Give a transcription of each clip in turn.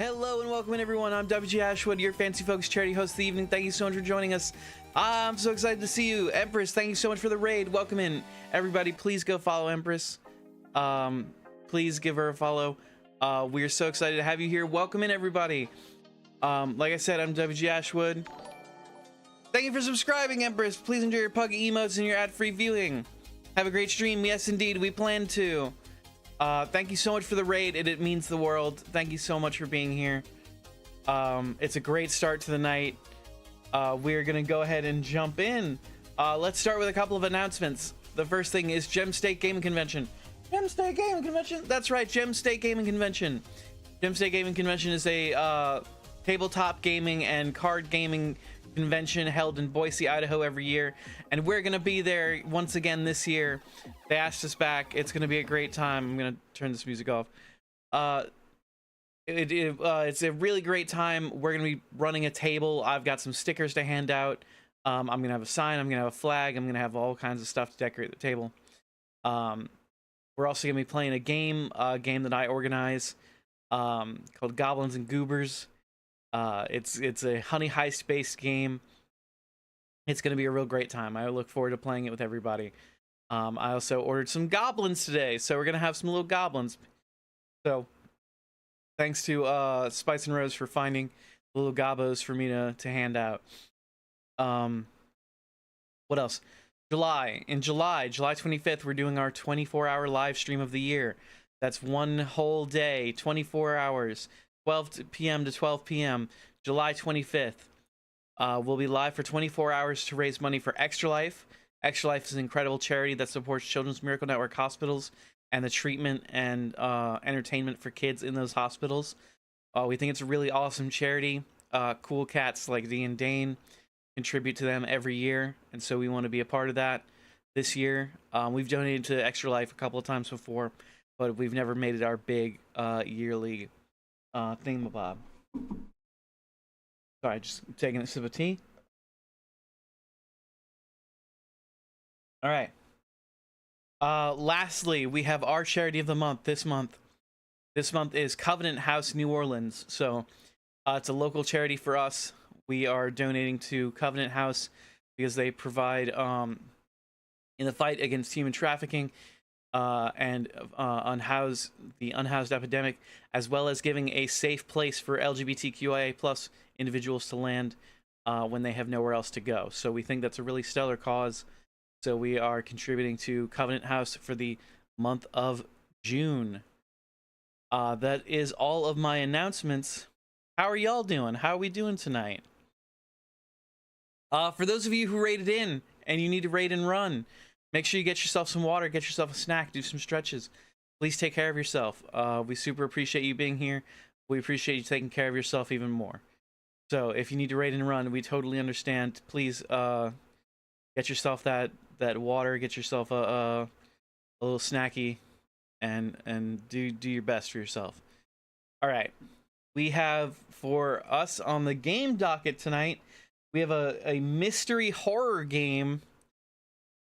Hello and welcome in everyone. I'm WG Ashwood, your fancy folks charity host of the evening. Thank you so much for joining us. I'm so excited to see you. Empress, thank you so much for the raid. Welcome in everybody. Please go follow Empress. Please give her a follow. We're so excited to have you here. Welcome in everybody. Like I said, I'm WG Ashwood. Thank you for subscribing, Empress. Please enjoy your pug emotes and your ad-free viewing. Have a great stream. Yes indeed, we plan to. Thank you so much for the raid. It means the world. Thank you so much for being here. It's a great start to the night. We're gonna go ahead and jump in. Let's start with a couple of announcements. The first thing is Gem State Gaming Convention. Gem State Gaming Convention? That's right, Gem State Gaming Convention. Gem State Gaming Convention is a tabletop gaming and card gaming convention held in Boise, Idaho every year, and we're gonna be there once again this year. They asked us back. It's gonna be a great time. I'm gonna turn this music off. It's a really great time. We're gonna be running a table. I've got some stickers to hand out. I'm gonna have a sign. I'm gonna have a flag. I'm gonna have all kinds of stuff to decorate the table. We're also gonna be playing a game that I organize called Goblins and Goobers. It's a honey heist based game. It's going to be a real great time. I look forward to playing it with everybody. I also ordered some goblins today, so we're going to have some little goblins. So thanks to Spice and Rose for finding little gobos for me to hand out. What else? In July 25th, we're doing our 24-hour live stream of the year. That's one whole day, 24 hours. 12 p.m. to 12 p.m. July 25th. We'll be live for 24 hours to raise money for Extra Life. Extra Life is an incredible charity that supports Children's Miracle Network hospitals and the treatment and entertainment for kids in those hospitals. We think it's a really awesome charity. Cool cats like Dee and Dane contribute to them every year, and so we want to be a part of that this year. We've donated to Extra Life a couple of times before, but we've never made it our big yearly thingamabob. Sorry, just taking a sip of tea. All right. Lastly, we have our charity of the month this month. This month is Covenant House New Orleans. So it's a local charity for us. We are donating to Covenant House because they provide in the fight against human trafficking and unhouse the unhoused epidemic, as well as giving a safe place for LGBTQIA plus individuals to land when they have nowhere else to go. So we think that's a really stellar cause. So we are contributing to Covenant House for the month of June. That is all of my announcements. How are y'all doing? How are we doing tonight? For those of you who raided in and you need to raid and run, make sure you get yourself some water, get yourself a snack, do some stretches. Please take care of yourself. We super appreciate you being here. We appreciate you taking care of yourself even more. So if you need to raid and run, we totally understand. Please get yourself that water, get yourself a little snacky, and do your best for yourself. All right. We have, for us on the game docket tonight, we have a mystery horror game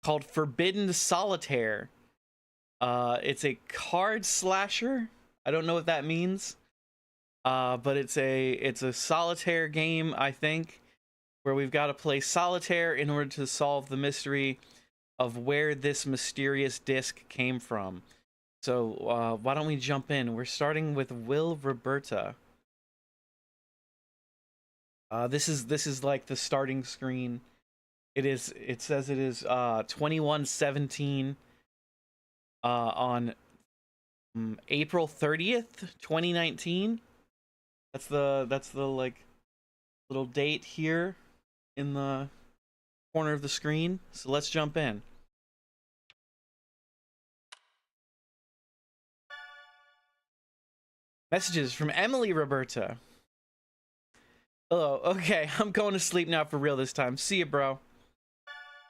called Forbidden Solitaire. It's a card slasher. I don't know what that means, but it's a solitaire game, I think, where we've got to play solitaire in order to solve the mystery of where this mysterious disc came from. So why don't we jump in? We're starting with Will Roberta. This is like the starting screen. It says it is 21/17 on April 30th, 2019. That's the like little date here in the corner of the screen. So let's jump in. Messages from Emily Roberta. Hello. Okay, I'm going to sleep now for real this time. See ya, bro.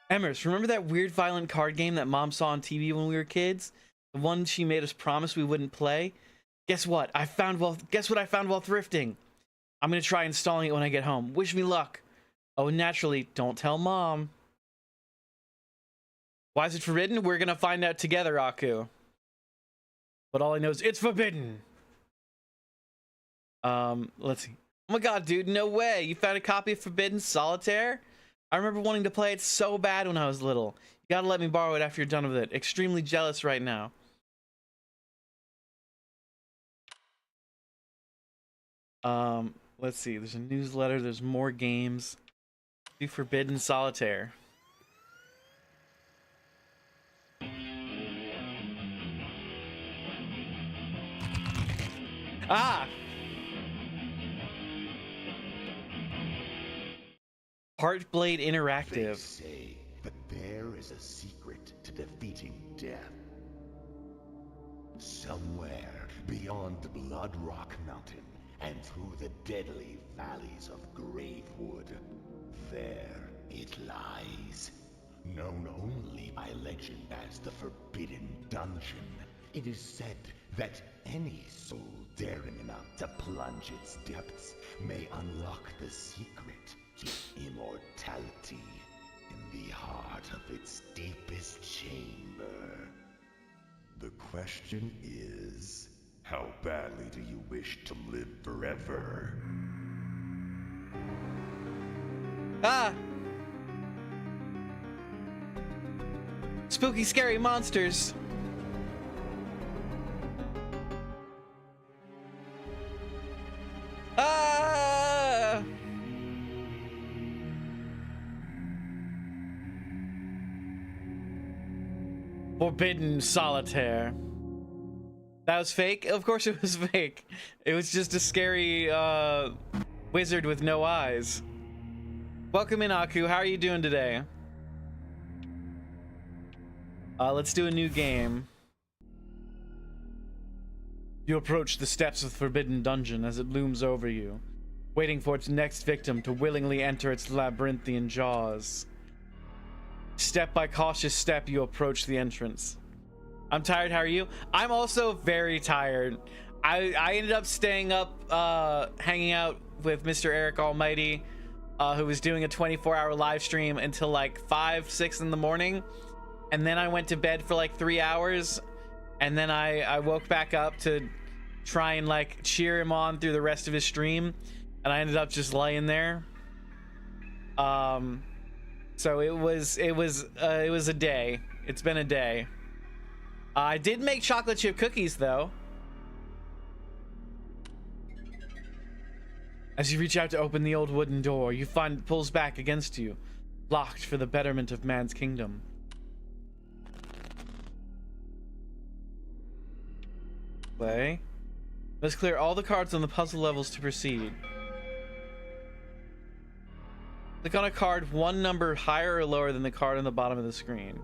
Emmers, remember that weird violent card game that Mom saw on TV when we were kids? The one she made us promise we wouldn't play? Guess what? Guess what I found while thrifting? I'm gonna try installing it when I get home. Wish me luck. Oh, naturally, don't tell Mom. Why is it forbidden? We're gonna find out together, Aku. But all I know is it's forbidden. Let's see. Oh my god, dude, no way. You found a copy of Forbidden Solitaire? I remember wanting to play it so bad when I was little. You gotta let me borrow it after you're done with it. Extremely jealous right now. Let's see. There's a newsletter. There's more games. Do Forbidden Solitaire. Ah! Heartblade Interactive. They say that there is a secret to defeating death. Somewhere beyond Bloodrock Mountain and through the deadly valleys of Gravewood, there it lies. Known only by legend as the Forbidden Dungeon, it is said that any soul daring enough to plunge its depths may unlock the secret to immortality in the heart of its deepest chamber. The question is, how badly do you wish to live forever? Ah! Spooky, scary monsters. Ah! Forbidden Solitaire. That was fake? Of course it was fake. It was just a scary wizard with no eyes. Welcome in, Aku. How are you doing today? Let's do a new game. You approach the steps of the Forbidden Dungeon as it looms over you, waiting for its next victim to willingly enter its labyrinthian jaws. Step by cautious step, you approach the entrance. I'm tired, how are you? I'm also very tired. I ended up staying up, hanging out with Mr. Eric Almighty, who was doing a 24-hour live stream until like 5, 6 in the morning. And then I went to bed for like 3 hours. And then I woke back up to try and like cheer him on through the rest of his stream. And I ended up just laying there. So it was a day. It's been a day. I did make chocolate chip cookies though. As you reach out to open the old wooden door, you find it pulls back against you, locked for the betterment of man's kingdom. Play. Let's clear all the cards on the puzzle levels to proceed. Click on a card one number higher or lower than the card on the bottom of the screen.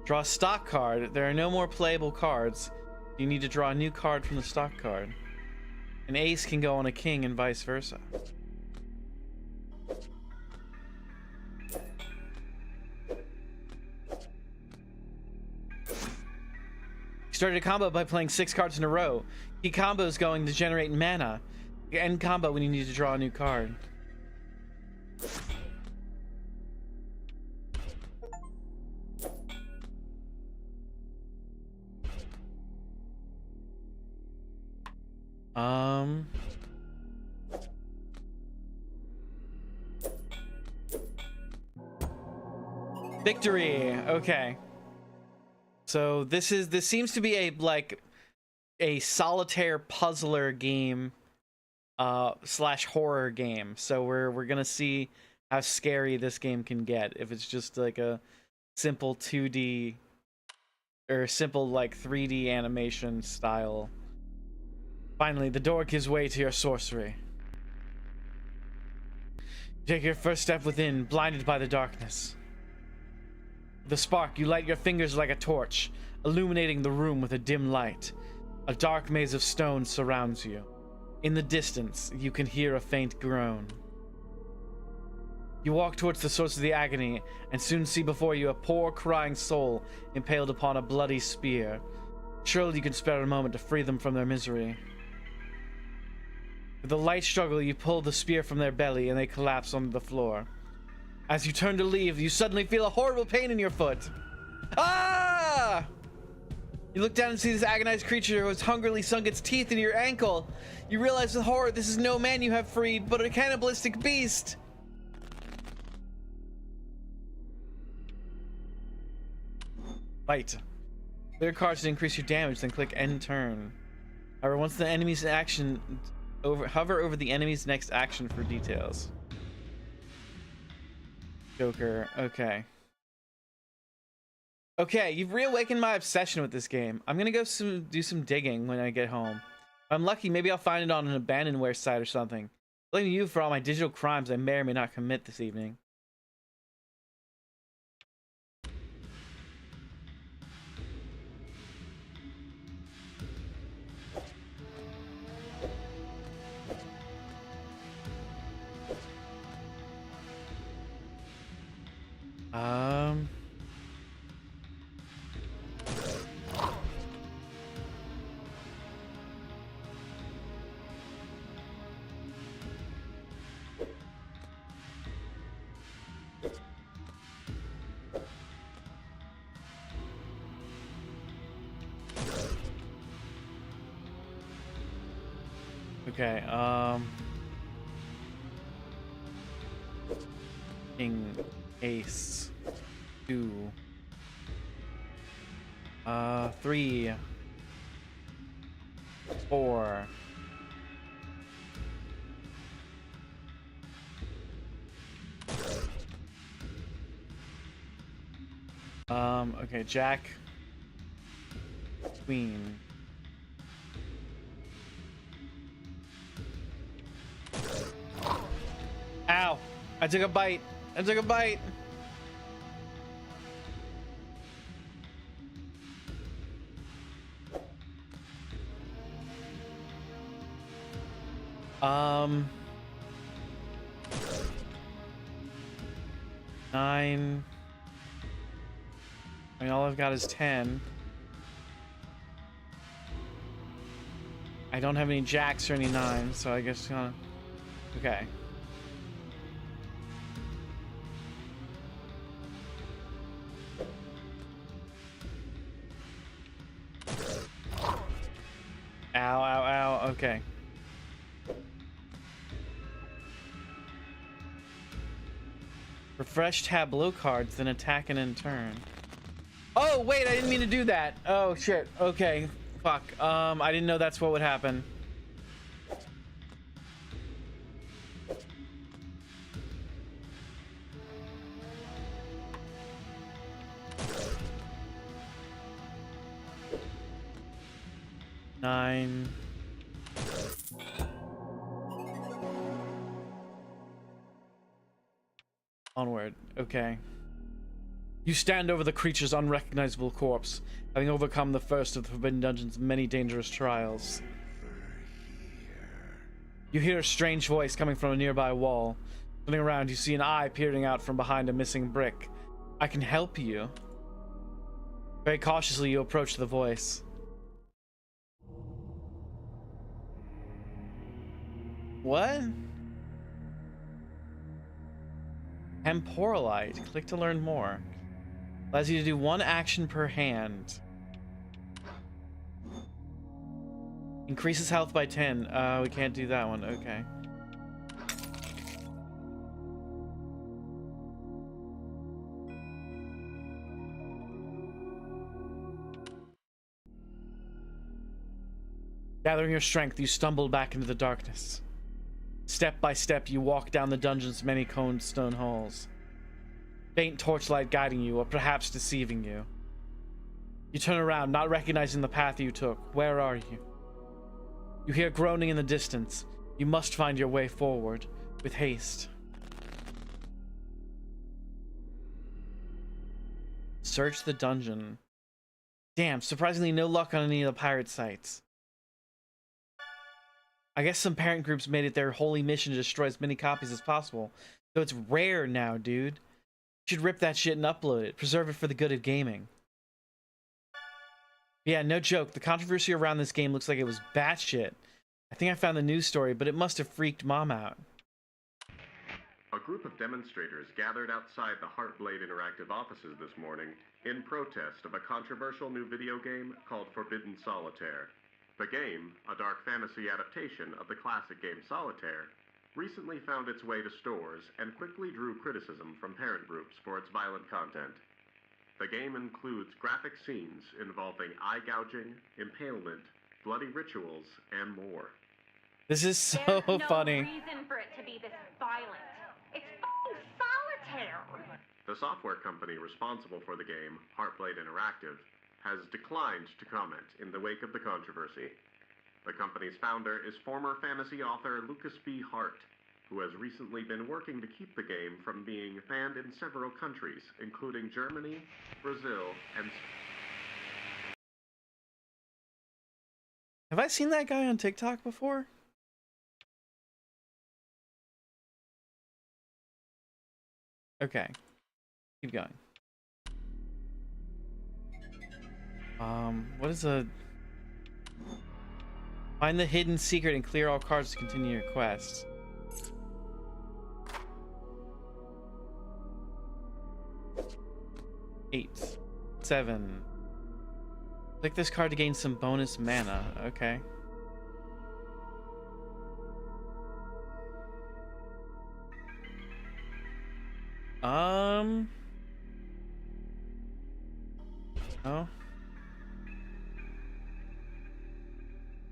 Draw a stock card. There are no more playable cards. You need to draw a new card from the stock card. An ace can go on a king and vice versa. Started a combo by playing 6 cards in a row. Key combo is going to generate mana. End combo when you need to draw a new card. Victory. Okay. So this seems to be a solitaire puzzler game slash horror game. So we're gonna see how scary this game can get if it's just like a simple 2D or simple like 3D animation style. Finally, the door gives way to your sorcery. Take your first step within, blinded by the darkness. The spark, you light your fingers like a torch, illuminating the room with a dim light. A dark maze of stone surrounds you. In the distance, you can hear a faint groan. You walk towards the source of the agony, and soon see before you a poor, crying soul impaled upon a bloody spear. Surely you can spare a moment to free them from their misery. With a light struggle, you pull the spear from their belly and they collapse onto the floor. As you turn to leave, you suddenly feel a horrible pain in your foot. Ah! You look down and see this agonized creature who has hungrily sunk its teeth into your ankle. You realize with horror this is no man you have freed, but a cannibalistic beast. Fight. Clear cards to increase your damage, then click end turn. However, once the enemy's action hover over the enemy's next action for details. Joker. Okay. Okay, you've reawakened my obsession with this game. I'm gonna go do some digging when I get home. If I'm lucky, maybe I'll find it on an abandonware site or something. Blaming you for all my digital crimes I may or may not commit this evening. Okay, King, Ace, 2, 3, 4, okay, Jack, Queen. Ow! I took a bite. I took a bite. Nine. I mean, all I've got is 10. I don't have any jacks or any nines, so I guess okay. Ow, ow, ow. Okay. Refresh tableau cards, then attack and in turn. Oh, wait, I didn't mean to do that. Oh, shit. Okay. Fuck. I didn't know that's what would happen. Nine. Onward. Okay. You stand over the creature's unrecognizable corpse, having overcome the first of the Forbidden Dungeon's many dangerous trials. You hear a strange voice coming from a nearby wall. Turning around, you see an eye peering out from behind a missing brick. I can help you. Very cautiously, you approach the voice. What? Temporalite. Click to learn more. Allows you to do one action per hand. Increases health by 10. We can't do that one. Okay. Gathering your strength, you stumble back into the darkness. Step by step, you walk down the dungeon's many coned stone halls. Faint torchlight guiding you, or perhaps deceiving you. You turn around, not recognizing the path you took. Where are you? You hear groaning in the distance. You must find your way forward, with haste. Search the dungeon. Damn, surprisingly no luck on any of the pirate sites. I guess some parent groups made it their holy mission to destroy as many copies as possible. So it's rare now, dude. You should rip that shit and upload it. Preserve it for the good of gaming. Yeah, no joke. The controversy around this game looks like it was batshit. I think I found the news story, but it must have freaked Mom out. A group of demonstrators gathered outside the Heartblade Interactive offices this morning in protest of a controversial new video game called Forbidden Solitaire. The game, a dark fantasy adaptation of the classic game Solitaire, recently found its way to stores and quickly drew criticism from parent groups for its violent content. The game includes graphic scenes involving eye gouging, impalement, bloody rituals, and more. This is so There's funny. no reason for it to be this violent. It's fucking Solitaire! The software company responsible for the game, Heartblade Interactive, has declined to comment in the wake of the controversy. The company's founder is former fantasy author Lucas B. Hart, who has recently been working to keep the game from being banned in several countries, including Germany, Brazil, and... Have I seen that guy on TikTok before? Okay. Keep going. What is a... Find the hidden secret and clear all cards to continue your quest. Eight. 7. Click this card to gain some bonus mana. Okay. Oh.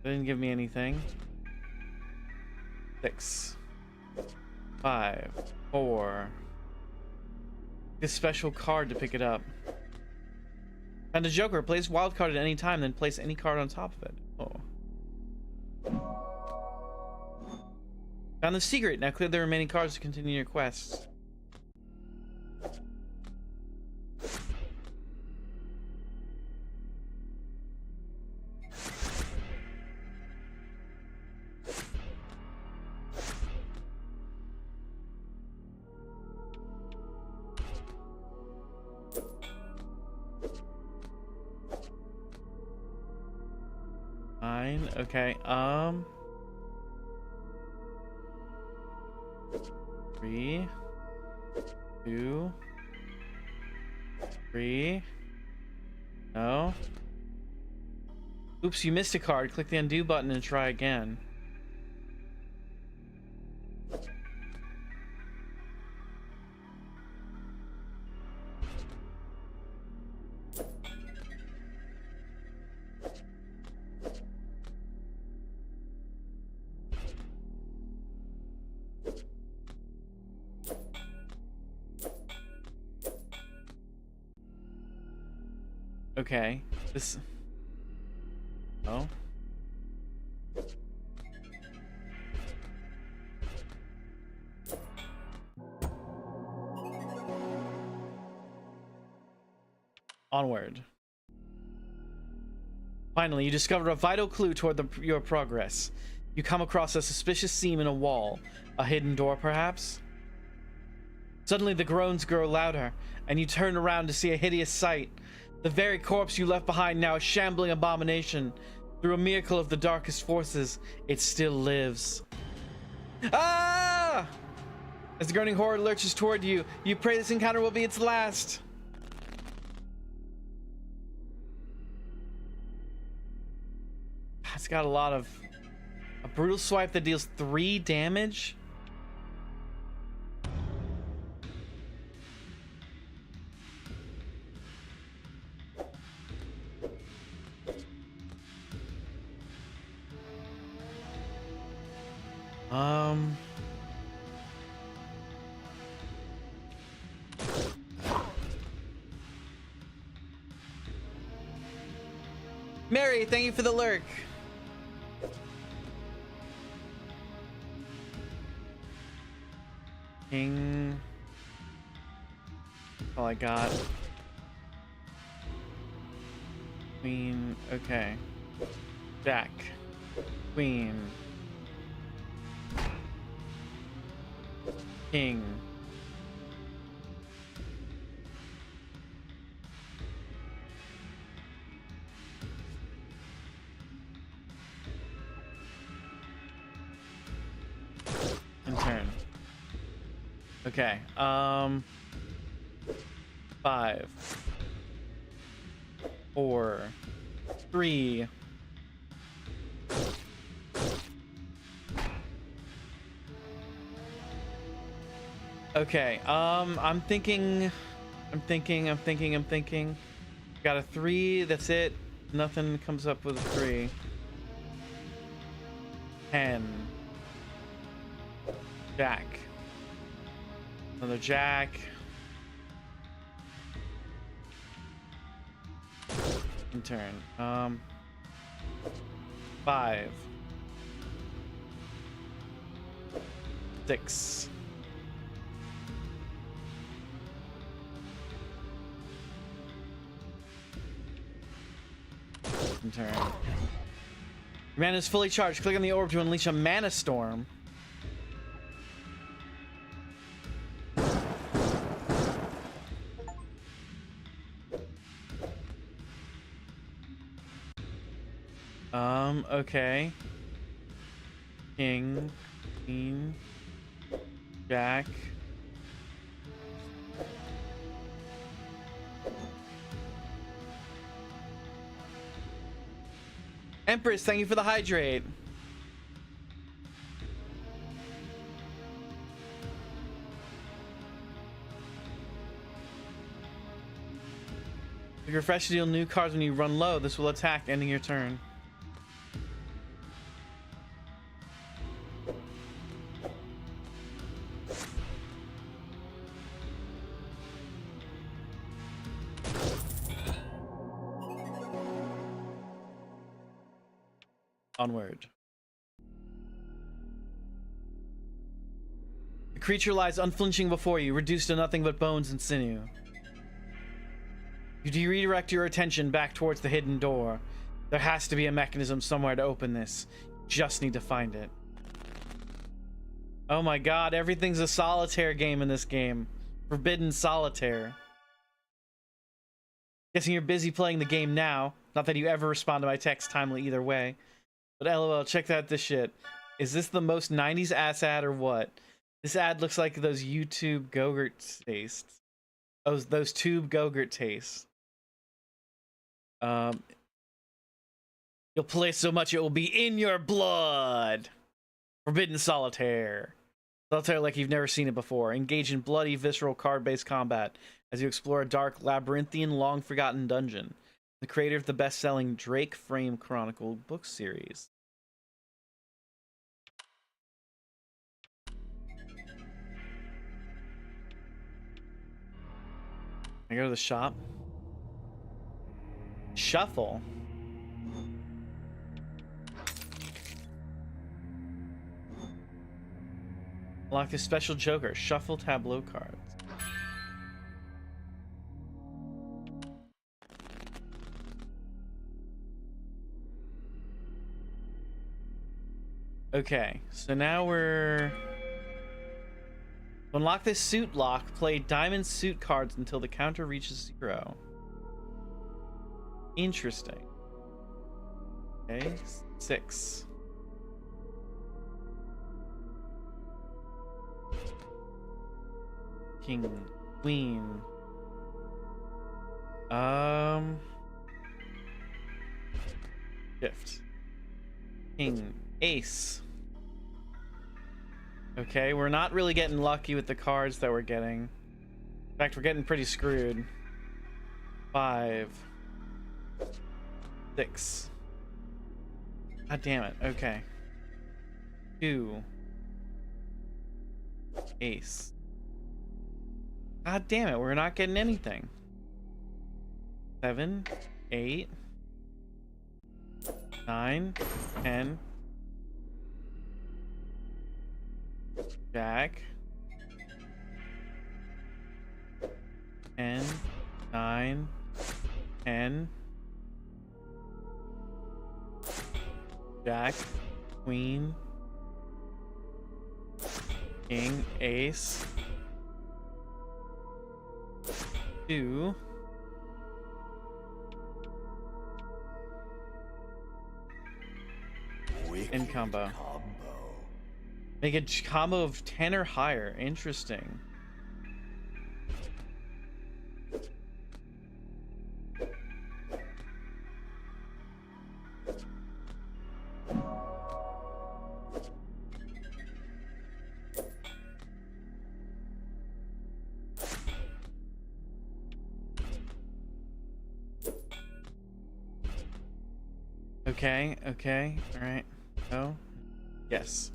They didn't give me anything. 6. 5. 4. This special card to pick it up. Found a joker. Place wild card at any time, then place any card on top of it. Oh. Found the secret. Now clear the remaining cards to continue your quest. Fine. Okay. 3, 2, 3. No. Oops, you missed a card. Click the undo button and try again. Okay, this... Oh. Onward. Finally, you discover a vital clue toward your progress. You come across a suspicious seam in a wall. A hidden door, perhaps? Suddenly, the groans grow louder, and you turn around to see a hideous sight. The very corpse you left behind, now a shambling abomination. Through a miracle of the darkest forces, it still lives. Ah! As the groaning horror lurches toward you, you pray this encounter will be its last. It's got a lot of... A brutal swipe that deals 3 damage. Mary, thank you for the lurk. King. All I got. Queen. Okay. Jack. Queen. King. Okay. 5, 4, 3. Okay. I'm thinking. Got a 3. That's it. Nothing comes up with a 3. 10. Jack. Another jack. In turn. 5. 6. In turn. Your mana is fully charged. Click on the orb to unleash a mana storm. Okay. King, queen, jack. Empress, thank you for the hydrate. If you refresh to deal new cards when you run low, this will attack, ending your turn. Onward. The creature lies unflinching before you, reduced to nothing but bones and sinew. You redirect your attention back towards the hidden door. There has to be a mechanism somewhere to open this. Just need to find it. Oh my god, everything's a solitaire game in this game. Forbidden Solitaire. Guessing you're busy playing the game now. Not that you ever respond to my text timely either way. But lol, check out this shit. Is this the most 90s ass ad or what? This ad looks like those YouTube Go-Gurt tastes. Those tube Go-Gurt tastes. You'll play so much it will be in your blood. Forbidden Solitaire. Solitaire like you've never seen it before. Engage in bloody, visceral, card-based combat as you explore a dark, labyrinthian, long-forgotten dungeon. The creator of the best-selling Drake Frame Chronicle book series. I go to the shop. Shuffle. Unlock this special joker. Shuffle tableau cards. Okay, so now we're... Unlock this suit lock, play diamond suit cards until the counter reaches 0. Interesting. Okay, 6. King, queen. Shift. King, ace. Okay, we're not really getting lucky with the cards that we're getting. In fact, we're getting pretty screwed. 5. 6. God damn it. Okay. 2. Ace. God damn it, we're not getting anything. 7, 8, 9, 10. Jack. 10, 9, 10. Jack, queen, king, ace. 2. In combo. Make a combo of 10 or higher. Interesting. Okay, okay, alright. No. Yes.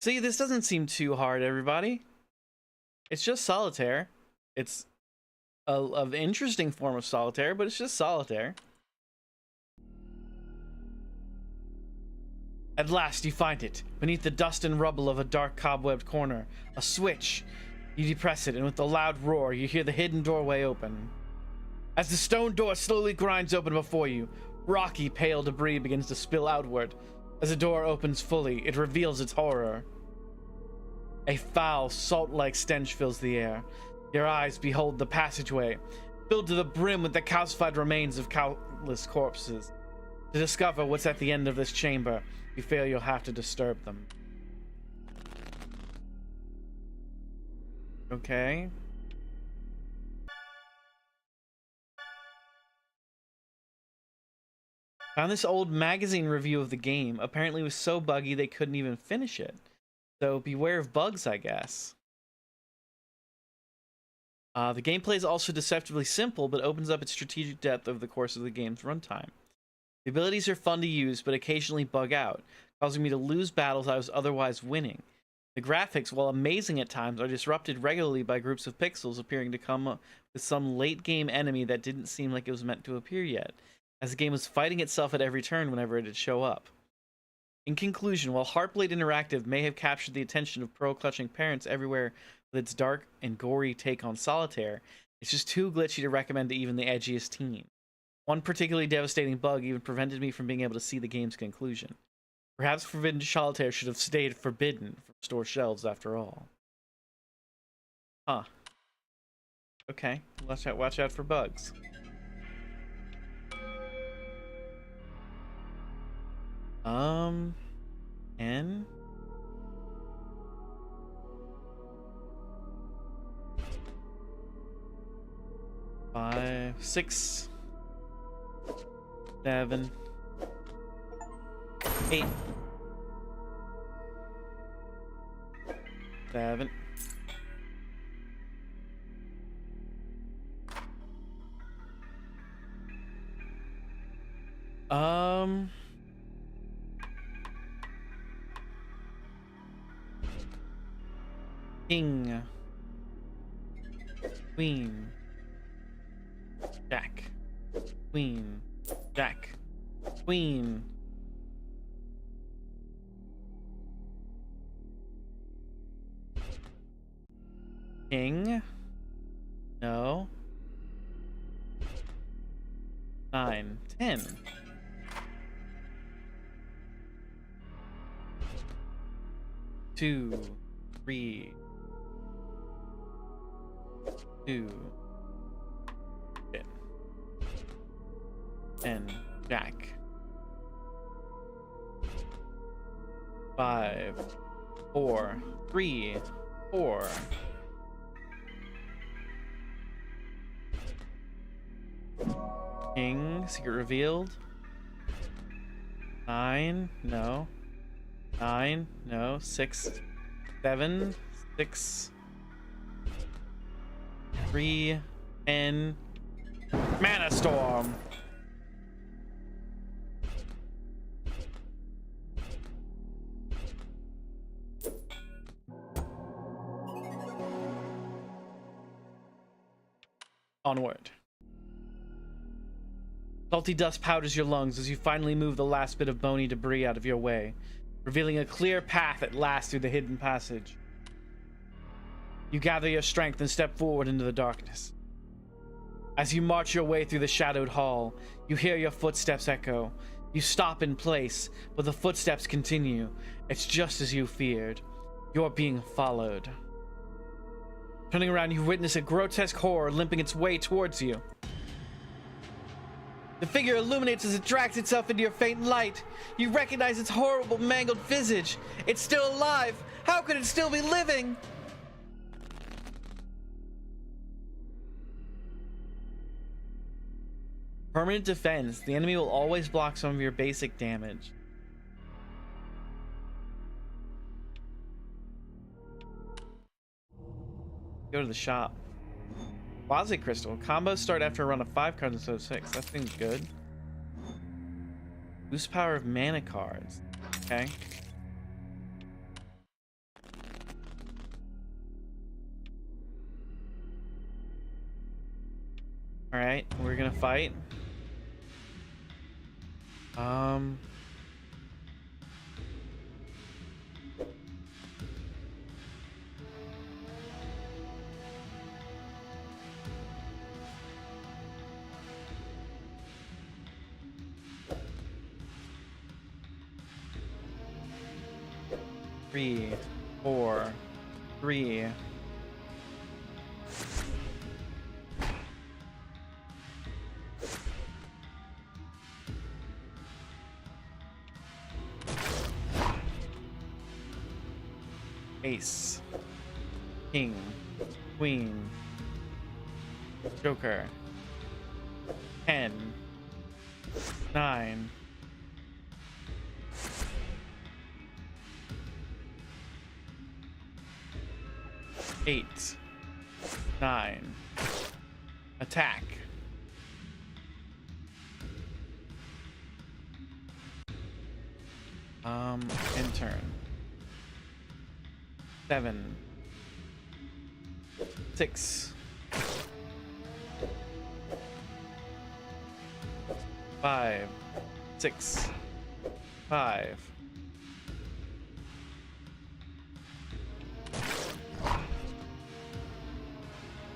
See, this doesn't seem too hard, everybody. It's just solitaire. It's an interesting form of solitaire, but it's just solitaire. At last you find it, beneath the dust and rubble of a dark cobwebbed corner. A switch. You depress it, and with a loud roar, you hear the hidden doorway open. As the stone door slowly grinds open before you, rocky, pale debris begins to spill outward. As the door opens fully, it reveals its horror. A foul, salt-like stench fills the air. Your eyes behold the passageway, filled to the brim with the calcified remains of countless corpses. To discover what's at the end of this chamber, you fear you'll have to disturb them. Okay. Found this old magazine review of the game. Apparently it was so buggy they couldn't even finish it. So beware of bugs, I guess. The gameplay is also deceptively simple, but opens up its strategic depth over the course of the game's runtime. The abilities are fun to use, but occasionally bug out, causing me to lose battles I was otherwise winning. The graphics, while amazing at times, are disrupted regularly by groups of pixels appearing to come up with some late-game enemy that didn't seem like it was meant to appear yet, as the game was fighting itself at every turn whenever it'd show up. In conclusion, while Heartblade Interactive may have captured the attention of pearl-clutching parents everywhere with its dark and gory take on Solitaire, it's just too glitchy to recommend to even the edgiest teen. One particularly devastating bug even prevented me from being able to see the game's conclusion. Perhaps Forbidden Solitaire should have stayed forbidden from store shelves after all. Huh. Okay, watch out for bugs. N? Five, 6, 7, 8, 7. King, Queen, Jack, Queen, Jack, Queen. King? No. 9, 10. Two, 3, 2, 10, Jack. 5, 4, 3, 4. King, secret revealed. 9, no. 9, no. 6, 7, 6, 3, 10. Mana Storm. Onward. Salty dust powders your lungs as you finally move the last bit of bony debris out of your way, revealing a clear path at last through the hidden passage. You gather your strength and step forward into the darkness. As you march your way through the shadowed hall, you hear your footsteps echo. You stop in place, but the footsteps continue. It's just as you feared. You're being followed. Turning around, you witness a grotesque horror limping its way towards you. The figure illuminates as it drags itself into your faint light. You recognize its horrible, mangled visage. It's still alive. How could it still be living? Permanent defense. The enemy will always block some of your basic damage. Go to the shop. Quasi crystal. Combos start after a run of 5 cards instead of 6. That seems good. Boost power of mana cards. Okay. Alright, we're gonna fight. Three, 4, 3. Ace, King, Queen, Joker, 10, 9, 8, 9. Attack. End turn. 7, 6, 5, 6, 5.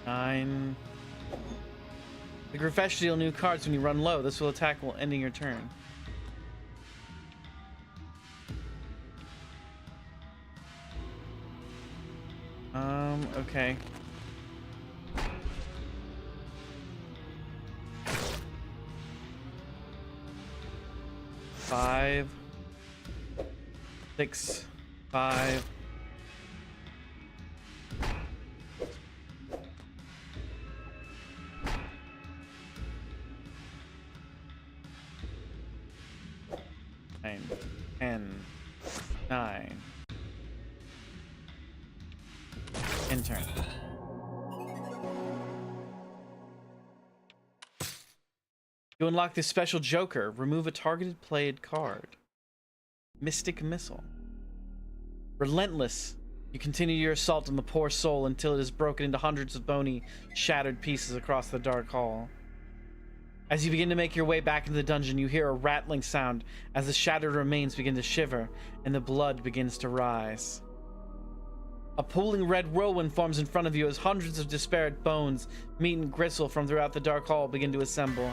Nine. The Grafesh deal new cards when you run low. This will attack while ending your turn. Okay. Five, 6, 5. Nine, 10, 9. End turn. You unlock this special Joker. Remove a targeted played card. Mystic Missile. Relentless. You continue your assault on the poor soul until it is broken into hundreds of bony, shattered pieces across the dark hall. As you begin to make your way back into the dungeon, you hear a rattling sound as the shattered remains begin to shiver and the blood begins to rise. A pooling red whirlwind forms in front of you as hundreds of disparate bones, meat and gristle from throughout the dark hall begin to assemble.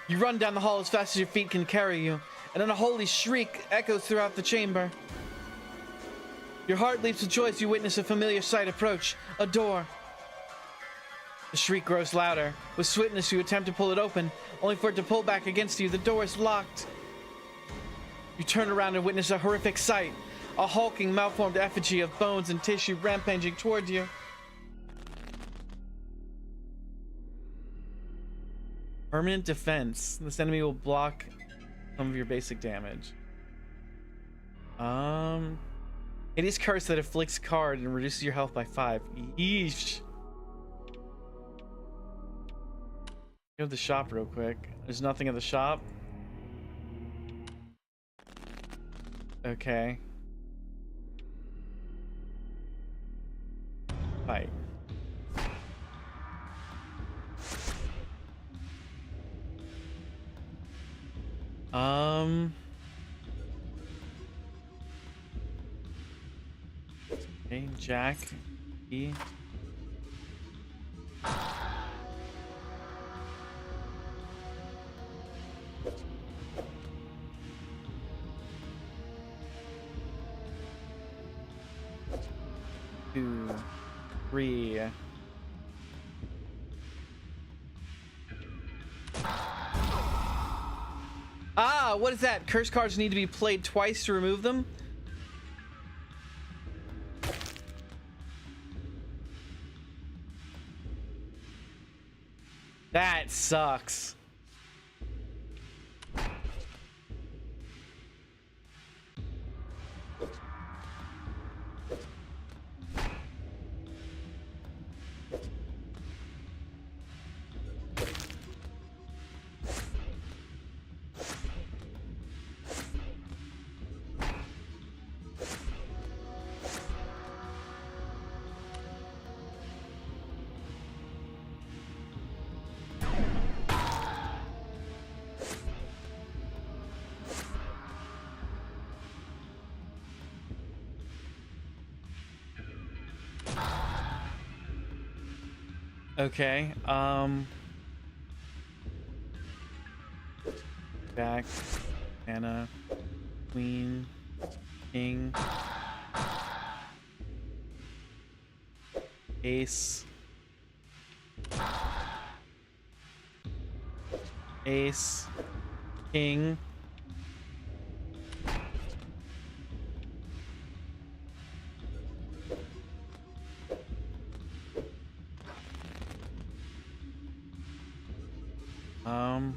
You run down the hall as fast as your feet can carry you, and then a holy shriek echoes throughout the chamber. Your heart leaps with joy as you witness a familiar sight approach, a door. The shriek grows louder. With swiftness you attempt to pull it open, only for it to pull back against you. The door is locked. You turn around and witness a horrific sight. A hulking, malformed effigy of bones and tissue rampaging toward you. Permanent defense. This enemy will block some of your basic damage. Hideous curse that afflicts card and reduces your health by 5. Yeesh. Go to the shop real quick. There's nothing at the shop. Okay. Fight. Okay, Jack. E. Two, 3. Ah, what is that? Curse cards need to be played twice to remove them? That sucks. Okay. Jack, Anna, Queen, King, Ace, Ace, King, um,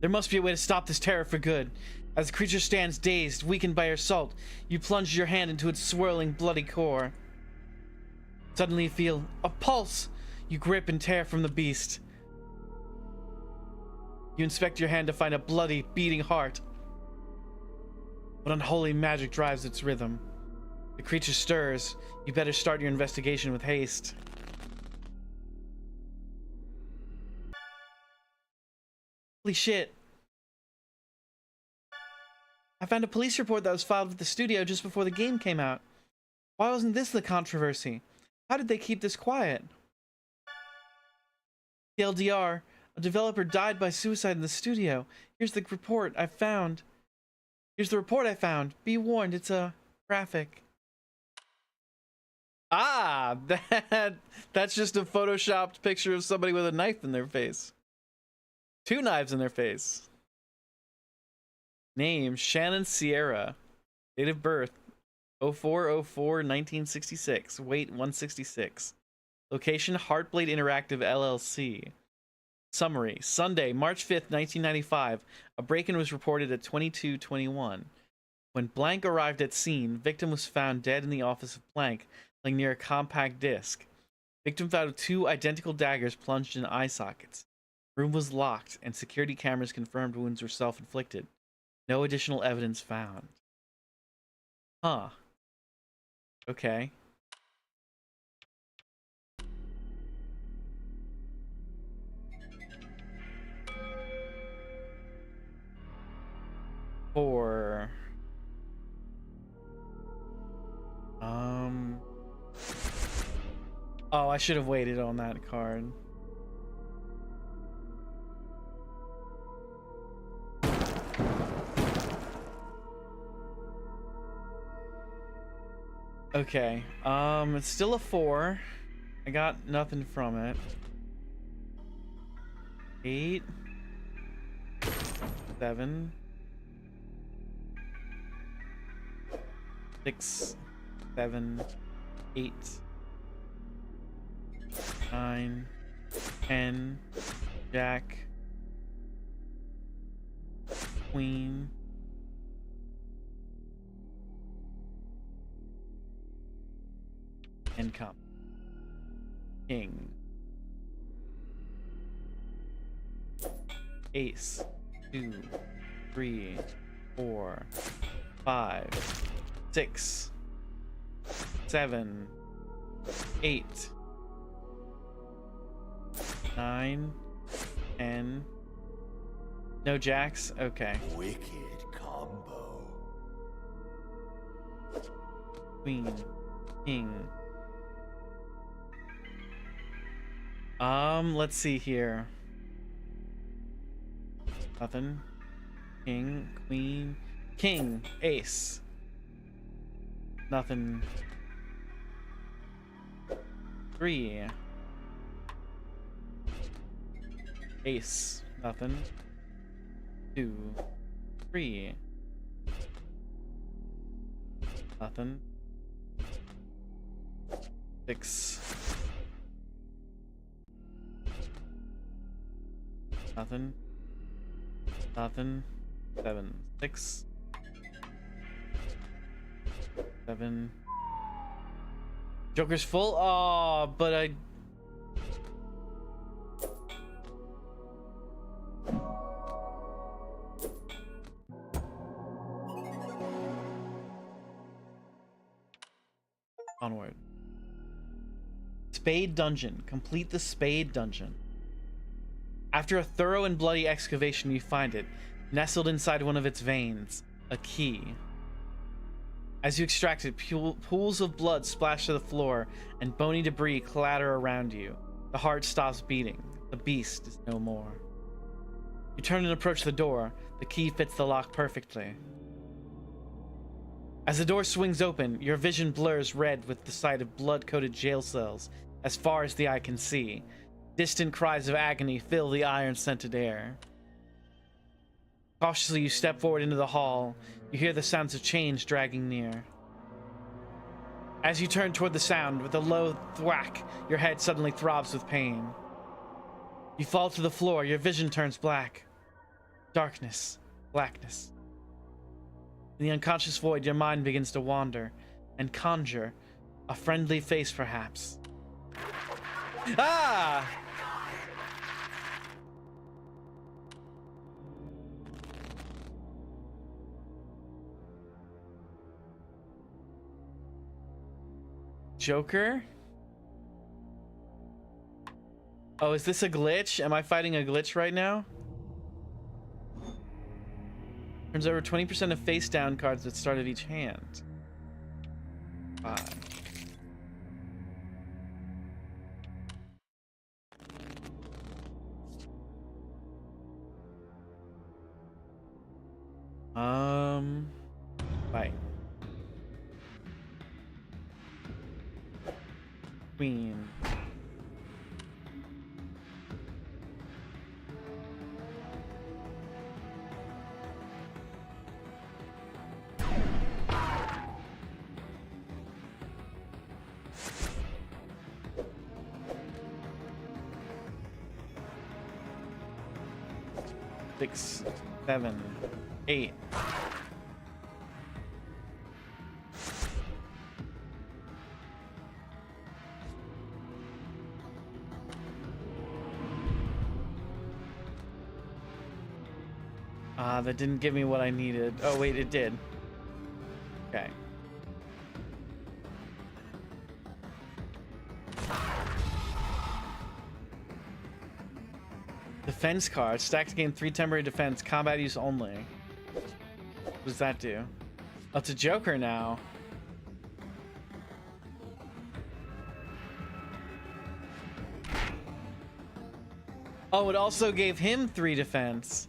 there must be a way to stop this terror for good. As the creature stands dazed, weakened by your assault, you plunge your hand into its swirling, bloody core. Suddenly you feel a pulse. You grip and tear from the beast. You inspect your hand to find a bloody, beating heart. But unholy magic drives its rhythm. The creature stirs. You better start your investigation with haste. Holy shit. I found a police report that was filed with the studio just before the game came out. Why wasn't this the controversy? How did they keep this quiet? TLDR, a developer died by suicide in the studio. Here's the report I found. Be warned, it's a graphic. Ah, that's just a photoshopped picture of somebody with a knife in their face. 2 knives in their face. Name, Shannon Sierra. Date of birth, 04/04/1966. Weight, 166. Location, Heartblade Interactive LLC. Summary, Sunday, March 5th, 1995. A break-in was reported at 22:21. When Blank arrived at scene, victim was found dead in the office of Blank, laying near a compact disc. Victim found 2 identical daggers plunged in eye sockets. Room was locked, and security cameras confirmed wounds were self-inflicted. No additional evidence found. Huh. Okay. Or... Oh, I should have waited on that card. Okay, it's still a 4. I got nothing from it. 8, 7, 6, 7, 8, 9, 10, Jack, Queen, and come. King. Ace. 2, 3, 4, 5, 6, 7, 8, 9, 10. No jacks? Okay. Wicked combo. Queen. King. Let's see here. Nothing. King, queen, king, ace. Nothing. 3. Ace. Nothing. 2, 3. Nothing. 6. Nothing. Nothing. 7, 6, 7. Joker's full. Oh, but I. Onward. Spade Dungeon. Complete the Spade Dungeon. After a thorough and bloody excavation, you find it, nestled inside one of its veins, a key. As you extract it, pools of blood splash to the floor, and bony debris clatter around you. The heart stops beating. The beast is no more. You turn and approach the door. The key fits the lock perfectly. As the door swings open, your vision blurs red with the sight of blood-coated jail cells as far as the eye can see. Distant cries of agony fill the iron-scented air. Cautiously, you step forward into the hall. You hear the sounds of chains dragging near. As you turn toward the sound, with a low thwack, your head suddenly throbs with pain. You fall to the floor. Your vision turns black. Darkness. Blackness. In the unconscious void, your mind begins to wander and conjure a friendly face, perhaps. Ah! Joker? Oh, is this a glitch? Am I fighting a glitch right now? Turns over 20% of face down cards at the start of each hand. 5. Bye. Queen. Six, 7, 8. That didn't give me what I needed. Oh wait, it did. Okay. Defense card. Stacked to gain 3 temporary defense. Combat use only. What does that do? Oh, it's a Joker now. Oh, it also gave him 3 defense.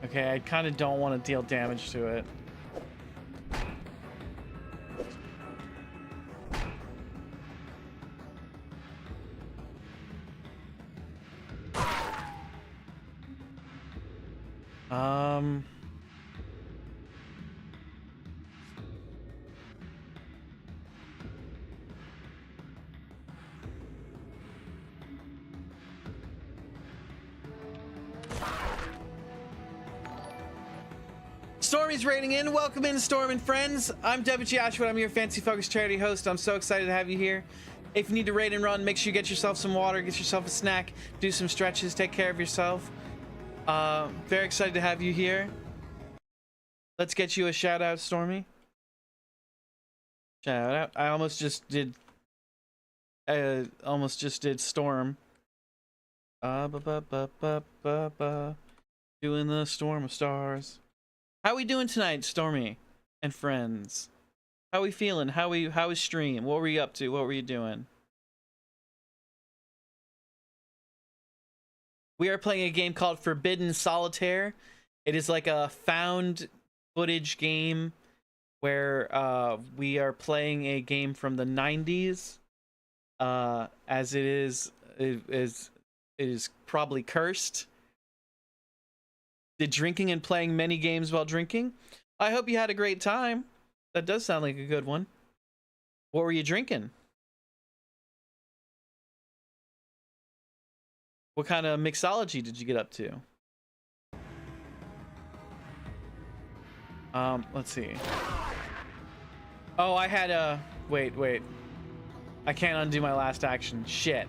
Okay, I kind of don't want to deal damage to it. Stormy's raiding in. Welcome in, Storm and friends. I'm WG Ashwood. I'm your Fancy Focus charity host. I'm so excited to have you here. If you need to raid and run, make sure you get yourself some water, get yourself a snack, do some stretches, take care of yourself. Very excited to have you here. Let's get you a shout out, Stormy. Shout out. I almost just did Storm. Doing the Storm of Stars. How we doing tonight, Stormy and friends? How we feeling? How is stream? What were you up to? What were you doing? We are playing a game called Forbidden Solitaire. It is like a found footage game where we are playing a game from the 90s. As it is probably cursed. Did drinking and playing many games while drinking? I hope you had a great time. That does sound like a good one. What were you drinking? What kind of mixology did you get up to? Let's see. Oh, I had a... Wait. I can't undo my last action. Shit.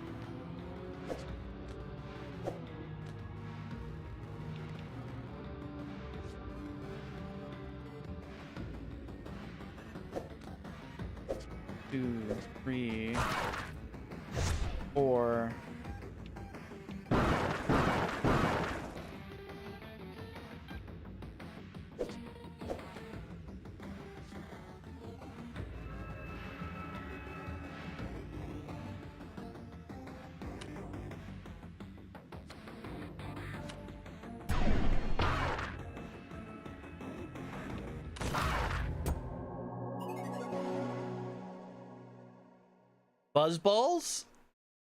Two, 3, 4. Buzz balls?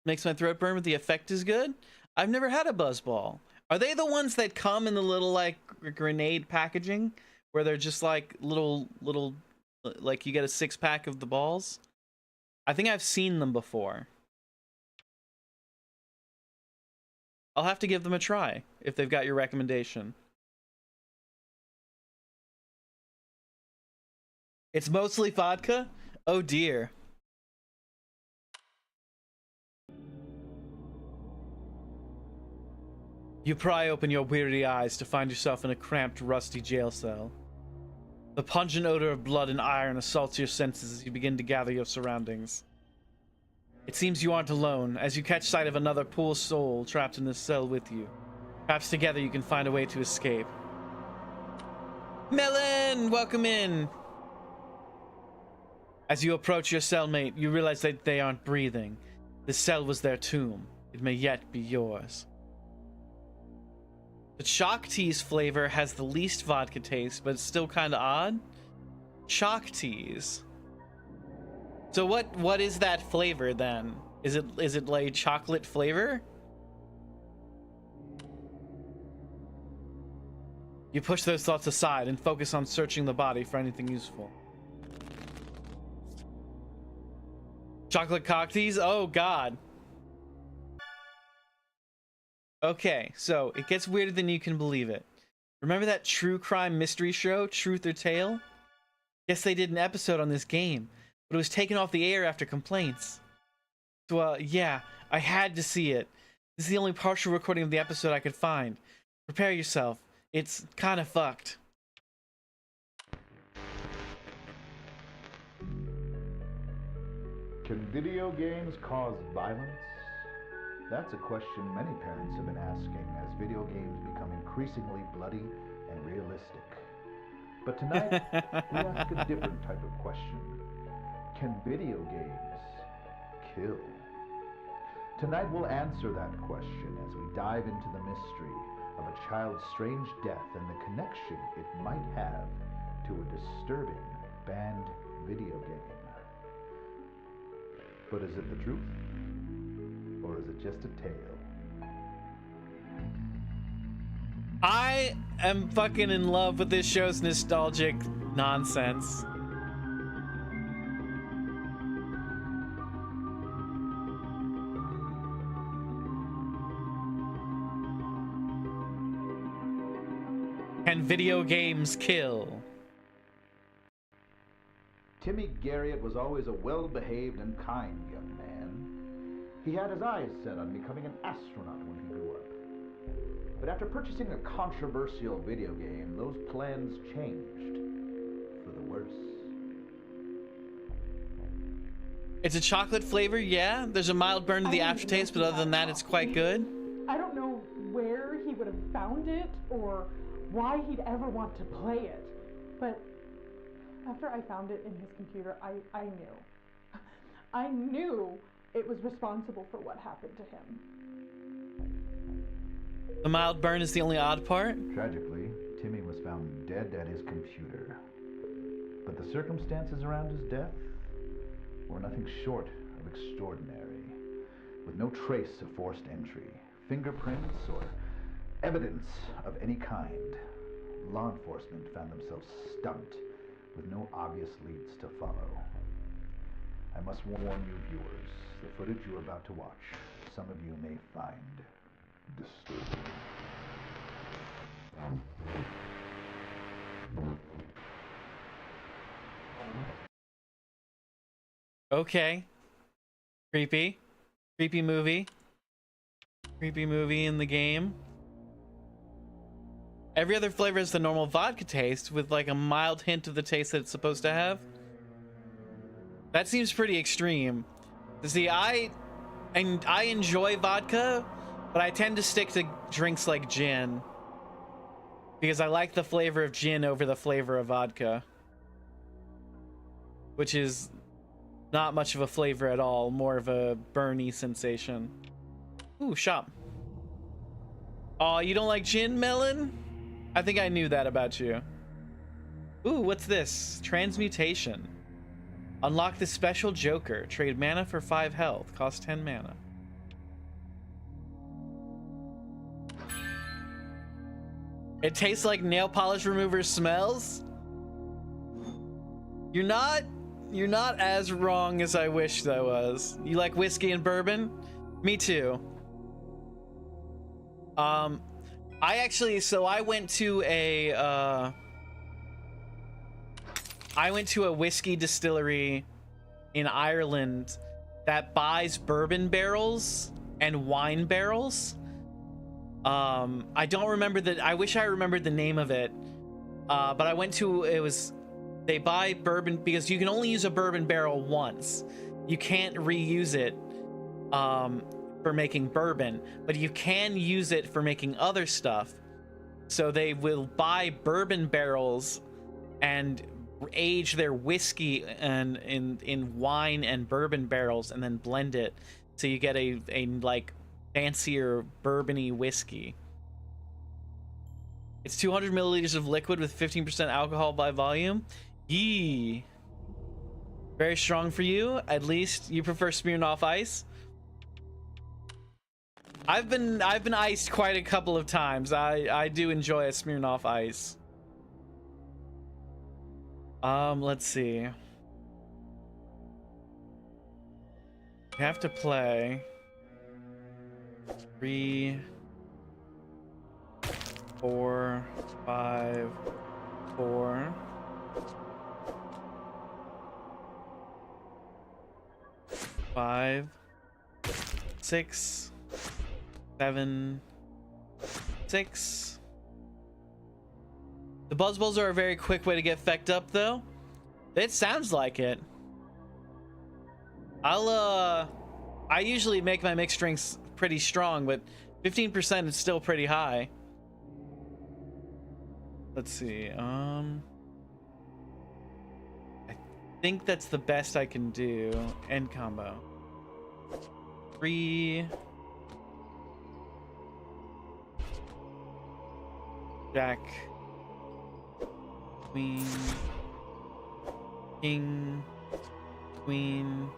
Makes my throat burn, but the effect is good. I've never had a buzz ball. Are they the ones that come in the little like grenade packaging where they're just like little like you get a 6-pack of the balls? I think I've seen them before. I'll have to give them a try if they've got your recommendation. It's mostly vodka? Oh dear. You pry open your weary eyes to find yourself in a cramped, rusty jail cell. The pungent odor of blood and iron assaults your senses as you begin to gather your surroundings. It seems you aren't alone, as you catch sight of another poor soul trapped in this cell with you. Perhaps together you can find a way to escape. Melon! Welcome in! As you approach your cellmate, you realize that they aren't breathing. This cell was their tomb. It may yet be yours. The Chalk Tea's flavor has the least vodka taste, but it's still kind of odd. Chalk Teas. So what is that flavor then? Is it like chocolate flavor? You push those thoughts aside and focus on searching the body for anything useful. Chocolate cocktails? Oh god. Okay, so it gets weirder than you can believe it. Remember that true crime mystery show, Truth or Tale? Yes, they did an episode on this game, but it was taken off the air after complaints. So, yeah, I had to see it. This is the only partial recording of the episode I could find. Prepare yourself. It's kind of fucked. Can video games cause violence? That's a question many parents have been asking as video games become increasingly bloody and realistic. But tonight, we ask a different type of question. Can video games kill? Tonight we'll answer that question as we dive into the mystery of a child's strange death and the connection it might have to a disturbing banned video game. But is it the truth? Or is it just a tale? I am fucking in love with this show's nostalgic nonsense. Can video games kill? Timmy Garriott was always a well-behaved and kind young man. He had his eyes set on becoming an astronaut when he grew up. But after purchasing a controversial video game, those plans changed for the worse. It's a chocolate flavor, yeah. There's a mild burn to the aftertaste, but other than that, it's quite good. I don't know where he would have found it or why he'd ever want to play it, but after I found it in his computer, I knew. I knew it was responsible for what happened to him. The mild burn is the only odd part? Tragically, Timmy was found dead at his computer. But the circumstances around his death were nothing short of extraordinary. With no trace of forced entry, fingerprints, or evidence of any kind, law enforcement found themselves stumped with no obvious leads to follow. I must warn you viewers, the footage you are about to watch, some of you may find disturbing. Okay. Creepy. Creepy movie. Creepy movie in the game. Every other flavor is the normal vodka taste with like a mild hint of the taste that it's supposed to have. That seems pretty extreme. See, I enjoy vodka, but I tend to stick to drinks like gin because I like the flavor of gin over the flavor of vodka, which is not much of a flavor at all, more of a burny sensation. Ooh, shop. Oh, you don't like gin, Melon? I think I knew that about you. Ooh, what's this? Transmutation. Unlock the special Joker. Trade mana for 5 health. Cost 10 mana. It tastes like nail polish remover smells? You're not as wrong as I wished I was. You like whiskey and bourbon? Me too. I went to a whiskey distillery in Ireland that buys bourbon barrels and wine barrels. I don't remember I wish I remembered the name of it. But I went to, they buy bourbon because you can only use a bourbon barrel once. You can't reuse it for making bourbon, but you can use it for making other stuff. So they will buy bourbon barrels and age their whiskey and in wine and bourbon barrels and then blend it so you get a like fancier bourbony whiskey. It's 200 milliliters of liquid with 15% alcohol by volume. Yee. Very strong for you. At least you prefer Smirnoff Ice. I've been iced quite a couple of times. I do enjoy a Smirnoff Ice. Let's see. You have to play 3, 4, 5, 4. 5, 6, 7, 6. The Buzz Balls are a very quick way to get fecked up, though. It sounds like it. I usually make my mixed drinks pretty strong, but 15% is still pretty high. Let's see. I think that's the best I can do. End combo. 3. Jack. Queen. King. Queen.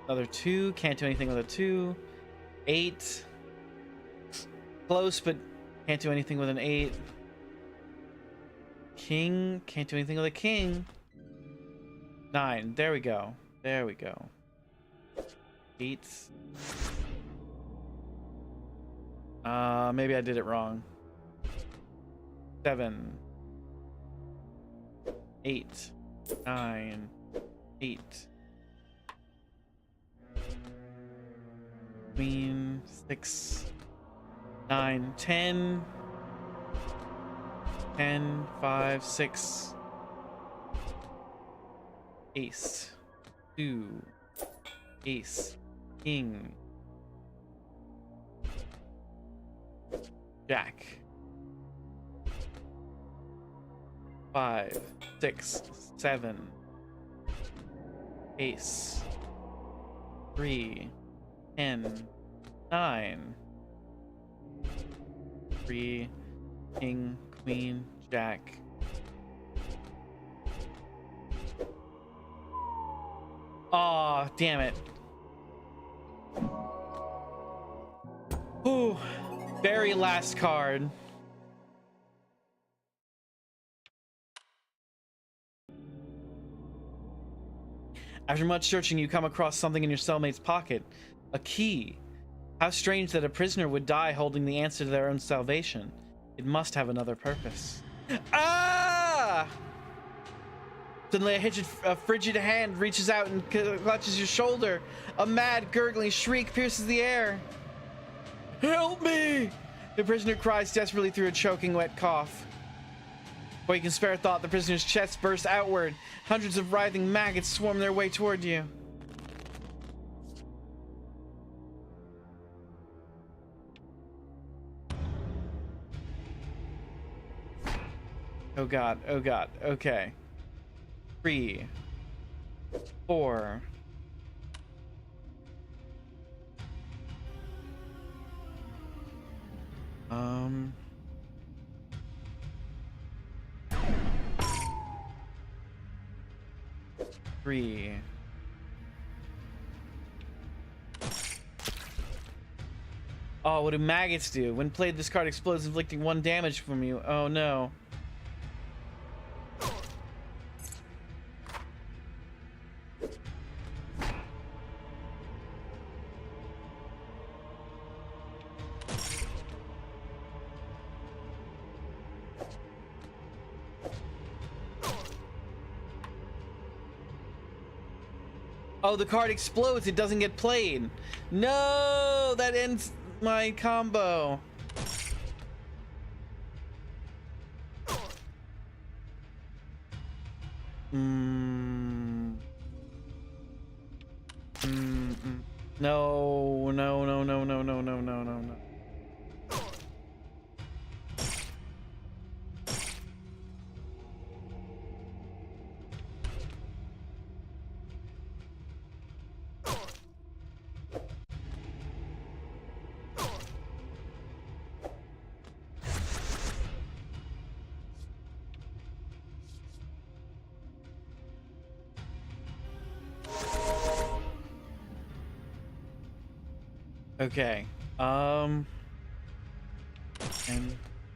Another 2. Can't do anything with a 2. 8. Close, but can't do anything with an 8. King. Can't do anything with a king. 9. There we go. There we go. 8. Maybe I did it wrong. 7. 8. 9. 8. Queen. 6. 9. 10. 10, 5, 6. Ace. 2. Ace. King. Jack. 5, 6, 7. Ace. 3. 10. 9. 3, king, queen, jack. Aw, damn it. Ooh, very last card. After much searching, you come across something in your cellmate's pocket. A key. How strange that a prisoner would die holding the answer to their own salvation. It must have another purpose. Ah! Suddenly a frigid hand reaches out and clutches your shoulder. A mad, gurgling shriek pierces the air. Help me! The prisoner cries desperately through a choking, wet cough. Before you can spare a thought, the prisoner's chest bursts outward. Hundreds of writhing maggots swarm their way toward you. Oh god, oh god, okay. 3, 4. Three. Oh, what do maggots do? When played, this card explodes, inflicting 1 damage from you. Oh no. Oh, the card explodes. It doesn't get played. No, that ends my combo. No, no, no, no, no, no, no, no, no, no. Okay. And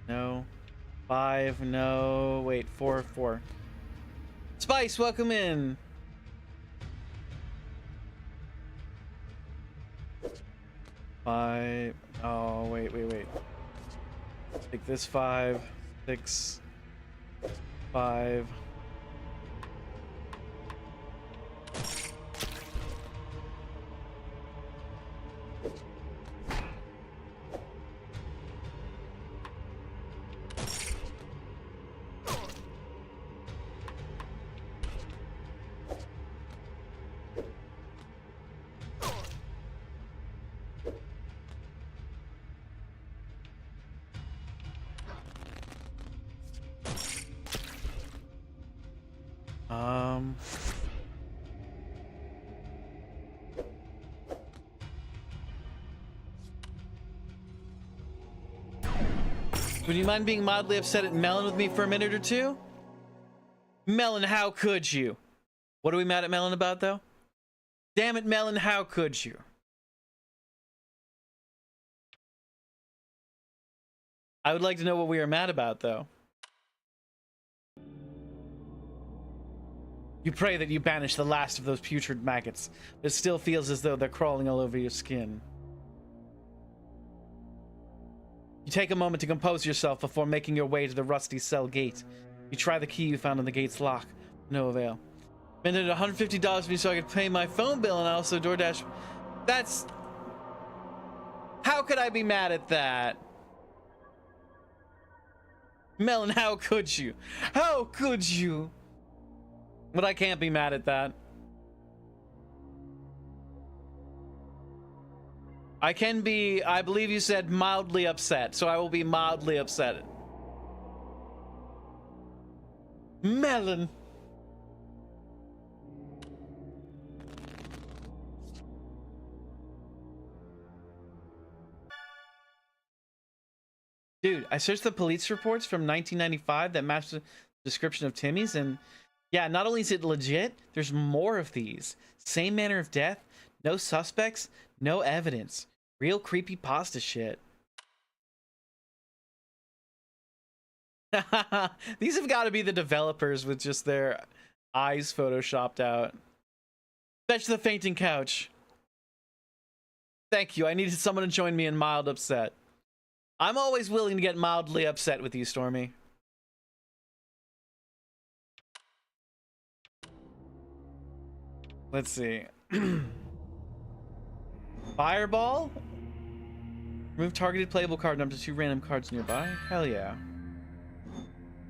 no. 5, no. Wait, 4, 4. Spice, welcome in. Five. Oh, wait. Take this 5, 6, 5. Would you mind being mildly upset at Melon with me for a minute or two? Melon, how could you? What are we mad at Melon about, though? Damn it, Melon, how could you? I would like to know what we are mad about, though. You pray that you banish the last of those putrid maggots, but it still feels as though they're crawling all over your skin. You take a moment to compose yourself before making your way to the rusty cell gate. You try the key you found on the gate's lock. No avail. Minted $150 for me so I could pay my phone bill and also DoorDash. That's... How could I be mad at that? Melon, how could you? How could you? But I can't be mad at that. I can be, I believe you said mildly upset, so I will be mildly upset. Melon. Dude, I searched the police reports from 1995 that match the description of Timmy's, and yeah, not only is it legit, there's more of these. Same manner of death, no suspects, no evidence. Real creepy pasta shit. These have got to be the developers with just their eyes photoshopped out. Fetch the fainting couch. Thank you. I needed someone to join me in mild upset. I'm always willing to get mildly upset with you, Stormy. Let's see. Fireball? Remove targeted playable card and up to 2 random cards nearby? Hell yeah.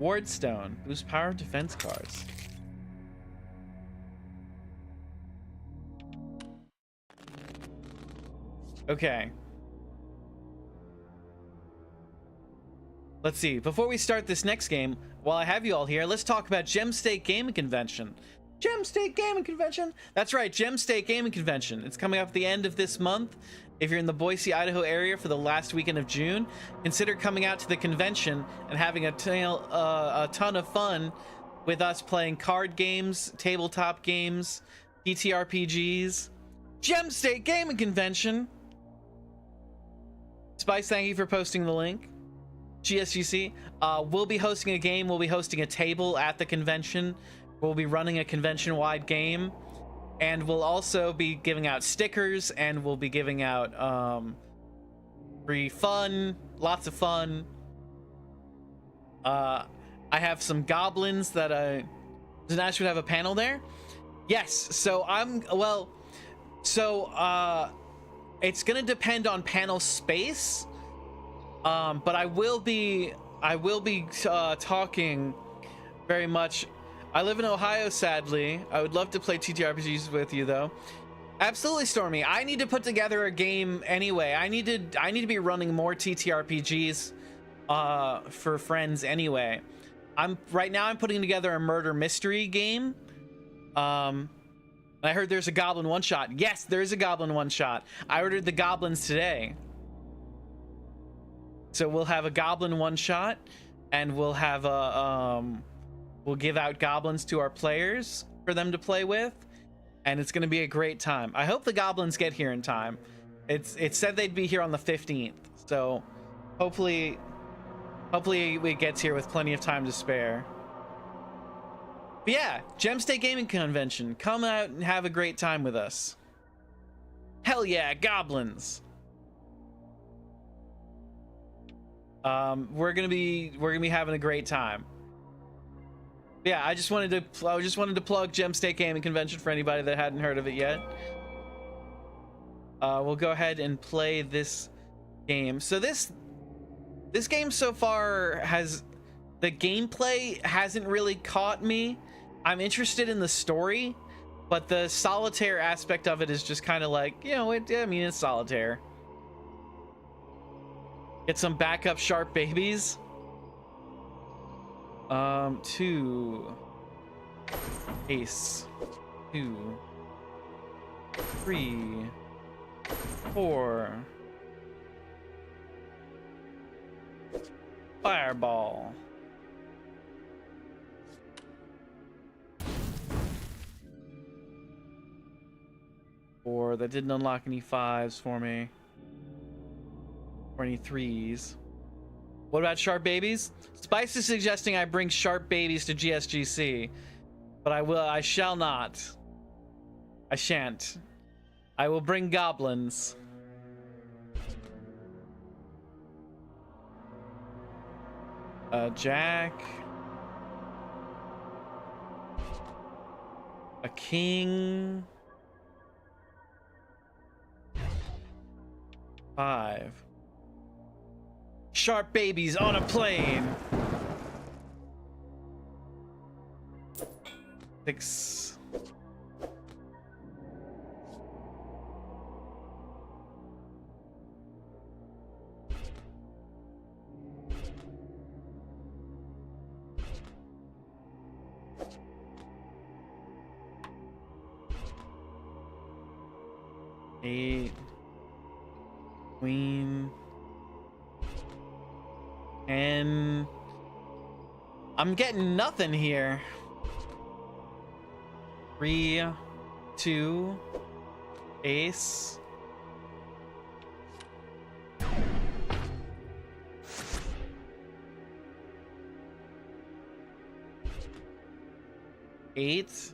Wardstone. Boost power of defense cards. Okay. Let's see. Before we start this next game, while I have you all here, let's talk about Gem State Gaming Convention. Gem State Gaming Convention? That's right, Gem State Gaming Convention. It's coming up at the end of this month. If you're in the Boise, Idaho area for the last weekend of June, consider coming out to the convention and having a ton of fun with us playing card games, tabletop games, TTRPGs. Gem State Gaming Convention. Spice, thank you for posting the link. GSGC. We'll be hosting a game. We'll be hosting a table at the convention. We'll be running a convention-wide game. And we'll also be giving out stickers, and we'll be giving out free fun, lots of fun. I have some goblins that does Ashwood have a panel there? Yes. So it's gonna depend on panel space. But I will be talking very much. I live in Ohio, sadly. I would love to play TTRPGs with you, though. Absolutely, Stormy. I need to put together a game anyway. I need to be running more TTRPGs for friends anyway. Right now I'm putting together a murder mystery game. I heard there's a goblin one shot. Yes, there is a goblin one shot. I ordered the goblins today. So we'll have a goblin one shot, and we'll have we'll give out goblins to our players for them to play with, and it's going to be a great time. I hope the goblins get here in time. It said they'd be here on the 15th, so hopefully it gets here with plenty of time to spare. But yeah, Gem State Gaming Convention. Come out and have a great time with us. Hell yeah, goblins. We're gonna be having a great time. Yeah, I just wanted to plug Gem State Gaming Convention for anybody that hadn't heard of it yet. We'll go ahead and play this game. So this game so far the gameplay hasn't really caught me. I'm interested in the story, but the solitaire aspect of it is just kind of like, you know, it's solitaire. Get some backup sharp babies. 2 ace, 2 3 4 fireball. Or that didn't unlock any 5s for me. Or any 3s. What about sharp babies? Spice is suggesting I bring sharp babies to GSGC, but I shall not. I shan't. I will bring goblins. Jack. A king. 5. Sharp babies on a plane. 6. Eight. Queen. And I'm getting nothing here. 3, 2, ace. Eight,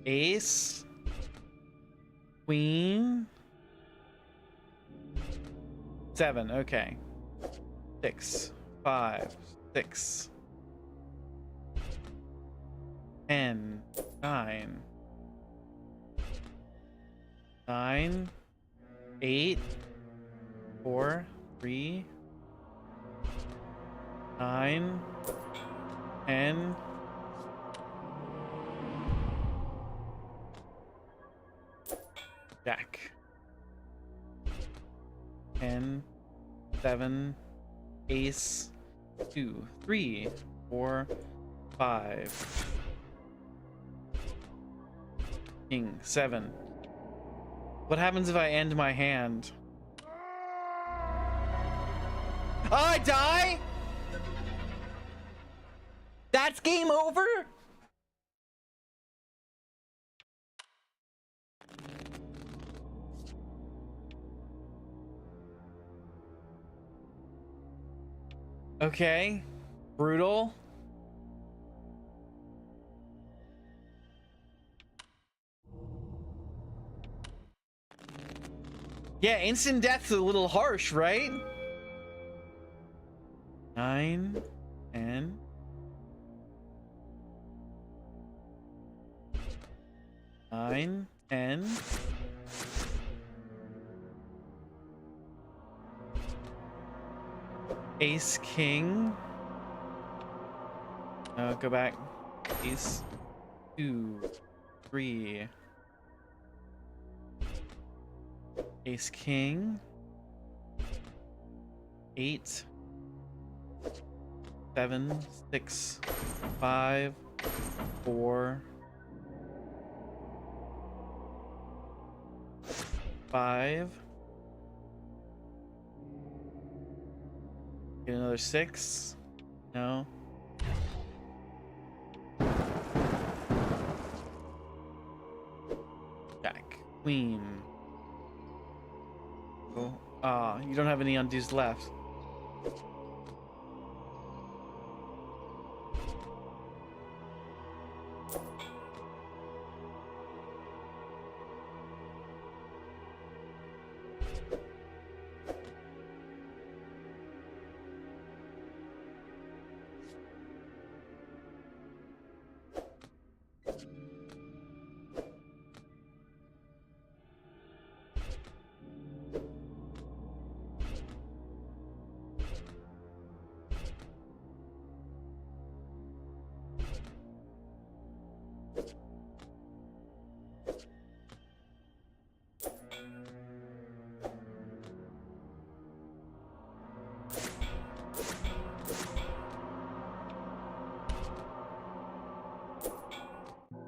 ace, queen, 7. Okay, 6, 5, 6, 10, 9, 9, 8, 4, 3, 9, 10. Jack. 10, 7, ace, 2, 3, 4, 5. King, 7. What happens if I end my hand? Oh, I die? That's game over? Okay, brutal. Yeah, instant death's a little harsh, right? 9, 10. 9, 10. Ace, king. Go back. Ace, 2, 3. Ace, king. 8, 7, 6, 5, 4, 5. Get another 6. No. Jack. Queen. Oh. Ah, you don't have any undos left.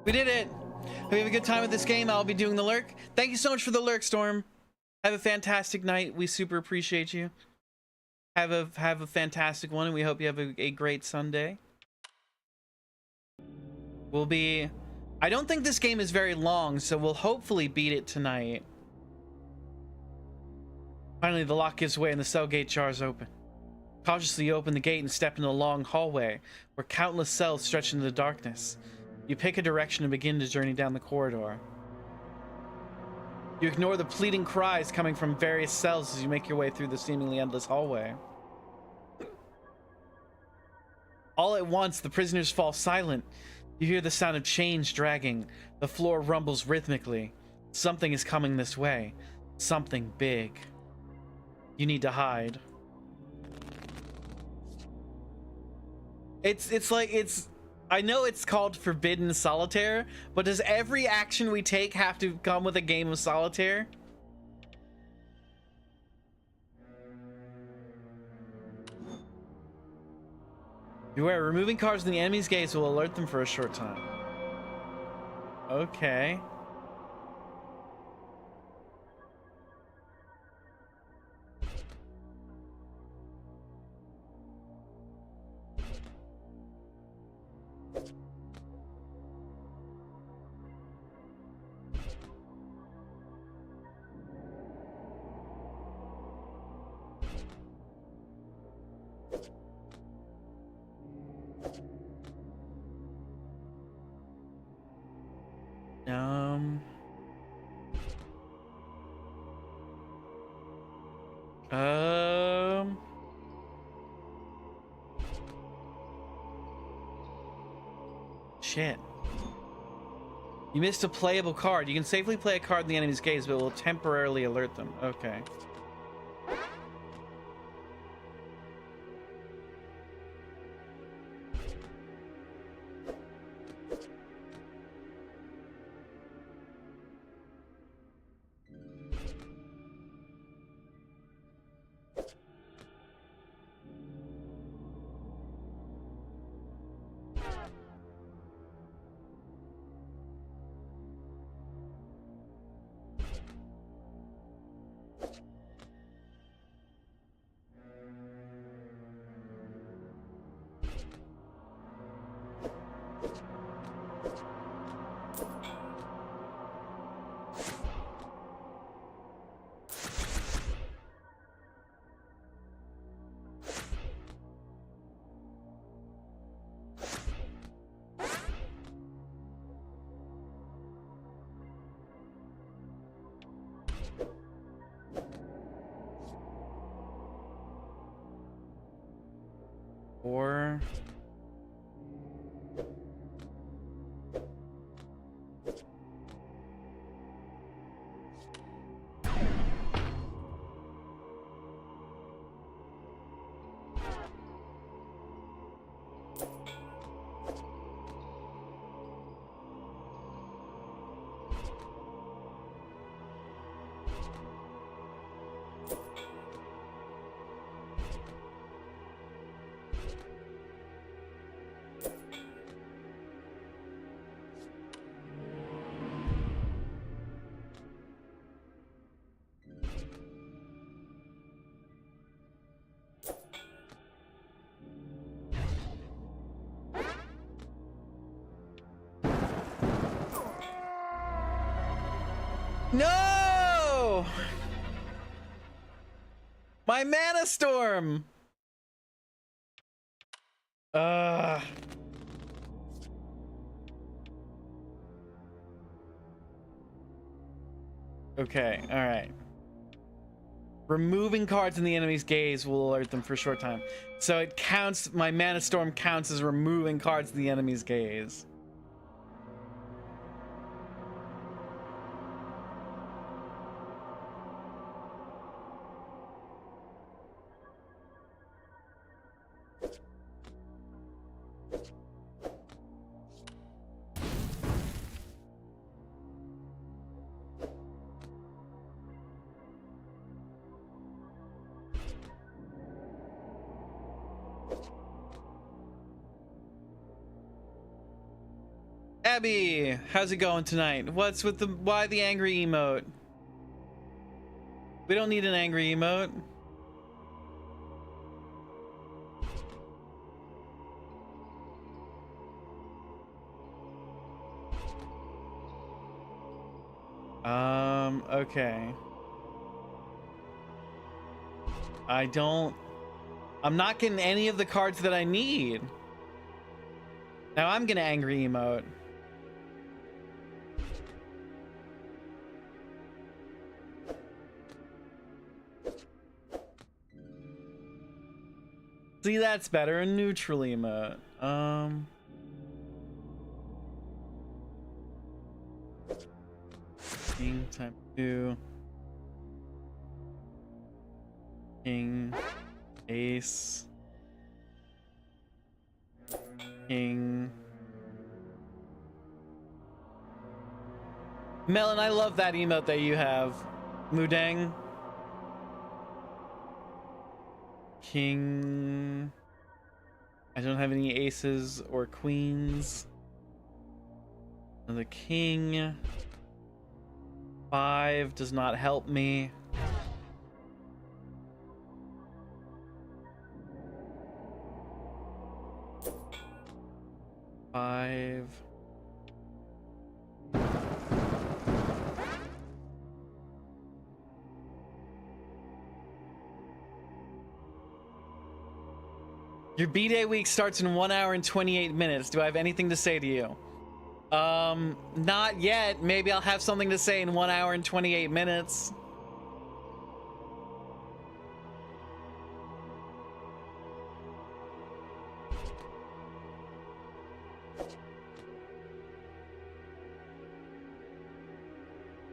We did it! Hope you have a good time with this game. I'll be doing the lurk. Thank you so much for the lurk, Storm. Have a fantastic night. We super appreciate you. Have a fantastic one, and we hope you have a great Sunday. We'll be... I don't think this game is very long, so we'll hopefully beat it tonight. Finally, the lock gives way and the cell gate jars open. Cautiously you open the gate and step into a long hallway where countless cells stretch into the darkness. You pick a direction and begin to journey down the corridor. You ignore the pleading cries coming from various cells as you make your way through the seemingly endless hallway. All at once, the prisoners fall silent. You hear the sound of chains dragging. The floor rumbles rhythmically. Something is coming this way. Something big. You need to hide. I know it's called Forbidden Solitaire, but does every action we take have to come with a game of solitaire? Beware, removing cards in the enemy's gaze will alert them for a short time. Okay. Um. Um. Shit. You missed a playable card. You can safely play a card in the enemy's gaze, but it will temporarily alert them. Okay. Or no! My mana storm. Okay, all right. Removing cards in the enemy's gaze will alert them for a short time. So it counts, my mana storm counts as removing cards in the enemy's gaze. Abby, how's it going tonight? What's with the, why the angry emote? We don't need an angry emote. Okay. I'm not getting any of the cards that I need. Now I'm gonna angry emote. See, that's better. A neutral emote. King time 2. King. Ace. King. Melon, I love that emote that you have. Mudang. King. I don't have any aces or queens. Another king. 5 does not help me. 5. Your B-Day week starts in 1 hour and 28 minutes. Do I have anything to say to you? Not yet. Maybe I'll have something to say in 1 hour and 28 minutes.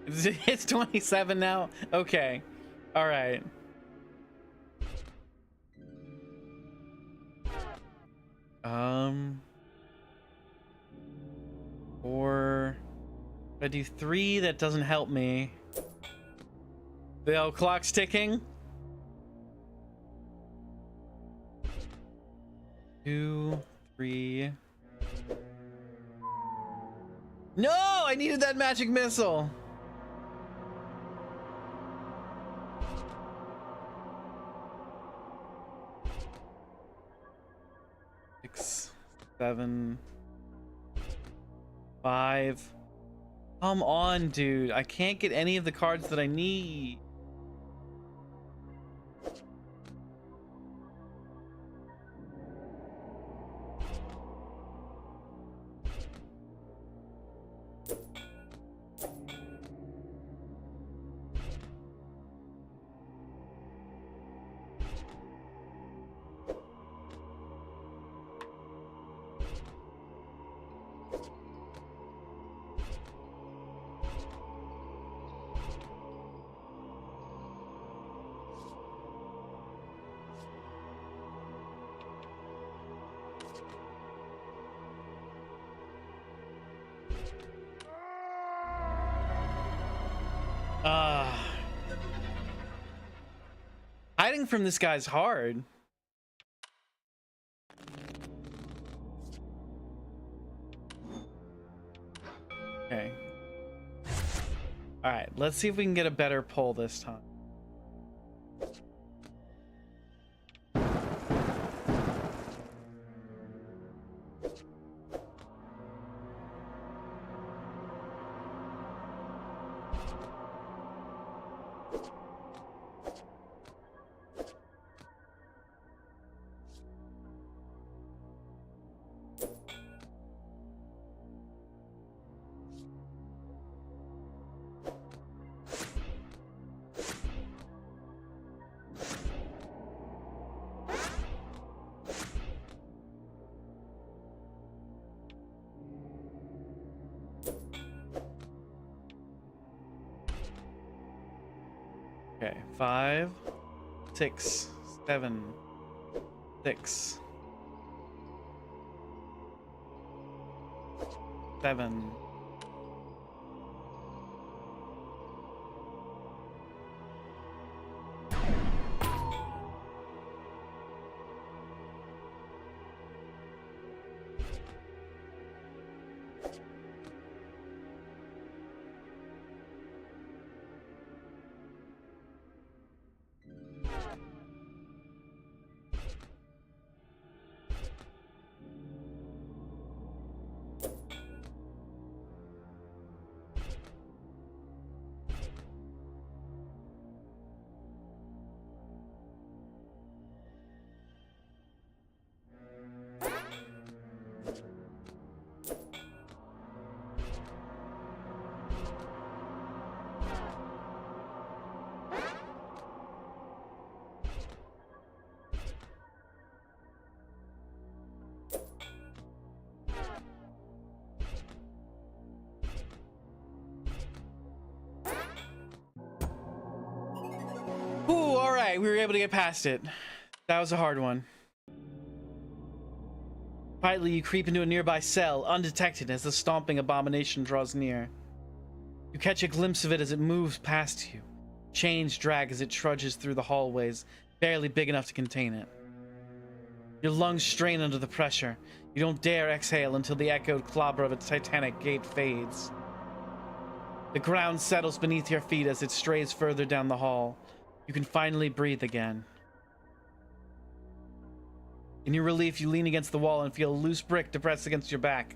It's 27 now? Okay. All right. Or if I do 3, that doesn't help me. The old clock's ticking. 2, 3. No, I needed that magic missile. Six, 7, 5. Come on, dude. I can't get any of the cards that I need. Hiding from this guy's hard. Okay. All right, let's see if we can get a better pull this time. Okay, 5, 6, 7, 6, 7. Ooh, all right, we were able to get past it. That was a hard one. Quietly, you creep into a nearby cell, undetected as the stomping abomination draws near. You catch a glimpse of it as it moves past you. Chains drag as it trudges through the hallways, barely big enough to contain it. Your lungs strain under the pressure. You don't dare exhale until the echoed clobber of a titanic gate fades. The ground settles beneath your feet as it strays further down the hall. You can finally breathe again. In your relief, you lean against the wall and feel a loose brick depressed against your back.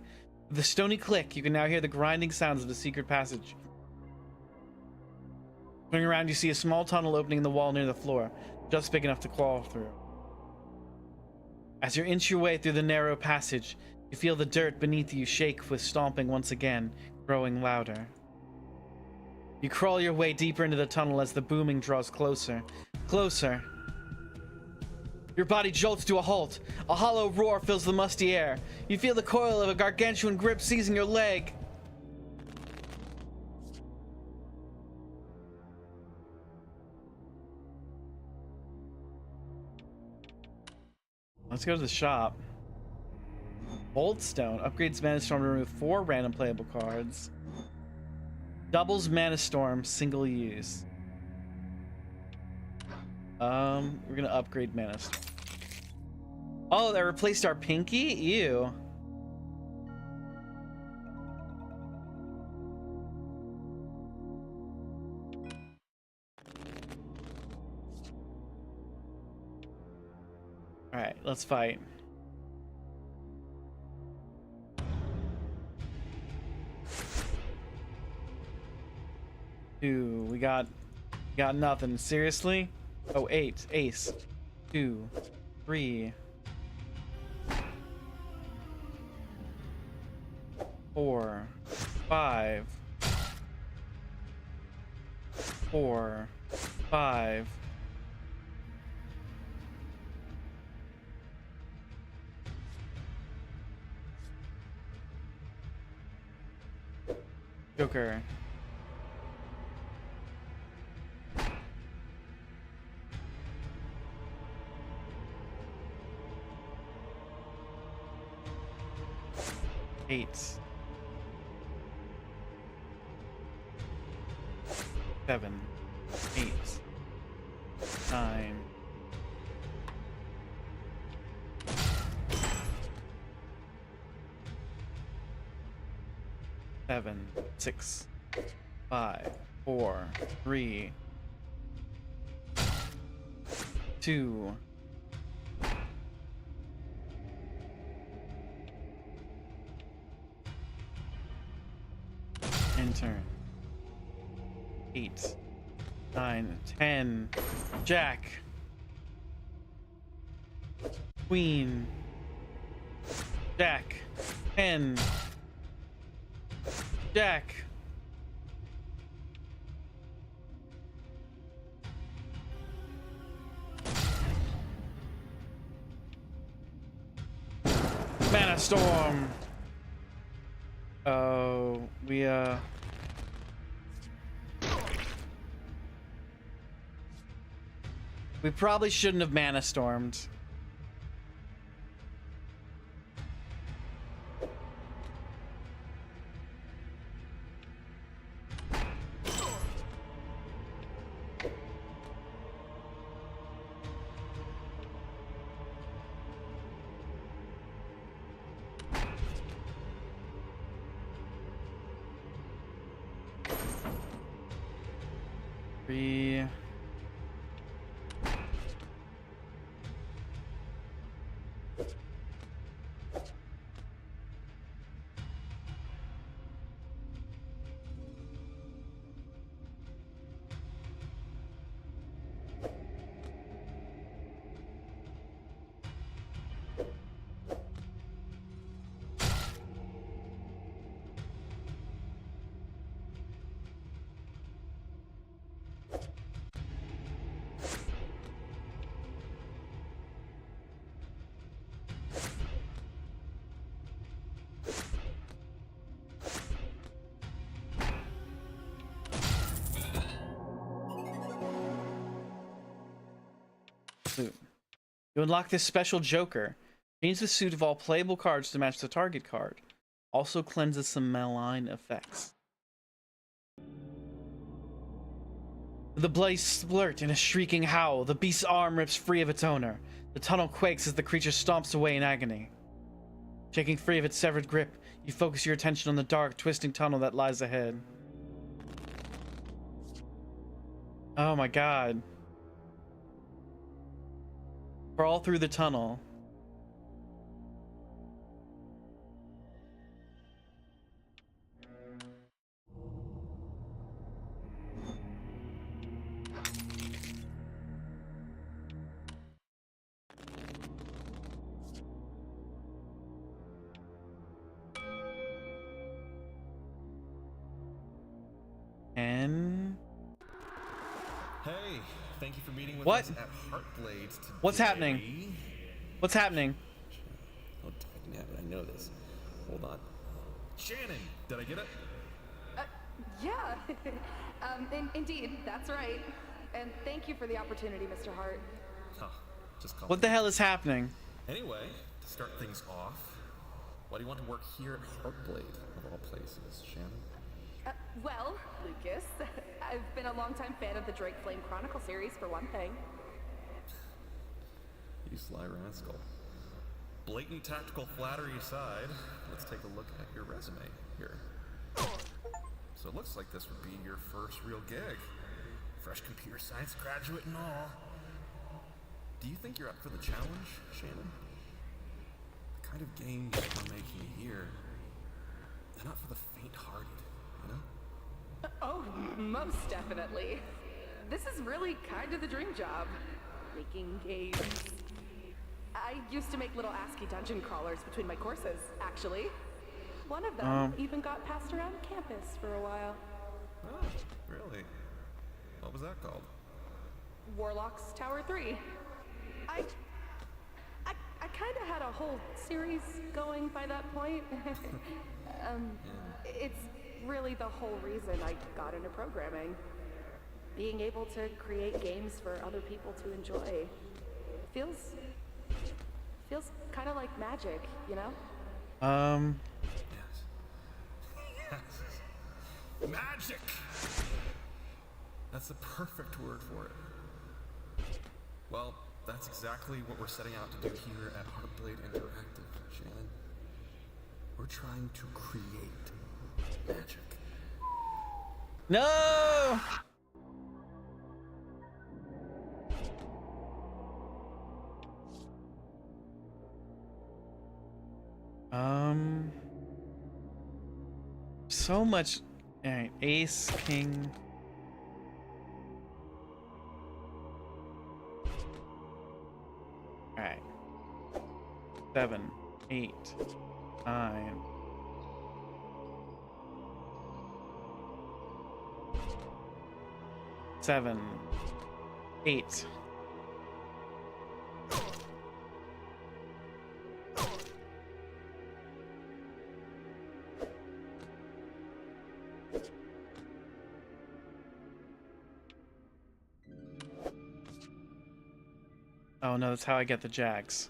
With a stony click, you can now hear the grinding sounds of the secret passage. Turning around, you see a small tunnel opening in the wall near the floor, just big enough to crawl through. As you inch your way through the narrow passage, you feel the dirt beneath you shake with stomping once again, growing louder. You crawl your way deeper into the tunnel as the booming draws closer. Closer. Your body jolts to a halt. A hollow roar fills the musty air. You feel the coil of a gargantuan grip seizing your leg. Let's go to the shop. Old Stone upgrades Mana Storm to remove 4 random playable cards. Doubles Mana Storm, single use. We're gonna upgrade Mana Storm. Oh, that replaced our pinky? Ew. Alright, let's fight. Two, we got nothing. Seriously? Oh, 8. Ace. 2, 3, 4, 5, 4, 5. Joker. Eight. 7, 8, 9. 7, 6, 5, 4, 3, 2. Enter. 8, 9, 10. Jack. Queen. Jack. 10. Jack. Mana Storm. Oh, we probably shouldn't have Mana Stormed. Three. Suit. You unlock this special Joker. Change the suit of all playable cards to match the target card. Also cleanses some malign effects. With a bloody splurt and a shrieking howl, the beast's arm rips free of its owner. The tunnel quakes as the creature stomps away in agony. Shaking free of its severed grip, you focus your attention on the dark, twisting tunnel that lies ahead. Oh my god. Crawl through the tunnel. 10. Hey, thank you for meeting with What? us at Heartblade today. What's happening? What's happening? Oh, dagnabbit, I know this. Hold on. Shannon, did I get it? Yeah. Indeed, that's right. And thank you for the opportunity, Mr. Hart. Huh, just call What me. the hell is happening? Anyway, to start things off, why do you want to work here at Heartblade, of all places, Shannon? Well, Lucas, I've been a longtime fan of the Drake Flame Chronicle series, for one thing. You sly rascal. Blatant tactical flattery aside, let's take a look at your resume here. So it looks like this would be your first real gig. Fresh computer science graduate and all. Do you think you're up for the challenge, Shannon? The kind of games we're making here, they're not for the faint-hearted, you know? Oh, most definitely. This is really kind of the dream job. Making games. I used to make little ASCII dungeon crawlers between my courses, actually. One of them even got passed around campus for a while. Oh, really? What was that called? Warlock's Tower 3. I kind of had a whole series going by that point. It's really the whole reason I got into programming. Being able to create games for other people to enjoy. Feels kind of like magic, you know? Yes. Yes. Magic! That's the perfect word for it. Well, that's exactly what we're setting out to do here at Heartblade Interactive, Shannon. We're trying to create magic. No! So much. Alright, ace, king. Alright. 7, 8, 9. 7, 8. Oh no, that's how I get the jacks.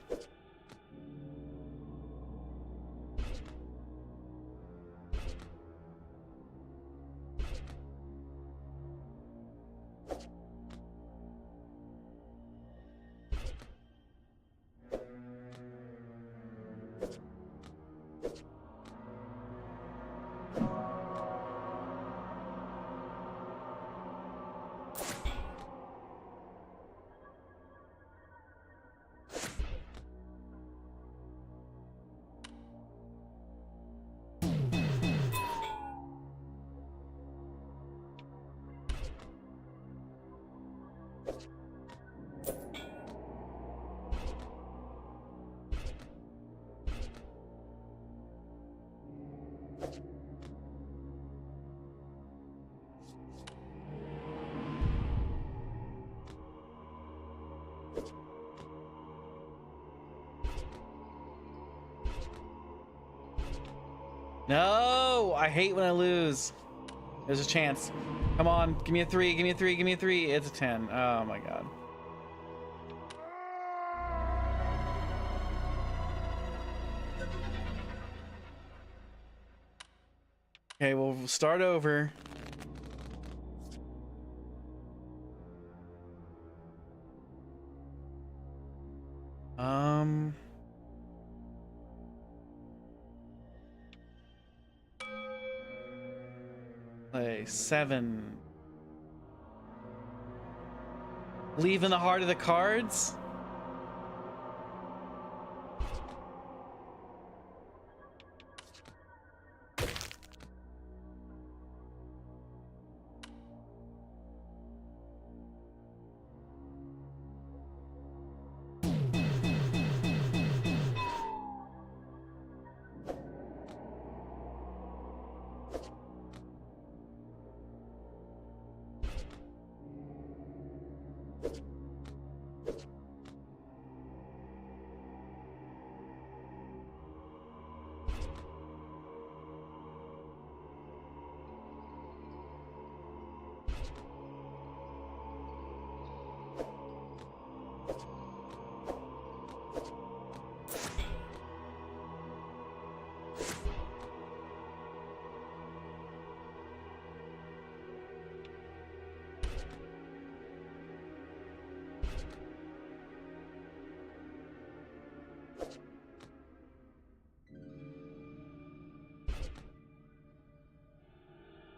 No, I hate when I lose. There's a chance. Come on, give me a 3, give me a 3, give me a 3. It's a 10. Oh my god. Okay, well, we'll start over. Play 7. Leave in the heart of the cards.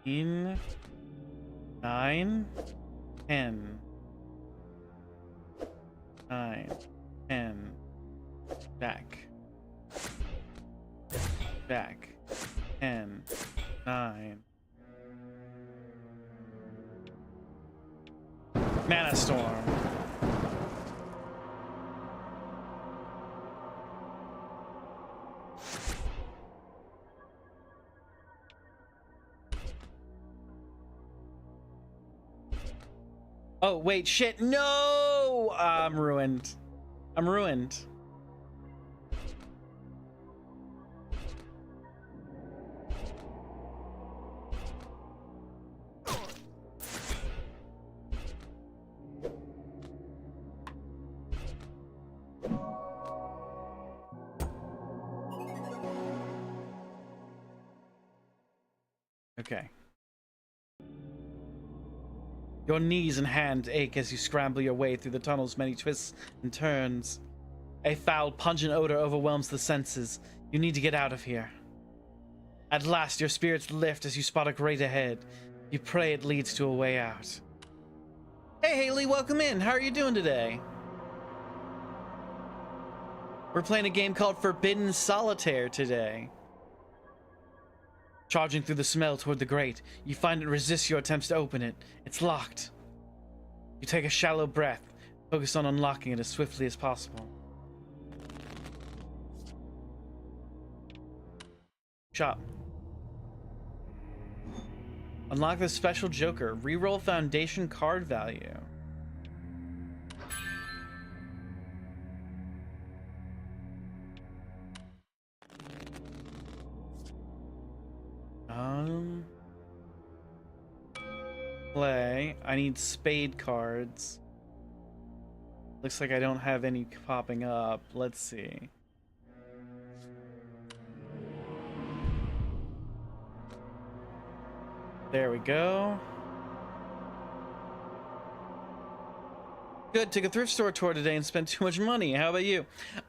In 9, 10. 9, 10. Back. Back. 10, 9. Mana Storm. Oh, wait, shit. No! I'm ruined. I'm ruined. Okay. Your knees and hands ache as you scramble your way through the tunnel's many twists and turns. A foul, pungent odor overwhelms the senses. You need to get out of here. At last, your spirits lift as you spot a grate ahead. You pray it leads to a way out. Hey, Haley, welcome in. How are you doing today? We're playing a game called Forbidden Solitaire today. Charging through the smell toward the grate, you find it resists your attempts to open it. It's locked. You take a shallow breath, focus on unlocking it as swiftly as possible. Shop. Unlock the special Joker. Reroll Foundation card value. Play. I need spade cards. Looks like I don't have any popping up. Let's see. There we go. Good. Took a thrift store tour today and spent too much money. How about you?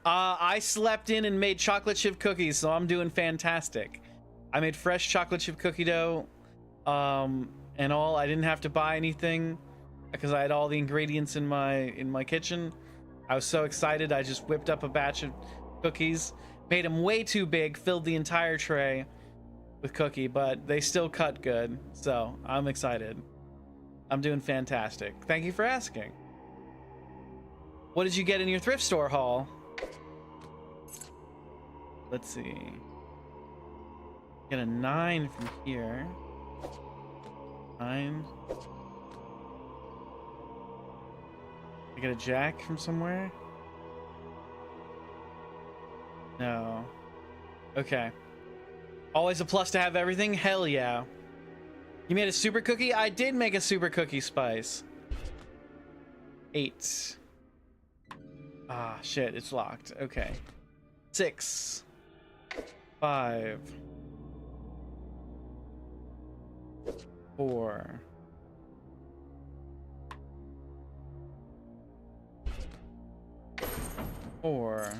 I slept in and made chocolate chip cookies, so I'm doing fantastic. I made fresh chocolate chip cookie dough, and all. I didn't have to buy anything because I had all the ingredients in my kitchen. I was so excited. I just whipped up a batch of cookies, made them way too big, filled the entire tray with cookie, but they still cut good. So I'm excited. I'm doing fantastic. Thank you for asking. What did you get in your thrift store haul? Let's see. Get a 9 from here. 9. I get a jack from somewhere? No. Okay. Always a plus to have everything? Hell yeah. You made a super cookie? I did make a super cookie spice. 8. Ah, shit, it's locked. Okay. 6. 5. 4. 4.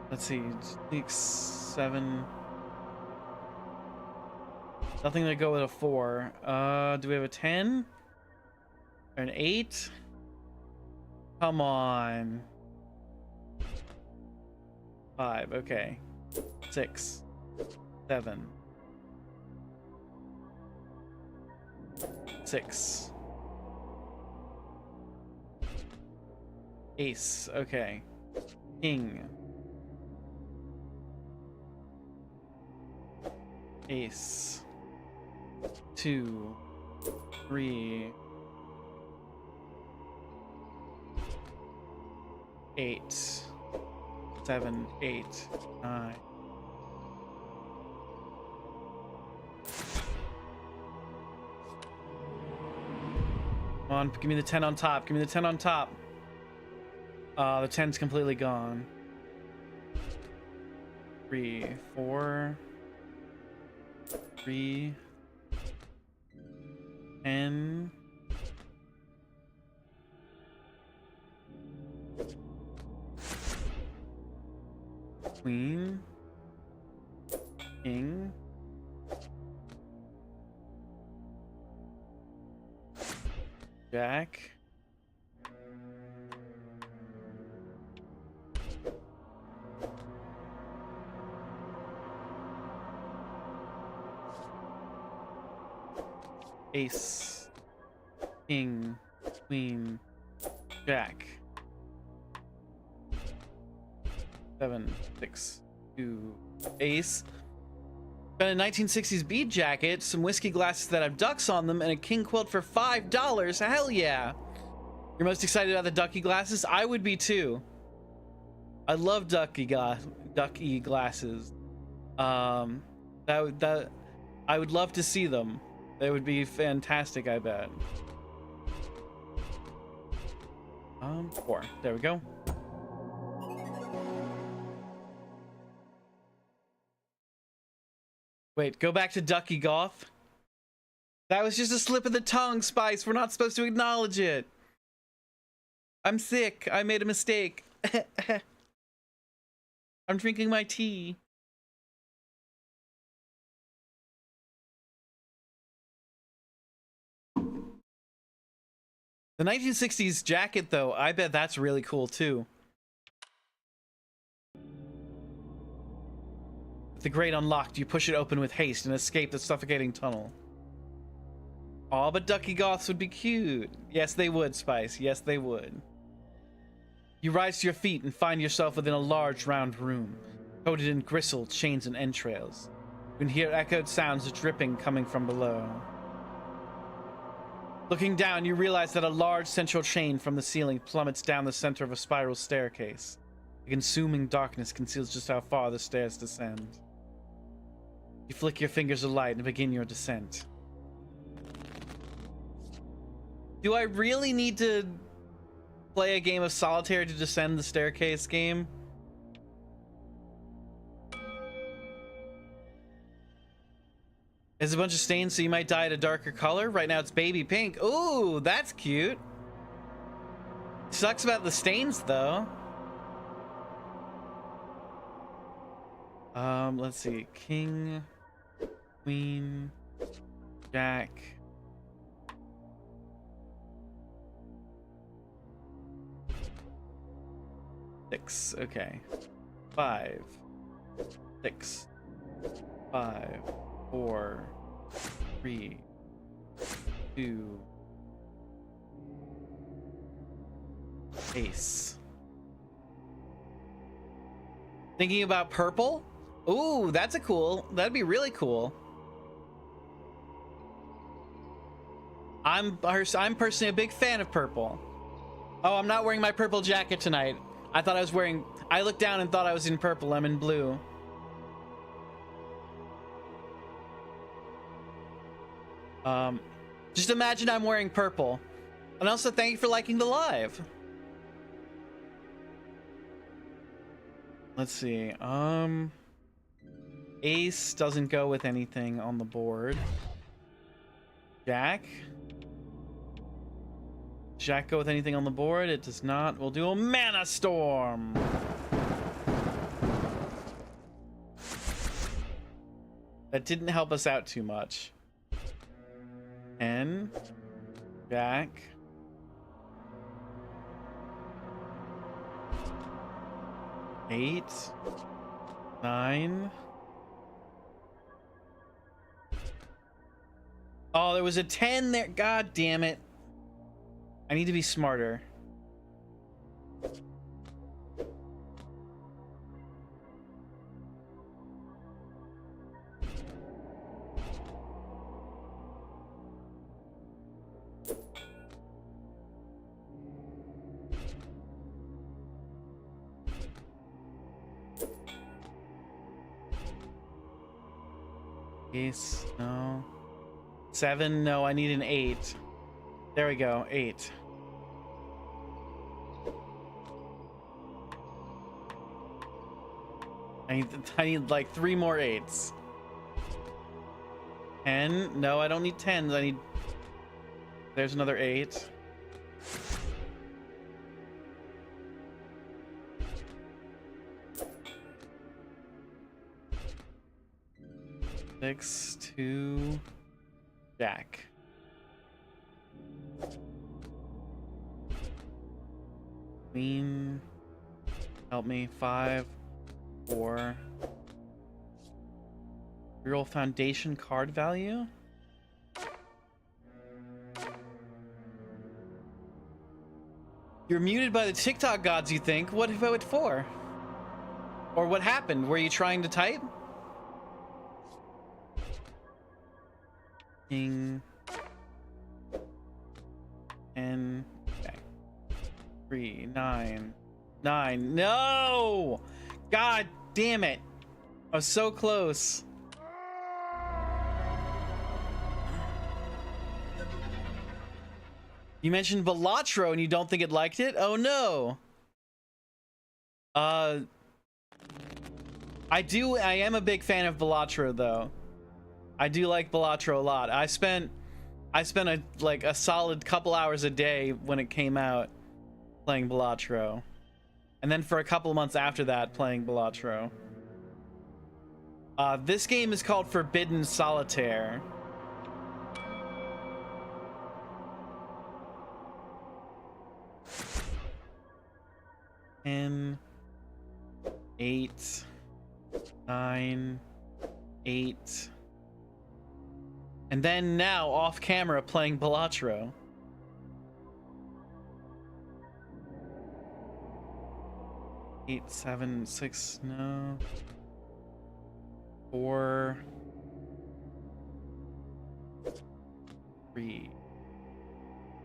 Let's see, 6, 7. Nothing to go with a 4. Do we have a 10? Or an 8? Come on. 5, okay. 6, 7. 6. Ace, okay. King. Ace. 2, 3, 8, 7, 8, 9. Come on, give me the 10 on top. Give me the 10 on top. The 10's completely gone. 3, 4, 3, 10. Queen, king, jack, ace, king, queen, jack. 7, 6, 2, ace. Got a 1960s bead jacket, some whiskey glasses that have ducks on them, and a king quilt for $5. Hell yeah! You're most excited about the ducky glasses? I would be too. I love ducky glasses. I would love to see them. They would be fantastic, I bet. 4. There we go. Wait, go back to Ducky Goth? That was just a slip of the tongue, Spice. We're not supposed to acknowledge it. I'm sick. I made a mistake. I'm drinking my tea. The 1960s jacket, though, I bet that's really cool, too. With the grate unlocked, you push it open with haste and escape the suffocating tunnel. Aw, but Ducky Goths would be cute. Yes, they would, Spice. Yes, they would. You rise to your feet and find yourself within a large, round room, coated in gristle, chains, and entrails. You can hear echoed sounds of dripping coming from below. Looking down, you realize that a large central chain from the ceiling plummets down the center of a spiral staircase. The consuming darkness conceals just how far the stairs descend. You flick your fingers of light and begin your descent. Do I really need to play a game of Solitaire to descend the staircase game? There's a bunch of stains, so you might dye it a darker color. Right now it's baby pink. Ooh, that's cute. Sucks about the stains, though. Let's see. King, queen, jack. Six. Okay. 5, 6, 5, 4, 3, 2, ace. Thinking about purple? Ooh, that's a cool. That'd be really cool. I'm personally a big fan of purple. Oh, I'm not wearing my purple jacket tonight. I thought I was wearing... I looked down and thought I was in purple. I'm in blue. Just imagine I'm wearing purple. And also thank you for liking the live. Let's see. Ace doesn't go with anything on the board. Jack. Jack go with anything on the board? It does not. We'll do a Mana Storm. That didn't help us out too much. 10. Jack. Eight. 9. Oh, there was a 10 there. God damn it. I need to be smarter. Ace, no. 7, no, I need an 8. There we go, 8. I need like 3 more 8s. 10, no, I don't need 10s, I need... There's another 8. 6 2 Jack. Queen. Help me. 5 4. Real foundation card value. You're muted by the TikTok gods, you think? What about it for? Or what happened? Were you trying to type? King. And okay. 3 9 9. No! God damn it. I was so close. You mentioned Balatro and you don't think it liked it? Oh no. I am a big fan of Balatro though. I do like Balatro a lot. I spent a solid couple hours a day when it came out playing Balatro. And then for a couple of months after that playing Balatro. This game is called Forbidden Solitaire. 10 8 9 8. And then now off camera playing Balatro. Eight, 7, 6, no. 4 3.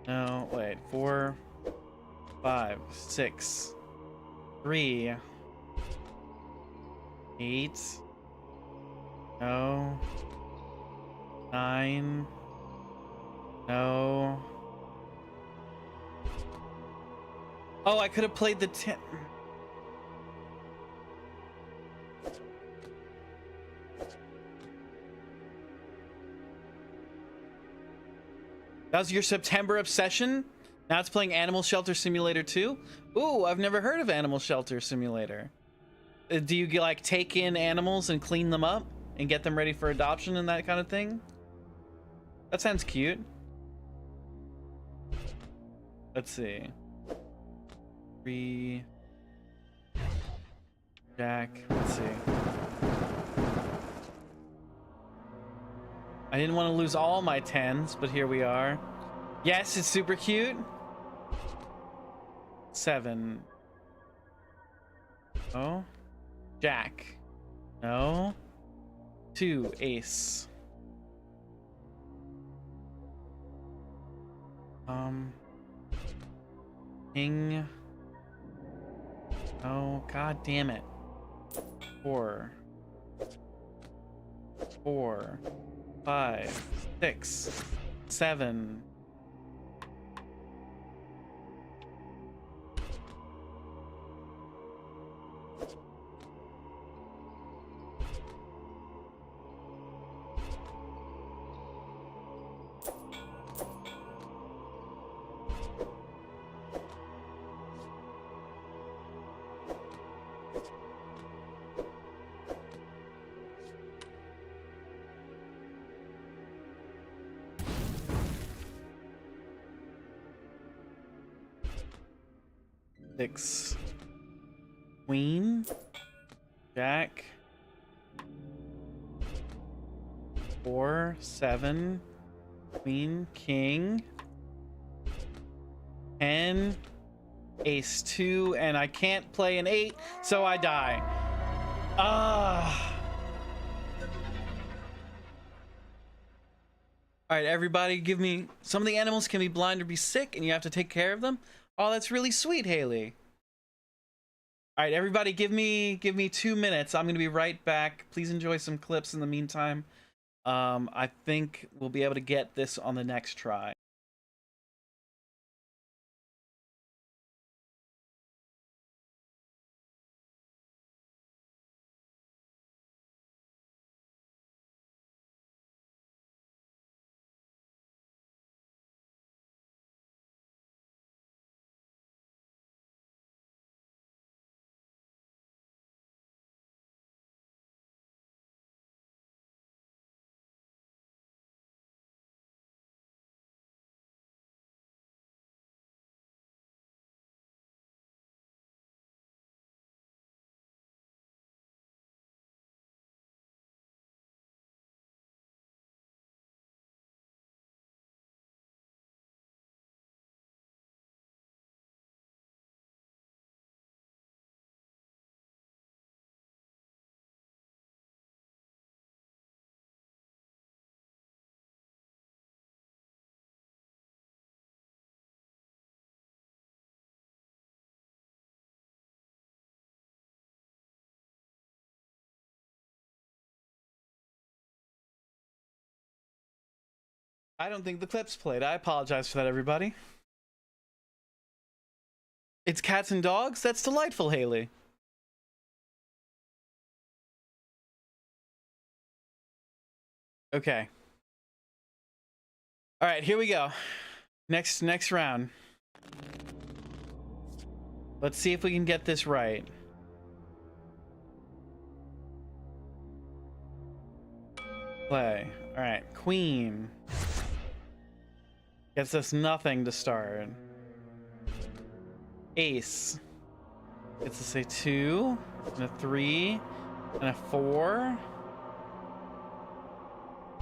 No, wait. 4 5 6 3 8. No. 9. No. Oh, I could have played the 10. That was your September obsession? Now it's playing Animal Shelter Simulator 2? Ooh, I've never heard of Animal Shelter Simulator. Do you like take in animals and clean them up and get them ready for adoption and that kind of thing? That sounds cute. Let's see. 3 Jack. Let's see. I didn't want to lose all my 10s, but here we are. Yes, it's super cute. 7. Oh. Jack. No. 2 ace. King. Oh, god damn it. 4 4 5 6 7. Six. Queen. Jack. 4 7. Queen. King. 10. Ace 2. And I can't play an 8, so I die. All right, everybody, give me... Some of the animals can be blind or be sick, and you have to take care of them. Oh, that's really sweet, Haley. All right, everybody, give me 2 minutes. I'm gonna be right back. Please enjoy some clips in the meantime. I think we'll be able to get this on the next try. I don't think the clip's played. I apologize for that, everybody. It's cats and dogs? That's delightful, Haley. Okay. All right, here we go. Next round. Let's see if we can get this right. Play. All right, queen. Gets us nothing to start. Ace. Gets us a 2, and a 3, and a 4.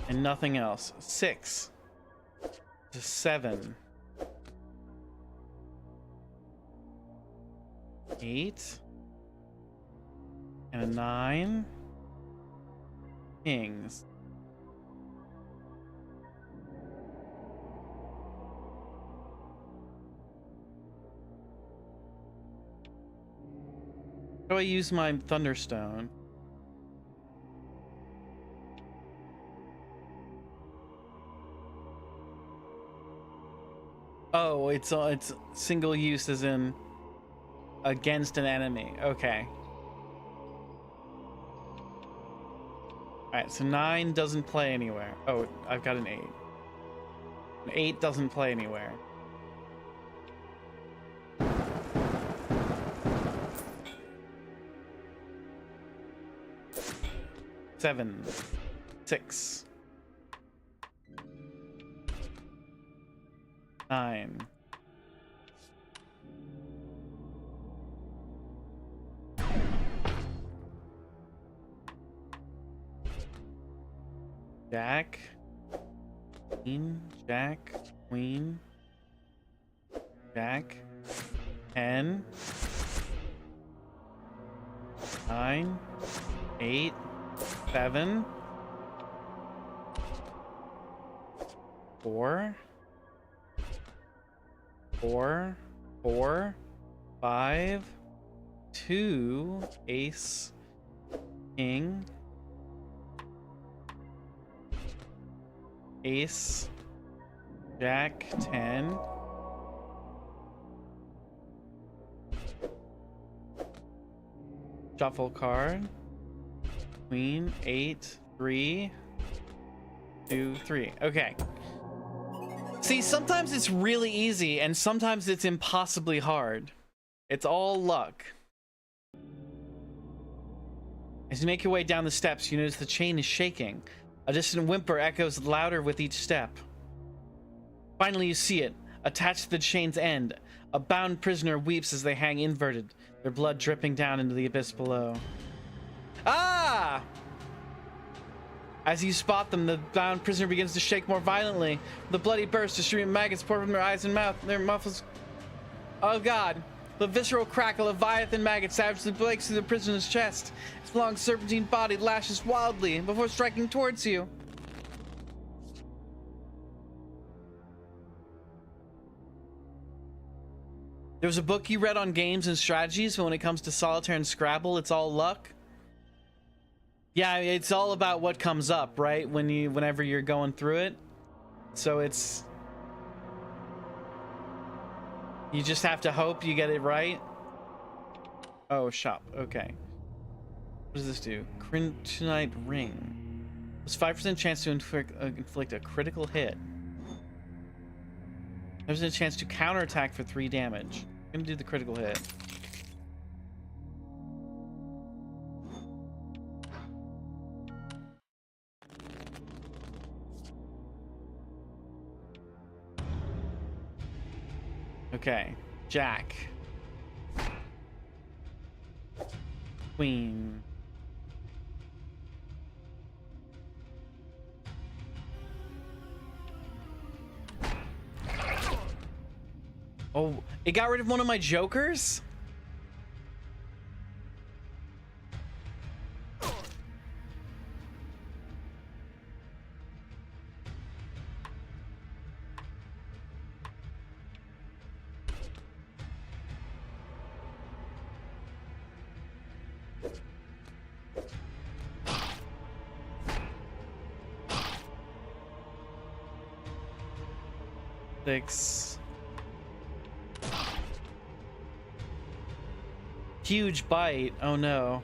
And nothing else. 6. A 7. 8. And a 9. Kings. How do I use my Thunderstone? Oh, it's single use as in against an enemy. Okay. Alright, so 9 doesn't play anywhere. Oh, I've got an 8. An 8 doesn't play anywhere. Seven, 6, 9. Jack, Queen, Jack, Queen, Jack, 10, 9, 8, 7, 4, 4, 4, 5, 2, ace, king, ace, jack, 10, shuffle card, queen, 8, 3, 2, 3. Okay. See, sometimes it's really easy and sometimes it's impossibly hard. It's all luck. As you make your way down the steps, you notice the chain is shaking. A distant whimper echoes louder with each step. Finally, you see it. Attached to the chain's end, a bound prisoner weeps as they hang inverted, their blood dripping down into the abyss below. Ah! As you spot them, the bound prisoner begins to shake more violently. The bloody burst, distribute maggots pour from their eyes and mouth, their muffles. Oh god! The visceral crack of Leviathan maggot savagely breaks through the prisoner's chest. Its long serpentine body lashes wildly before striking towards you. There was a book you read on games and strategies, but when it comes to Solitaire and Scrabble, it's all luck. Yeah, it's all about what comes up, right? Whenever you're going through it. So it's... You just have to hope you get it right. Oh, shop. Okay. What does this do? Kryptonite ring. There's 5% chance to inflict a critical hit. There's a chance to counterattack for 3 damage. I'm gonna do the critical hit. Okay, Jack. Queen. Oh, it got rid of one of my jokers? 6. Huge bite. Oh no.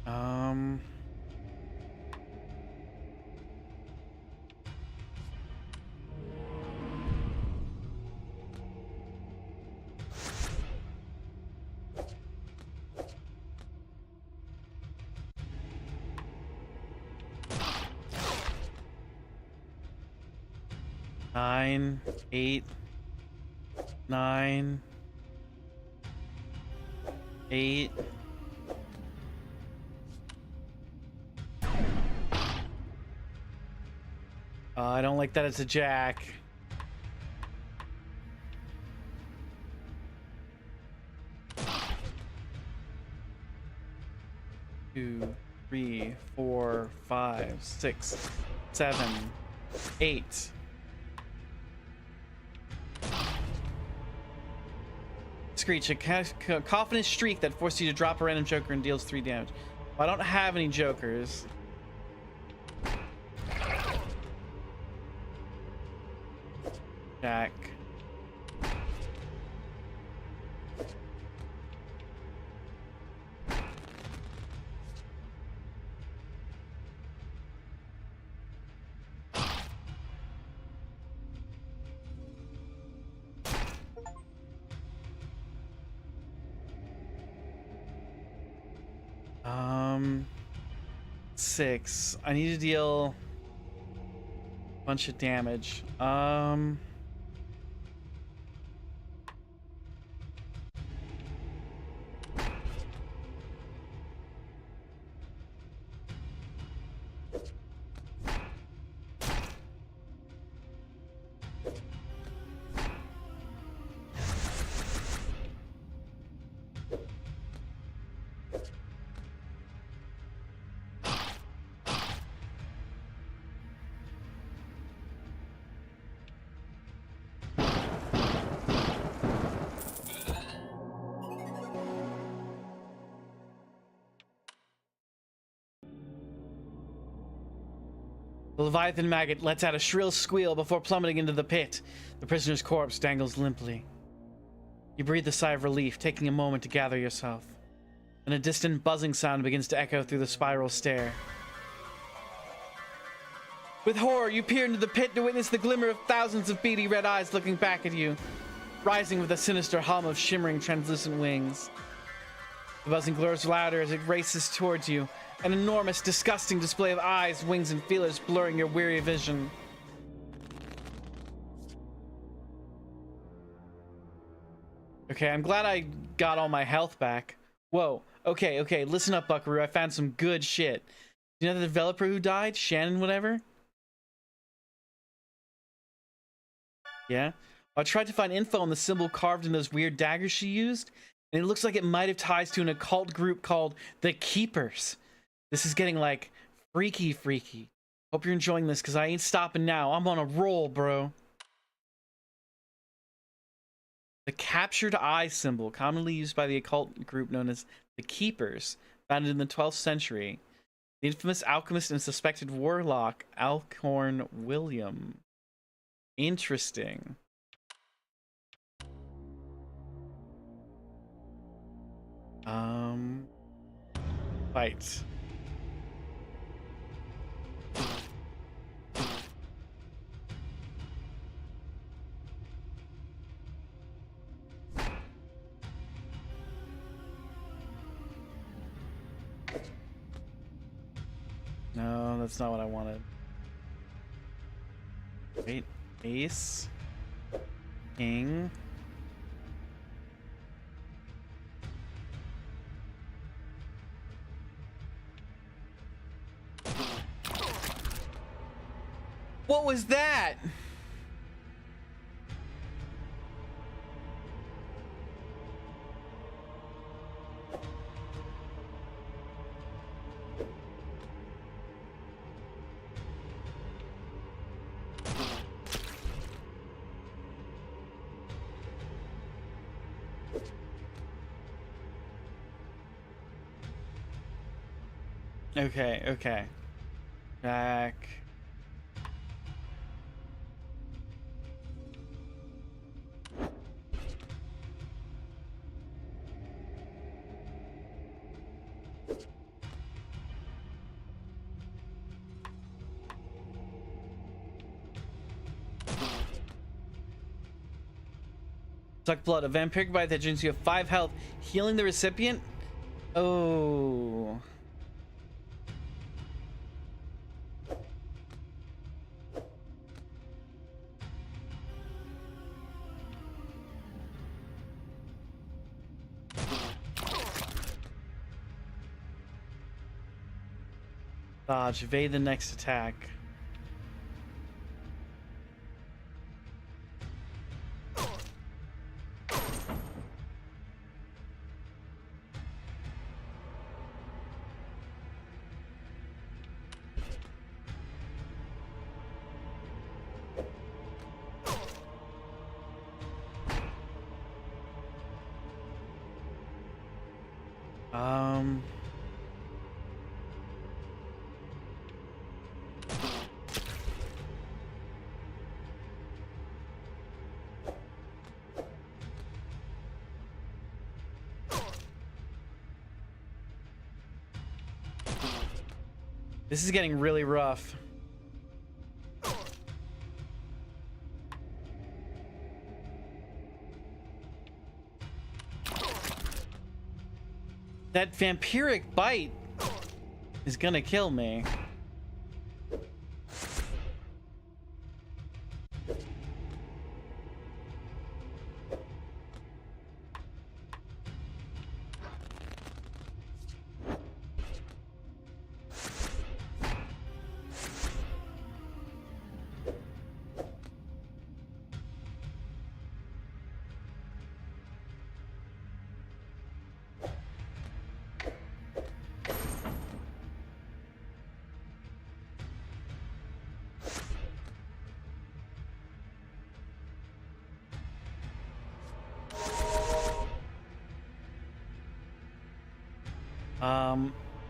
Um. Nine, 8, 9, 8. I don't like that it's a jack. Two, 3, 4, 5, 6, 7, 8. Screech, a confident streak that forces you to drop a random joker and deals 3 damage. Well, I don't have any jokers. Jack. Um, 6. I need to deal a bunch of damage. The Leviathan maggot lets out a shrill squeal before plummeting into the pit. The prisoner's corpse dangles limply. You breathe a sigh of relief, taking a moment to gather yourself. Then a distant buzzing sound begins to echo through the spiral stair. With horror, you peer into the pit to witness the glimmer of thousands of beady red eyes looking back at you, rising with a sinister hum of shimmering translucent wings. The buzzing glows louder as it races towards you, an enormous, disgusting display of eyes, wings, and feelers blurring your weary vision. Okay, I'm glad I got all my health back. Whoa, okay, listen up, Buckaroo. I found some good shit. You know the developer who died? Shannon whatever? Yeah? I tried to find info on the symbol carved in those weird daggers she used, and it looks like it might have ties to an occult group called the Keepers. This is getting, like, freaky. Hope you're enjoying this, because I ain't stopping now. I'm on a roll, bro. The captured eye symbol, commonly used by the occult group known as the Keepers, founded in the 12th century. The infamous alchemist and suspected warlock, Alcorn William. Interesting. Fight. No, that's not what I wanted. Wait, ace, king. What was that? Okay, okay. Back. Suck blood. A vampiric bite that drains you have 5 health, healing the recipient. Oh. Dodge. Evade the next attack. Um. This is getting really rough. That vampiric bite is gonna kill me.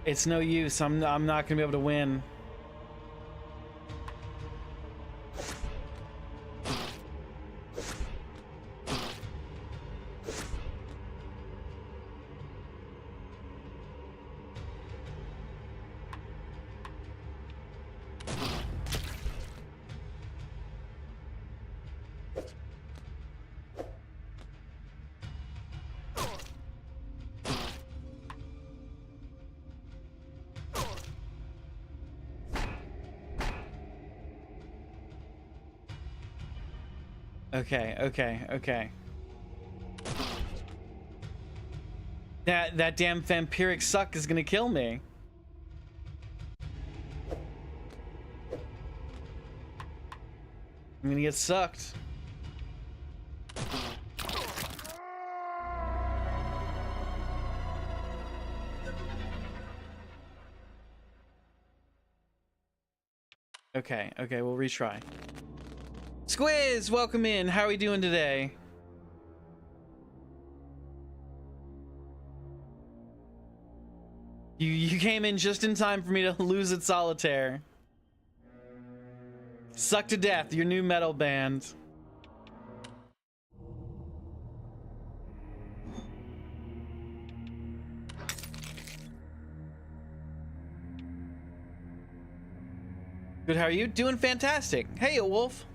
It's no use. I'm not gonna be able to win. Okay. That damn vampiric suck is gonna kill me. I'm gonna get sucked. Okay, we'll retry. Squiz, welcome in. How are we doing today? You came in just in time for me to lose at Solitaire. Suck to Death, your new metal band. Good, how are you? Doing fantastic. Hey, a wolf.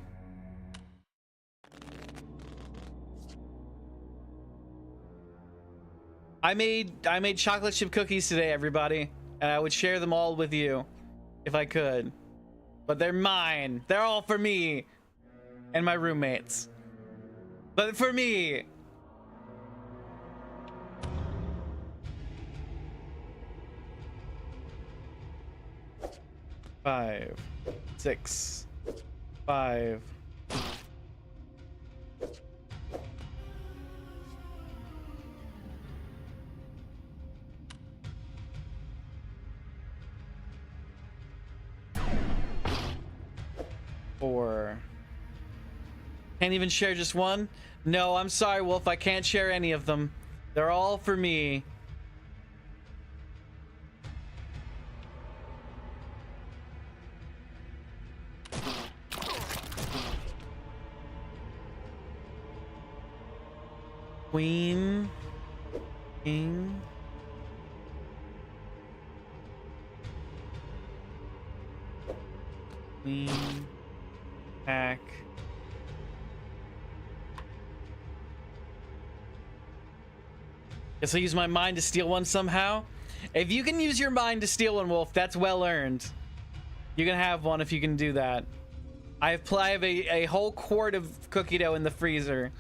I made chocolate chip cookies today, everybody, and I would share them all with you if I could. But they're mine. They're all for me and my roommates. But for me. Five, 6, 5. Four. Can't even share just one? No, I'm sorry, Wolf. I can't share any of them. They're all for me. Queen, king. Queen, pack. Guess I'll use my mind to steal one somehow. If you can use your mind to steal one, Wolf, that's well earned. You can have one if you can do that. I have a whole quart of cookie dough in the freezer,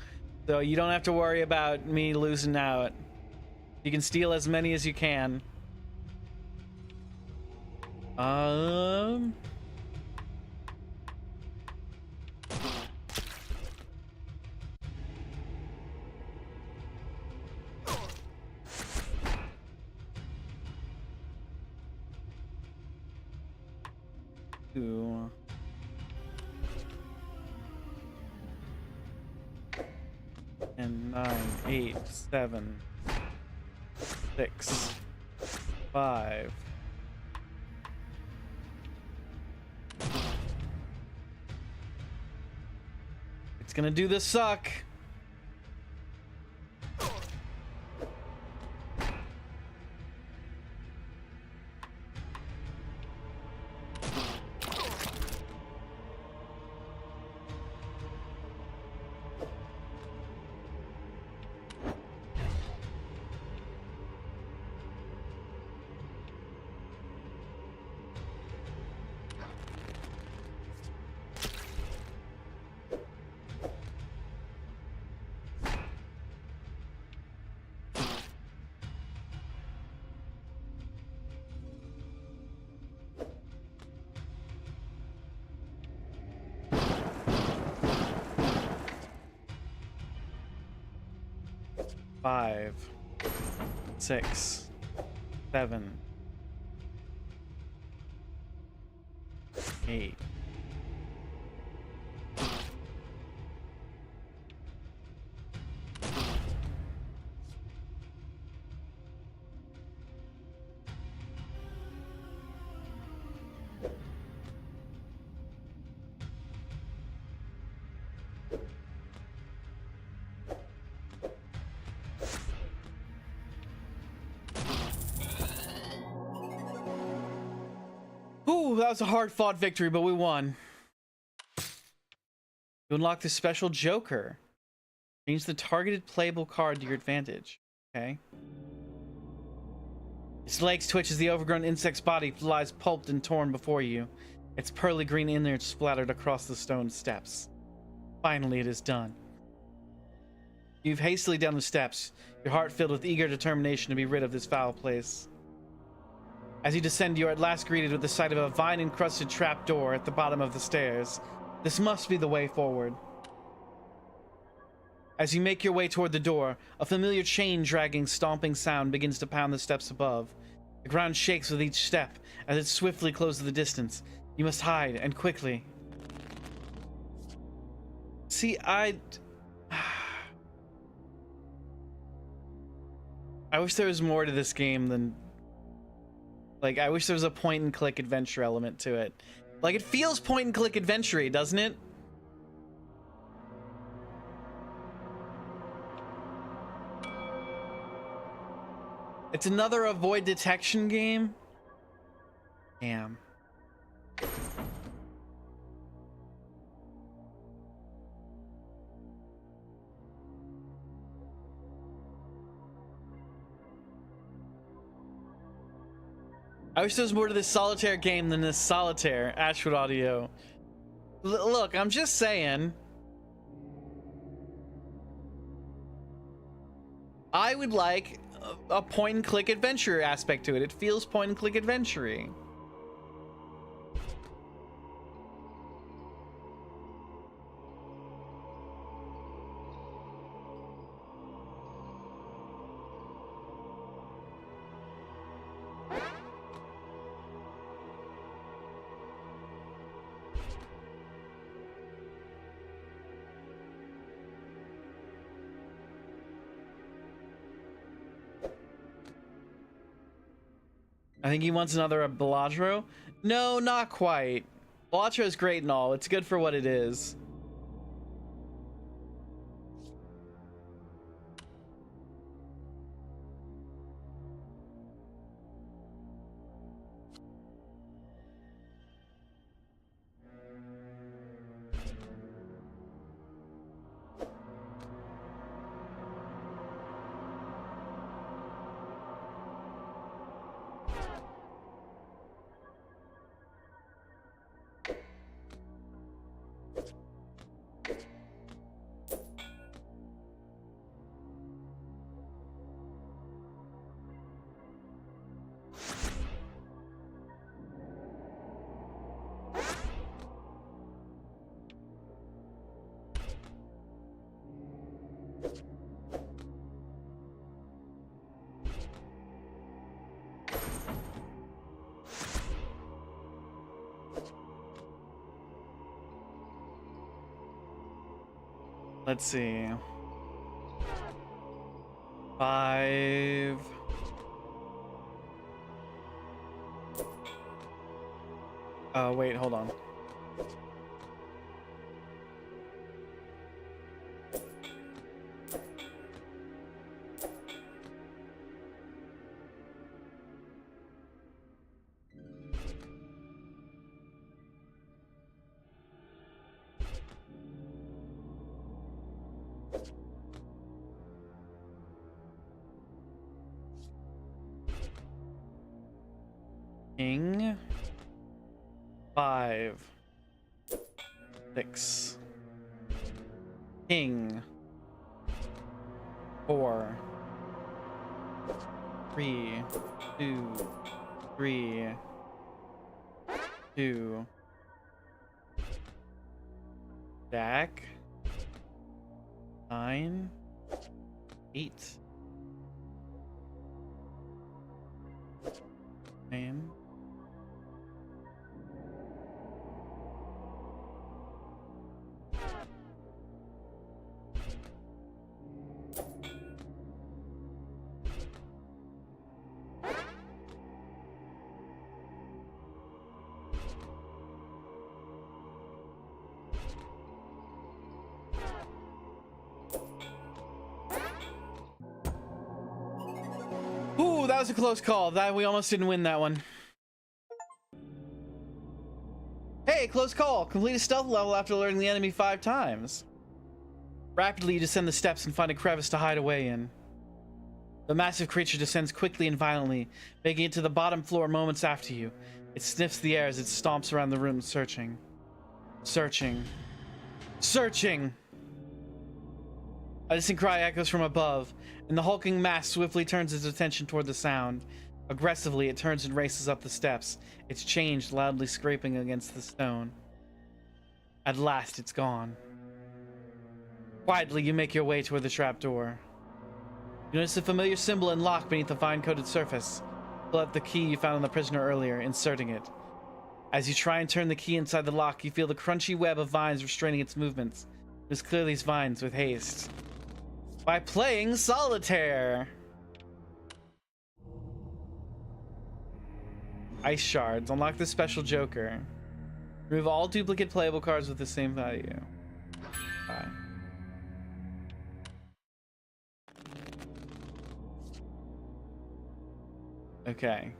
so you don't have to worry about me losing out. You can steal as many as you can. Two. And 9, 8, 7, 6, 5. It's gonna do the suck. Five, 6, 7, 8. Ooh, that was a hard-fought victory, but we won. You unlock the special Joker. Change the targeted playable card to your advantage. Okay. Its legs twitch as the overgrown insect's body lies pulped and torn before you. Its pearly green innards splattered across the stone steps. Finally, it is done. You move hastily down the steps, your heart filled with eager determination to be rid of this foul place. As you descend, you are at last greeted with the sight of a vine-encrusted trapdoor at the bottom of the stairs. This must be the way forward. As you make your way toward the door, a familiar chain-dragging, stomping sound begins to pound the steps above. The ground shakes with each step as it swiftly closes the distance. You must hide, and quickly. See, I wish there was more to this game than... Like, I wish there was a point-and-click adventure element to it. Like, it feels point-and-click adventure-y, doesn't it? It's another avoid detection game? Damn. I wish there was more to this Solitaire game than this Solitaire. Ashwood Audio. Look, I'm just saying. I would like a point-and-click adventure aspect to it. It feels point-and-click adventure-y. I think he wants another Bellaggio. No, not quite. Bellaggio is great and all. It's good for what it is. Let's see. 5. Wait, hold on. King. 5. 6. King. 4. 3. 2. 3. 2. Jack. 9. 8. 9. Ooh, that was a close call. That we almost didn't win that one. Hey, close call. Complete a stealth level after alerting the enemy 5 times. Rapidly, you descend the steps and find a crevice to hide away in. The massive creature descends quickly and violently, making it to the bottom floor moments after you. It sniffs the air as it stomps around the room, searching. Searching. Searching! A distant cry echoes from above, and the hulking mass swiftly turns its attention toward the sound. Aggressively, it turns and races up the steps, its chain loudly scraping against the stone. At last, it's gone. Quietly, you make your way toward the trapdoor. You notice a familiar symbol and lock beneath the vine-coated surface. Pull out the key you found on the prisoner earlier, inserting it. As you try and turn the key inside the lock, you feel the crunchy web of vines restraining its movements. You must clear these vines with haste. By playing Solitaire! Ice shards. Unlock the special joker. Remove all duplicate playable cards with the same value. Bye. Okay.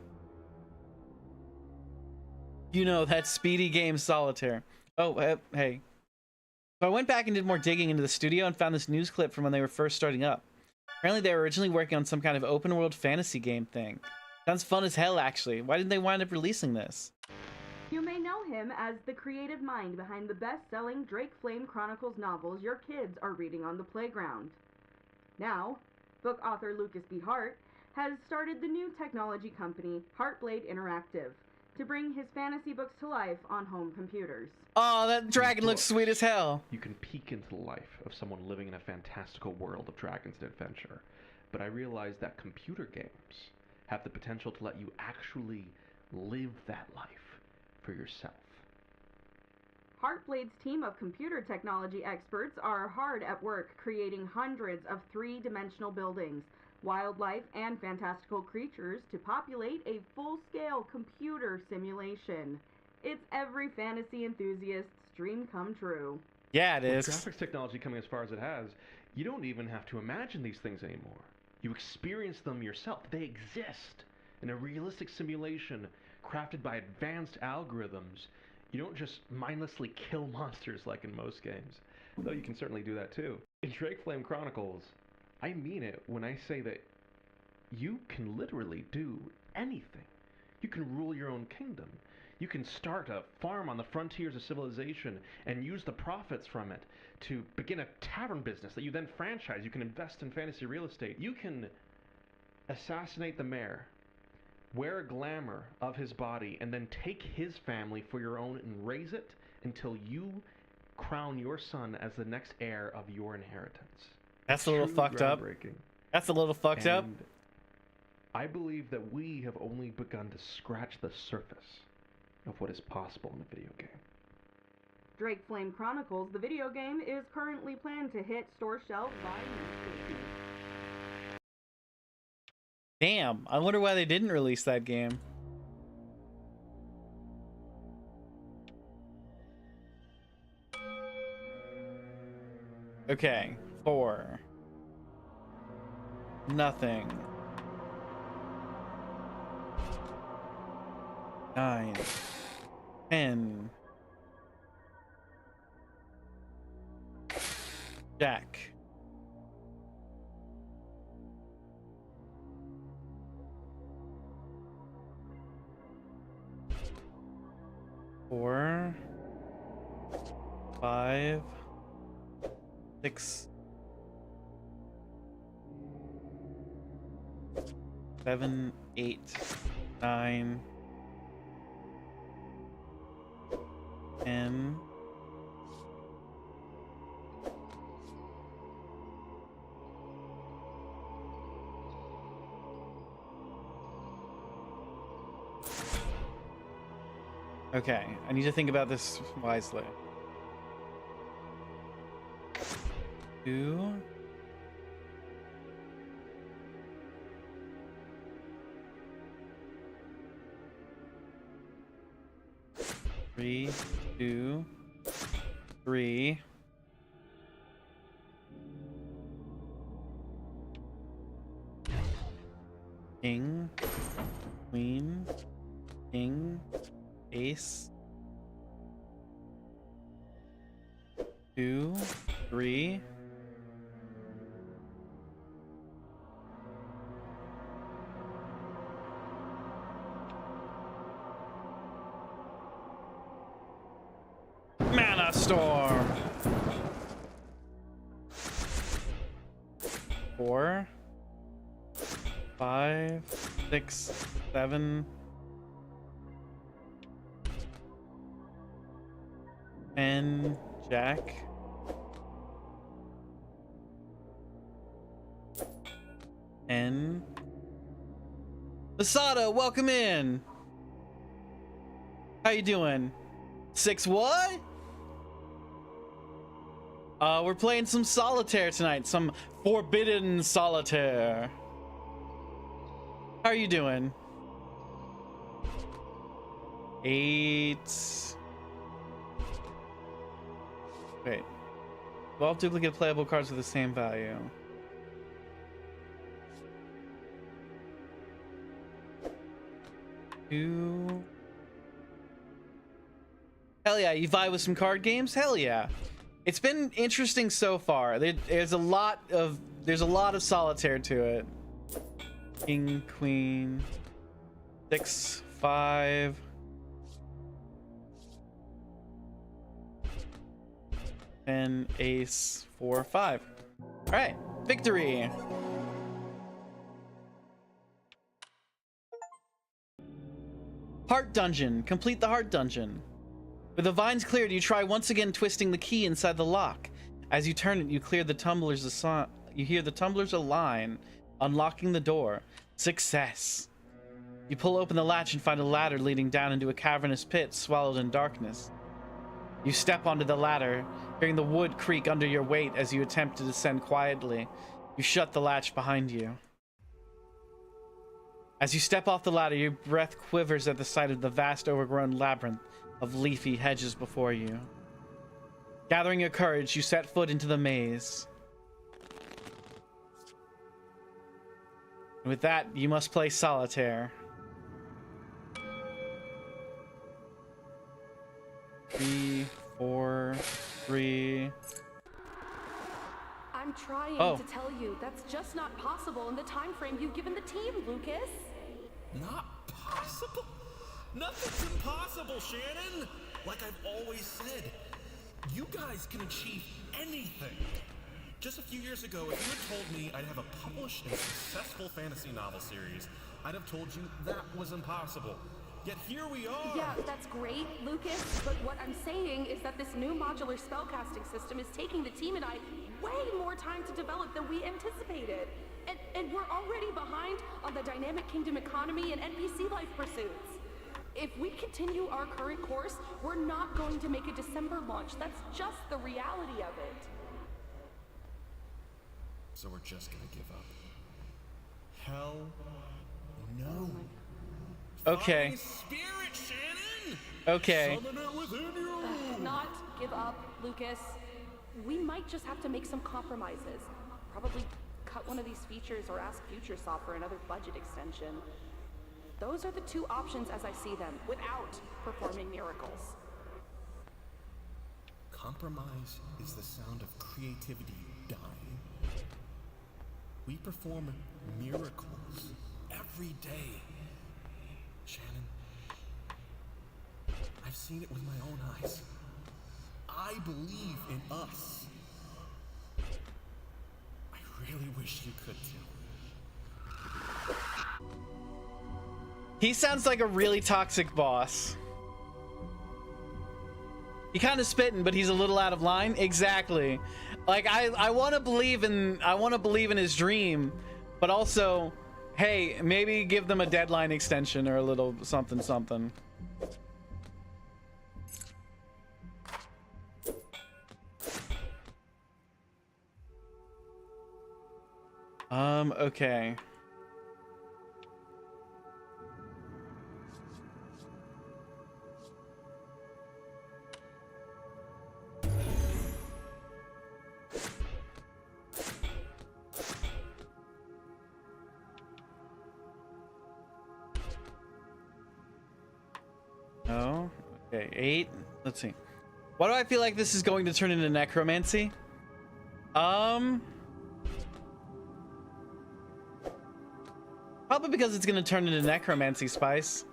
You know that speedy game Solitaire. Oh, hey. So I went back and did more digging into the studio and found this news clip from when they were first starting up. Apparently they were originally working on some kind of open world fantasy game thing. Sounds fun as hell, actually. Why didn't they wind up releasing this? You may know him as the creative mind behind the best-selling Drake Flame Chronicles novels your kids are reading on the playground. Now, book author Lucas B. Hart has started the new technology company Heartblade Interactive to bring his fantasy books to life on home computers. Oh, that dragon looks sweet as hell. You can peek into the life of someone living in a fantastical world of dragons and adventure, but I realized that computer games have the potential to let you actually live that life for yourself. Heartblade's team of computer technology experts are hard at work creating hundreds of three-dimensional buildings, wildlife, and fantastical creatures to populate a full-scale computer simulation. It's every fantasy enthusiast's dream come true. Yeah, it is. With graphics technology coming as far as it has, you don't even have to imagine these things anymore. You experience them yourself. They exist in a realistic simulation crafted by advanced algorithms. You don't just mindlessly kill monsters like in most games, though you can certainly do that too. In Drake Flame Chronicles, I mean it when I say that you can literally do anything. You can rule your own kingdom. You can start a farm on the frontiers of civilization and use the profits from it to begin a tavern business that you then franchise. You can invest in fantasy real estate. You can assassinate the mayor, wear a glamour of his body, and then take his family for your own and raise it until you crown your son as the next heir of your inheritance. That's a little Truly fucked up. groundbreaking. That's a little fucked up. And I believe that we have only begun to scratch the surface of what is possible in a video game. Drake Flame Chronicles, the video game, is currently planned to hit store shelves by May 15th. Damn, I wonder why they didn't release that game. Okay, 4. Nothing. 9. 10. Jack. Four, 5, 6, 7, 8, 9, 10. Okay, I need to think about this wisely. 2. 3, 2, 3. King, queen, king, ace. 2, 3. Mana Storm. 4, 5, 6, 7. 10, Jack. N. Masada, welcome in. How you doing? 6 what? We're playing some Solitaire tonight. Some Forbidden Solitaire. How are you doing? 8. Wait. 12 duplicate playable cards with the same value. Two. Hell yeah, you vibe with some card games? Hell yeah. It's been interesting so far. There's a lot of Solitaire to it. King, queen, 6, 5. And ace, 4, 5. All right, victory. Heart dungeon. Complete the heart dungeon. With the vines cleared, you try once again twisting the key inside the lock. As you turn it, you clear the tumblers. You hear the tumblers align, unlocking the door. Success. You pull open the latch and find a ladder leading down into a cavernous pit swallowed in darkness. You step onto the ladder, hearing the wood creak under your weight as you attempt to descend quietly. You shut the latch behind you. As you step off the ladder, your breath quivers at the sight of the vast overgrown labyrinth of leafy hedges before you. Gathering your courage, you set foot into the maze. And with that, you must play Solitaire. 3, 4, 3. I'm trying to tell you, that's just not possible in the time frame you've given the team, Lucas. Not possible? Nothing's impossible, Shannon! Like I've always said, you guys can achieve anything. Just a few years ago, if you had told me I'd have a published and successful fantasy novel series, I'd have told you that was impossible. Yet here we are. Yeah, that's great, Lucas, but what I'm saying is that this new modular spellcasting system is taking the team and I way more time to develop than we anticipated. And we're already behind on the Dynamic Kingdom economy and NPC life pursuits. If we continue our current course, we're not going to make a December launch. That's just the reality of it. So we're just gonna give up? Hell no. Okay. Fighting spirit, Shannon! Okay. Summon it within you! Not give up, Lucas. We might just have to make some compromises. Probably cut one of these features or ask FutureSoft for another budget extension. Those are the two options as I see them, without performing miracles. Compromise is the sound of creativity dying. We perform miracles every day. Shannon, I've seen it with my own eyes. I believe in us. I really wish you could too. He sounds like a really toxic boss. He kind of spitting, but he's a little out of line. Exactly. Like I want to believe in his dream, but also, hey, maybe give them a deadline extension or a little something something. Okay. Oh, okay, 8. Let's see. Why do I feel like this is going to turn into necromancy? Probably because it's going to turn into necromancy, Spice.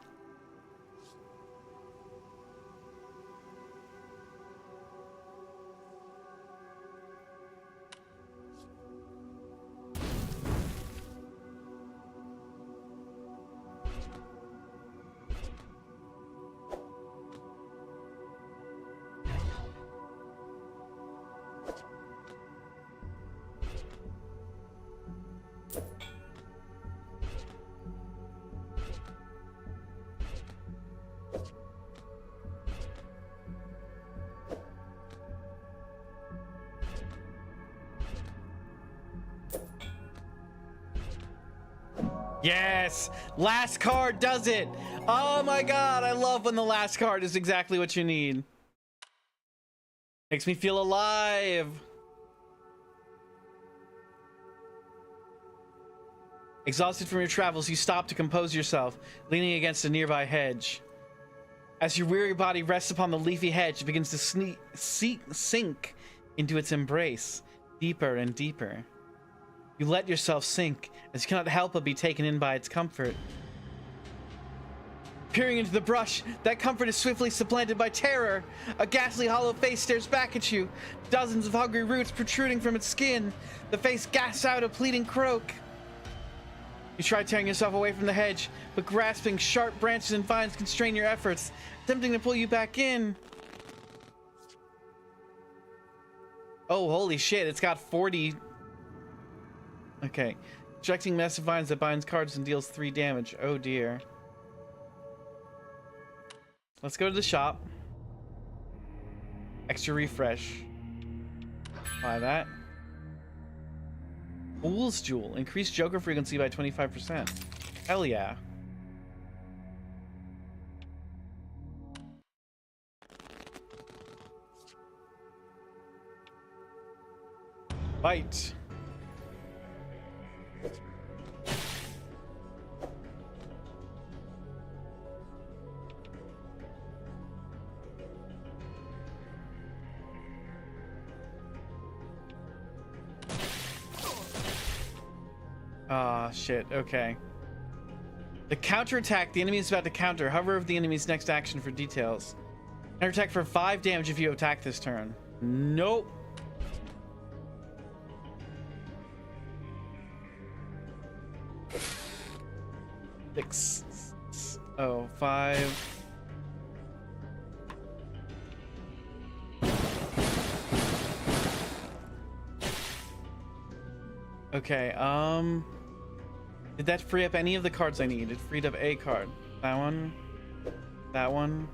Yes! Last card does it! Oh my god, I love when the last card is exactly what you need. Makes me feel alive. Exhausted from your travels, you stop to compose yourself, leaning against a nearby hedge. As your weary body rests upon the leafy hedge, it begins to sink into its embrace, deeper and deeper. You let yourself sink, as you cannot help but be taken in by its comfort. Peering into the brush, that comfort is swiftly supplanted by terror. A ghastly hollow face stares back at you, dozens of hungry roots protruding from its skin. The face gasps out a pleading croak. You try tearing yourself away from the hedge, but grasping sharp branches and vines constrain your efforts, attempting to pull you back in. Oh, holy shit, it's got 40... Okay. Ejecting massive vines that binds cards and deals 3 damage. Oh dear. Let's go to the shop. Extra refresh. Buy that. Fool's Jewel. Increase Joker frequency by 25%. Hell yeah. Bite. Ah, shit. Okay. The counterattack the enemy is about to counter. Hover over the enemy's next action for details. Counterattack for 5 damage if you attack this turn. Nope. Oh, 5. Okay, did that free up any of the cards I need? It freed up a card. That one. That one.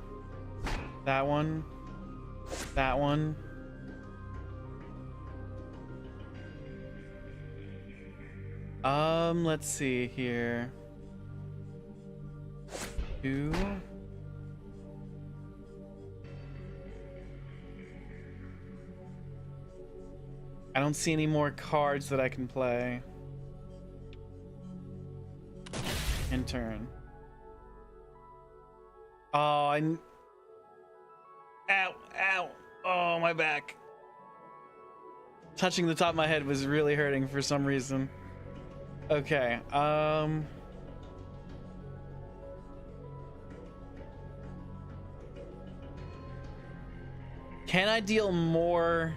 That one. That one. Let's see here. 2. I don't see any more cards that I can play. In turn. Oh, Ow, ow. Oh, my back. Touching the top of my head was really hurting for some reason. Okay, can I deal more?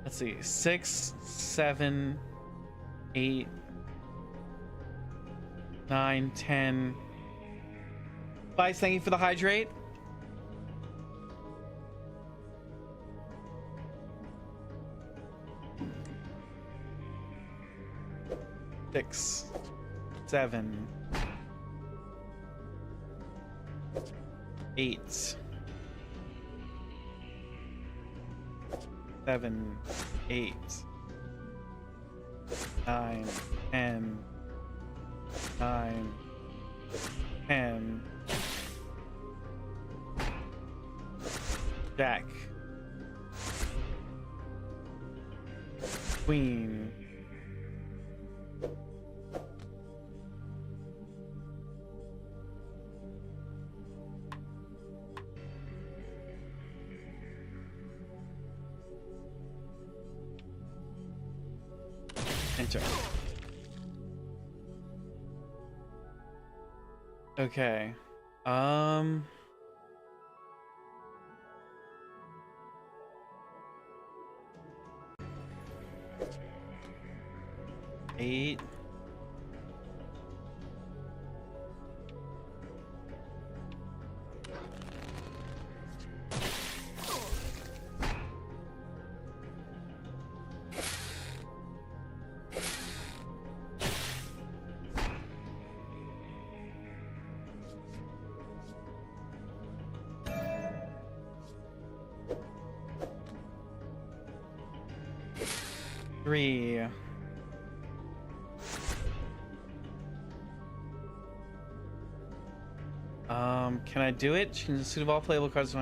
Let's see, 6, 7, 8, 9, 10. Vice, thank you for the hydrate. Six, 7, 8, 7, 8, 9, 10, 9, 10, Jack, Queen, enter. Okay. 8. Three. Can I do it? Change the suit of all playable cards.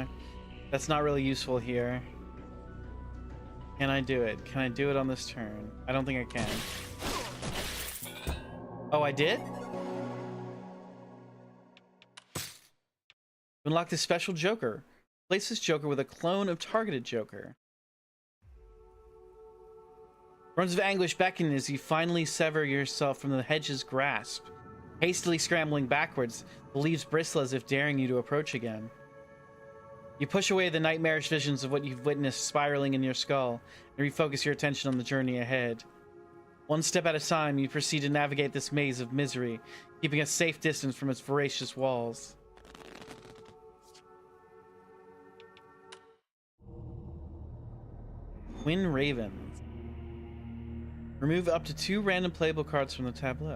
That's not really useful here. Can I do it? Can I do it on this turn? I don't think I can. Oh, I did? Unlock this special Joker. Place this Joker with a clone of targeted Joker. Runs of anguish beckon as you finally sever yourself from the hedge's grasp. Hastily scrambling backwards, the leaves bristle as if daring you to approach again. You push away the nightmarish visions of what you've witnessed spiraling in your skull and refocus your attention on the journey ahead. One step at a time, you proceed to navigate this maze of misery, keeping a safe distance from its voracious walls. Twin Ravens. Remove up to 2 random playable cards from the tableau.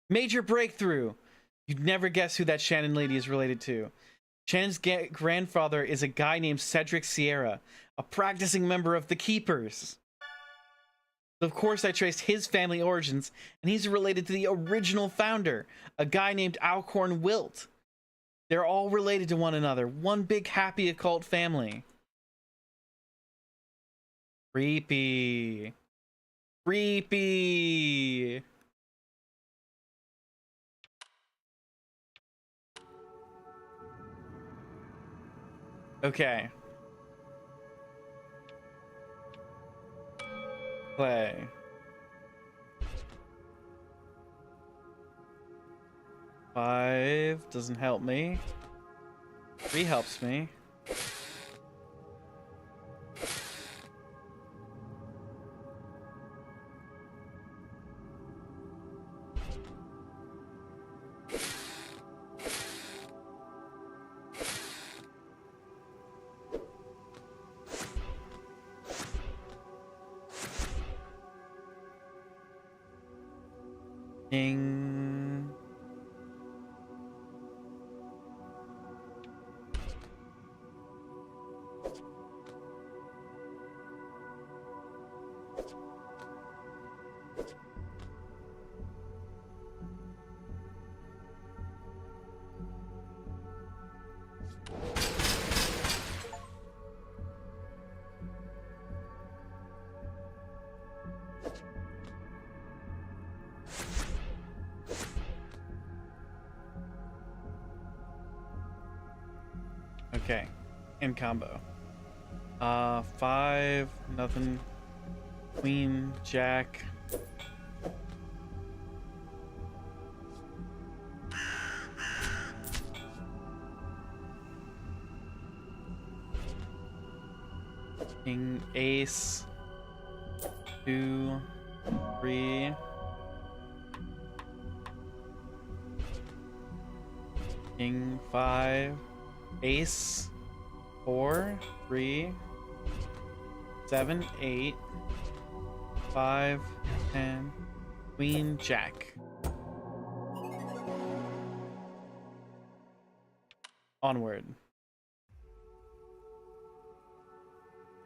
Major breakthrough! You'd never guess who that Shannon lady is related to. Shannon's grandfather is a guy named Cedric Sierra, a practicing member of the Keepers. Of course, I traced his family origins, and he's related to the original founder, a guy named Alcorn Wilt. They're all related to one another, one big happy occult family. Creepy. Creepy. Okay. Play. Five doesn't help me. 3 helps me. King. Okay, in combo. 5, nothing. Queen, Jack. King, Ace. 2, 3. King, 5. Ace, 4, 3, 7, 8, 5, 10, Queen, Jack. Onward.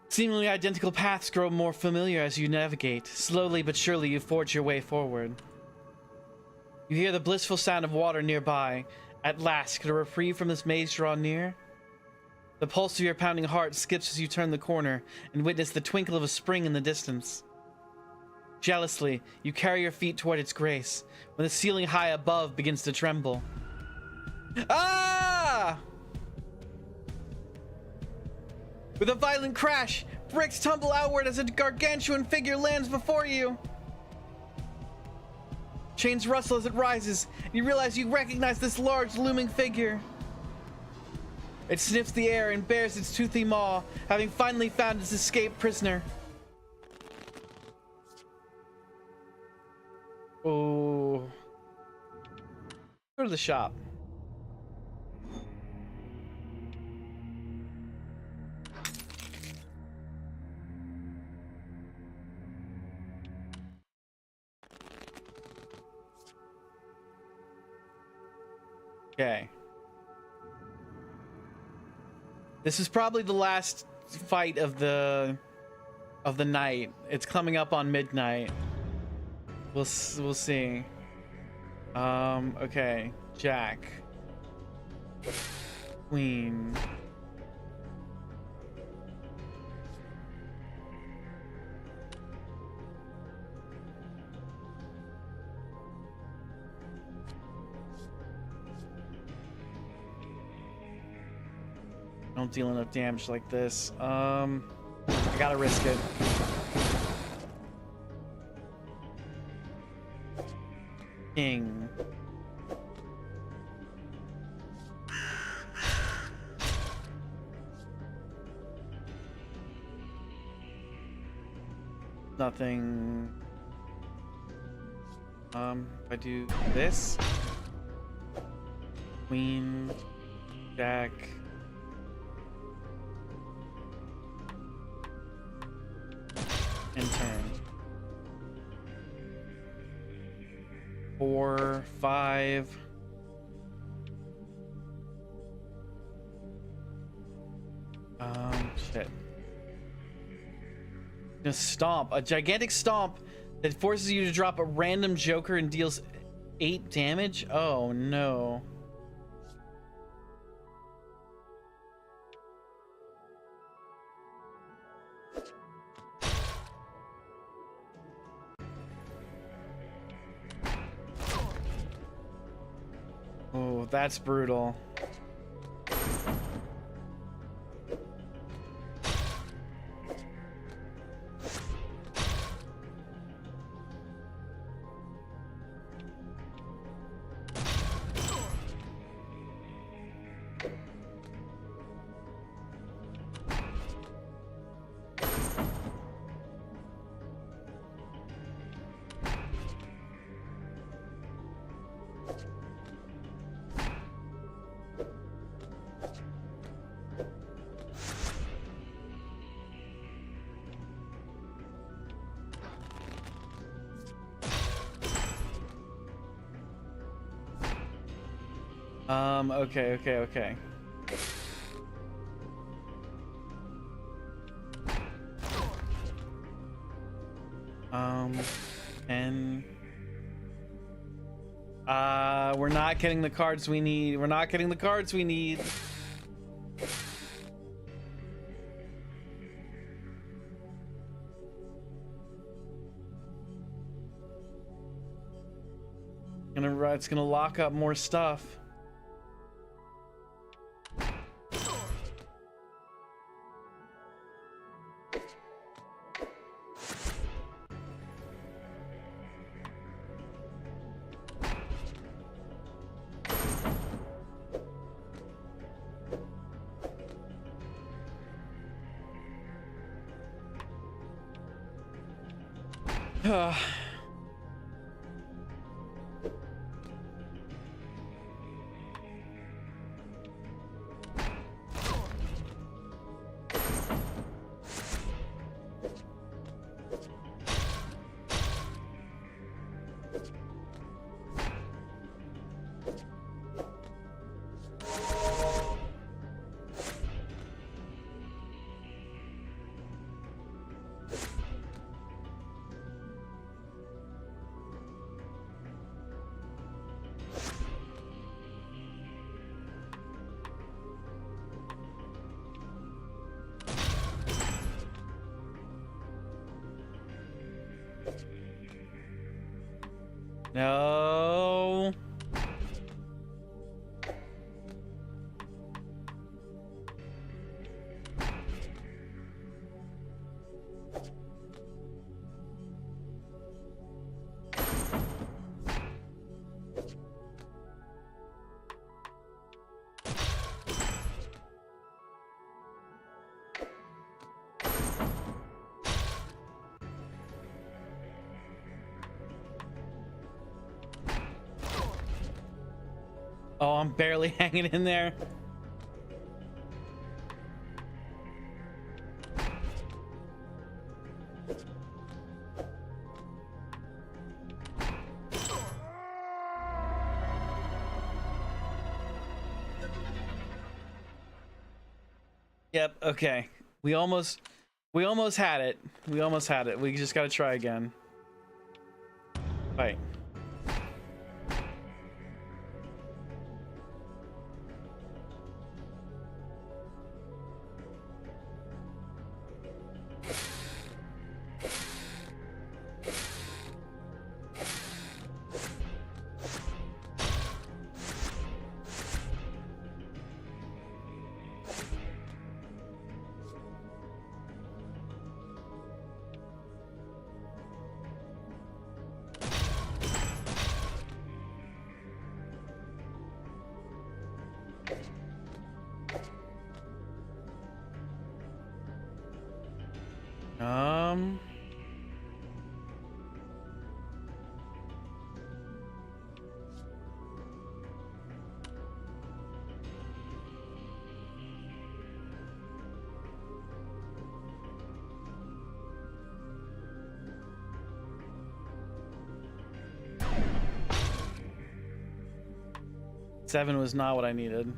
Seemingly identical paths grow more familiar as you navigate. Slowly but surely you forge your way forward. You hear the blissful sound of water nearby. At last, could a reprieve from this maze draw near? The pulse of your pounding heart skips as you turn the corner and witness the twinkle of a spring in the distance. Jealously, you carry your feet toward its grace when the ceiling high above begins to tremble. Ah! With a violent crash, bricks tumble outward as a gargantuan figure lands before you. Chains rustle as it rises, and you realize you recognize this large looming figure. It sniffs the air and bares its toothy maw, having finally found its escaped prisoner. Oh. Go to the shop. Okay. This is probably the last fight of the night. It's coming up on midnight. We'll see. Okay. Jack. Queen. Don't deal enough damage like this. I gotta risk it. King. Nothing. If I do this. Queen. Jack. And turn. 4, 5. Shit. A stomp. A gigantic stomp that forces you to drop a random joker and deals 8 damage? Oh no. Oh, that's brutal. Okay. And we're not getting the cards we need. We're not getting the cards we need. It's gonna lock up more stuff. No. Oh, I'm barely hanging in there. Yep, okay. We almost had it. We almost had it. We just gotta try again. Fight. Seven was not what I needed.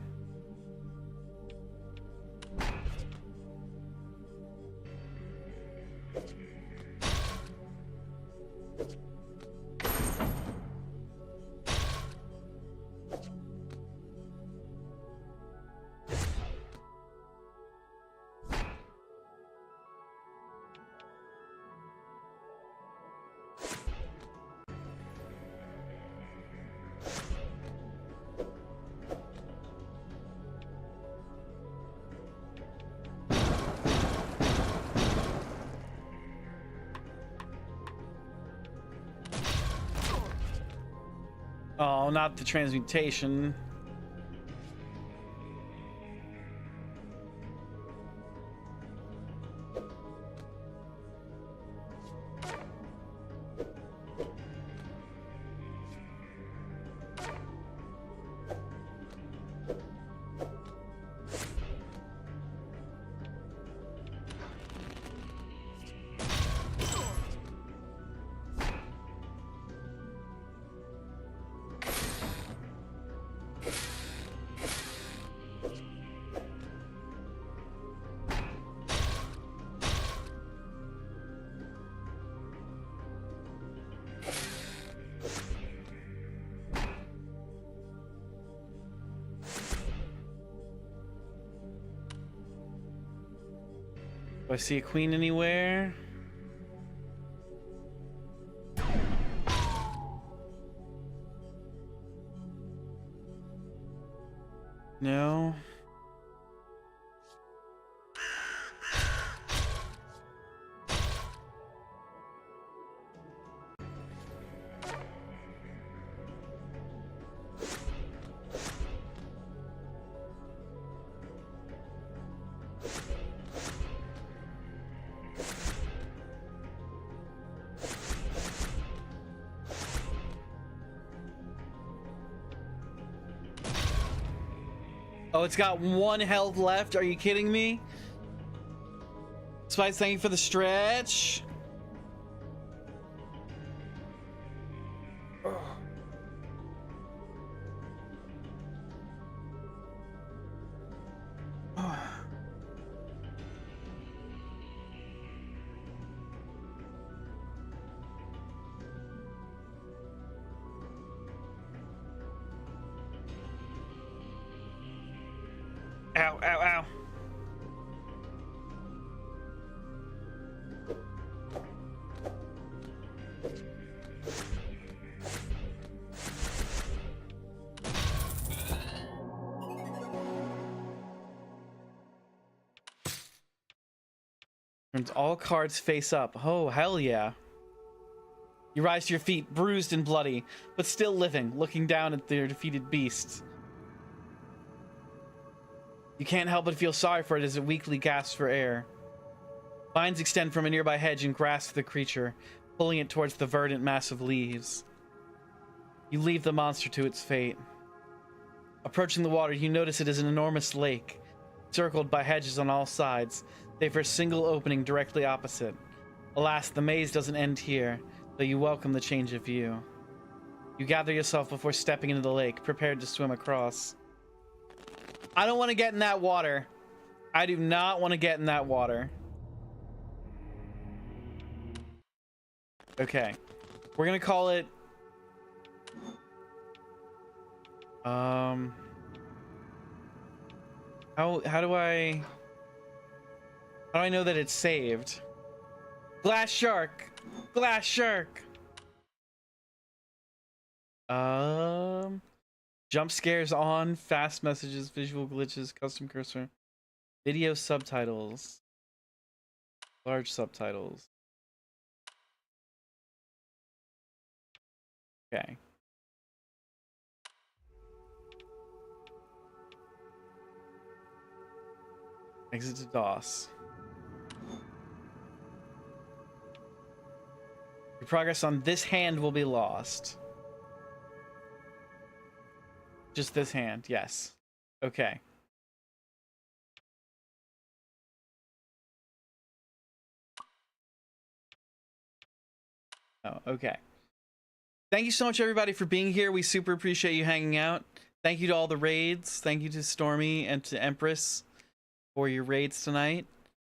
Oh, not the transmutation. Do I see a queen anywhere? No. Oh, it's got 1 health left. Are you kidding me? Spice, thank you for the stretch. Ow, ow, ow. Turns all cards face up. Oh, hell yeah. You rise to your feet, bruised and bloody, but still living, looking down at their defeated beasts. You can't help but feel sorry for it as it weakly gasps for air. Vines extend from a nearby hedge and grasp the creature, pulling it towards the verdant mass of leaves. You leave the monster to its fate. Approaching the water, you notice it is an enormous lake, circled by hedges on all sides, save for a single opening directly opposite. Alas, the maze doesn't end here, though you welcome the change of view. You gather yourself before stepping into the lake, prepared to swim across. I don't want to get in that water. I do not want to get in that water. Okay. We're going to call it... How do I know that it's saved? Glass shark. Glass shark. Jump scares on, fast messages, visual glitches, custom cursor, video subtitles, large subtitles. Okay. Exit to DOS. Your progress on this hand will be lost. Just this hand, yes. Okay. Oh, okay. Thank you so much, everybody, for being here. We super appreciate you hanging out. Thank you to all the raids. Thank you to Stormy and to Empress for your raids tonight.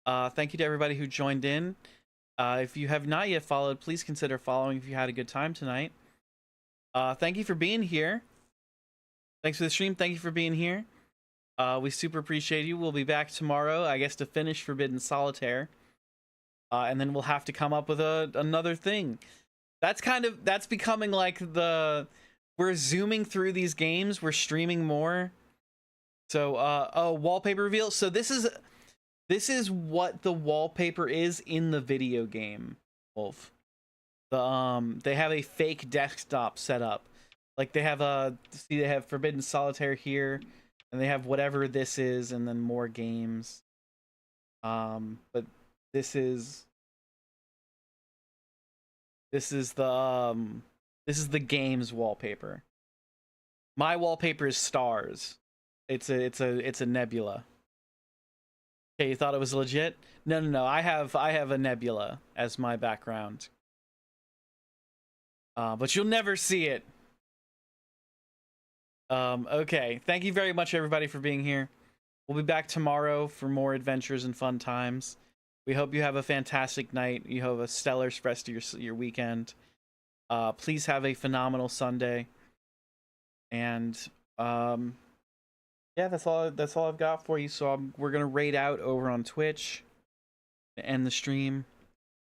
Thank you to everybody who joined in. If you have not yet followed, please consider following if you had a good time tonight. Thank you for being here. Thanks for the stream. Thank you for being here. We super appreciate you. We'll be back tomorrow, I guess, to finish Forbidden Solitaire. And then we'll have to come up with another thing. That's becoming like we're zooming through these games. We're streaming more. So, oh, wallpaper reveal. So this is what the wallpaper is in the video game, Wolf. They have a fake desktop set up. Like they have Forbidden Solitaire here, and they have whatever this is, and then more games. But this is the game's wallpaper. My wallpaper is stars. It's a nebula. Okay, you thought it was legit? No. I have a nebula as my background. But you'll never see it. Okay. Thank you very much, everybody, for being here. We'll be back tomorrow for more adventures and fun times. We hope you have a fantastic night. You have a stellar rest of your weekend. Please have a phenomenal Sunday. And yeah, that's all I've got for you. So we're gonna raid out over on Twitch. End the stream.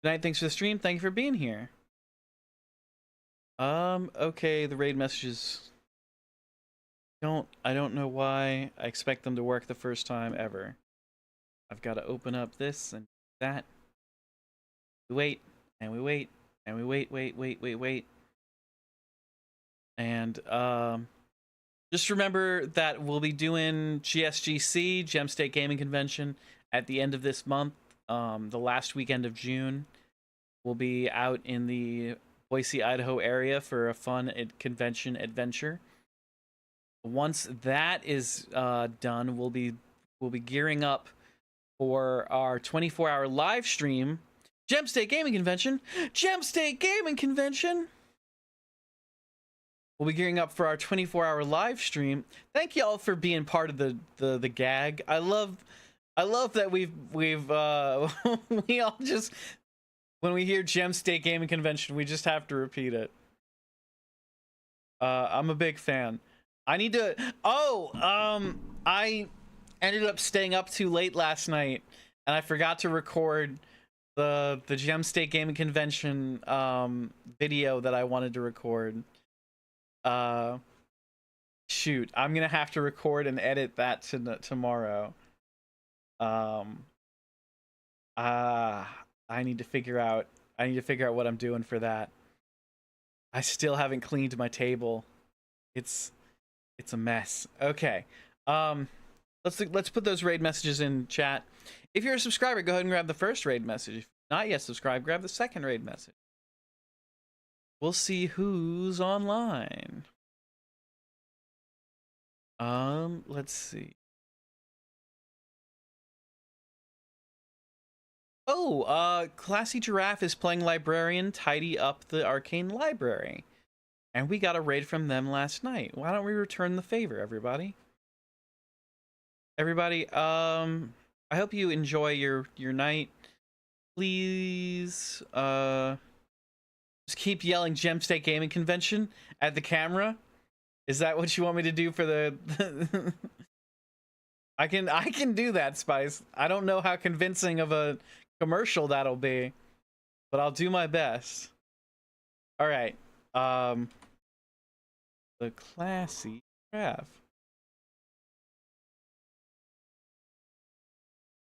Good night. Thanks for the stream. Thank you for being here. Okay, the raid messages I don't know why I expect them to work the first time ever. I've got to open up this and that. We wait, and we wait, and we wait. And, just remember that we'll be doing GSGC, Gem State Gaming Convention, at the end of this month. The last weekend of June. We'll be out in the Boise, Idaho area for a fun convention adventure. Once that is done, we'll be gearing up for our 24-hour live stream, Gem State Gaming Convention. Gem State Gaming Convention. We'll be gearing up for our 24-hour live stream. Thank y'all for being part of the gag. I love that we've we all just, when we hear Gem State Gaming Convention, we just have to repeat it. I'm a big fan. I need to. I ended up staying up too late last night, and I forgot to record the Gem State Gaming Convention video that I wanted to record. Shoot, I'm gonna have to record and edit that tomorrow. I need to figure out what I'm doing for that. I still haven't cleaned my table. It's a mess. Okay. Let's put those raid messages in chat. If you're a subscriber, go ahead and grab the first raid message. If you're not yet subscribed, grab the second raid message. We'll see who's online. Let's see. Classy Giraffe is playing Librarian, tidy up the arcane library. And we got a raid from them last night. Why don't we return the favor, everybody? Everybody, I hope you enjoy your night. Please, just keep yelling Gem State Gaming Convention at the camera. Is that what you want me to do for the... I can do that, Spice. I don't know how convincing of a commercial that'll be, but I'll do my best. All right. The Classy Giraffe.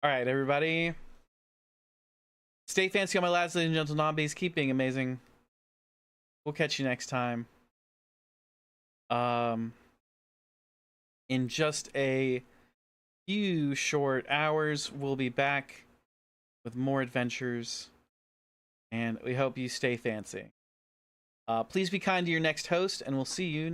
All right, everybody. Stay fancy on my lads, ladies and gentle zombies. Keep being amazing. We'll catch you next time. In just a few short hours, we'll be back with more adventures, and we hope you stay fancy. Please be kind to your next host, and we'll see you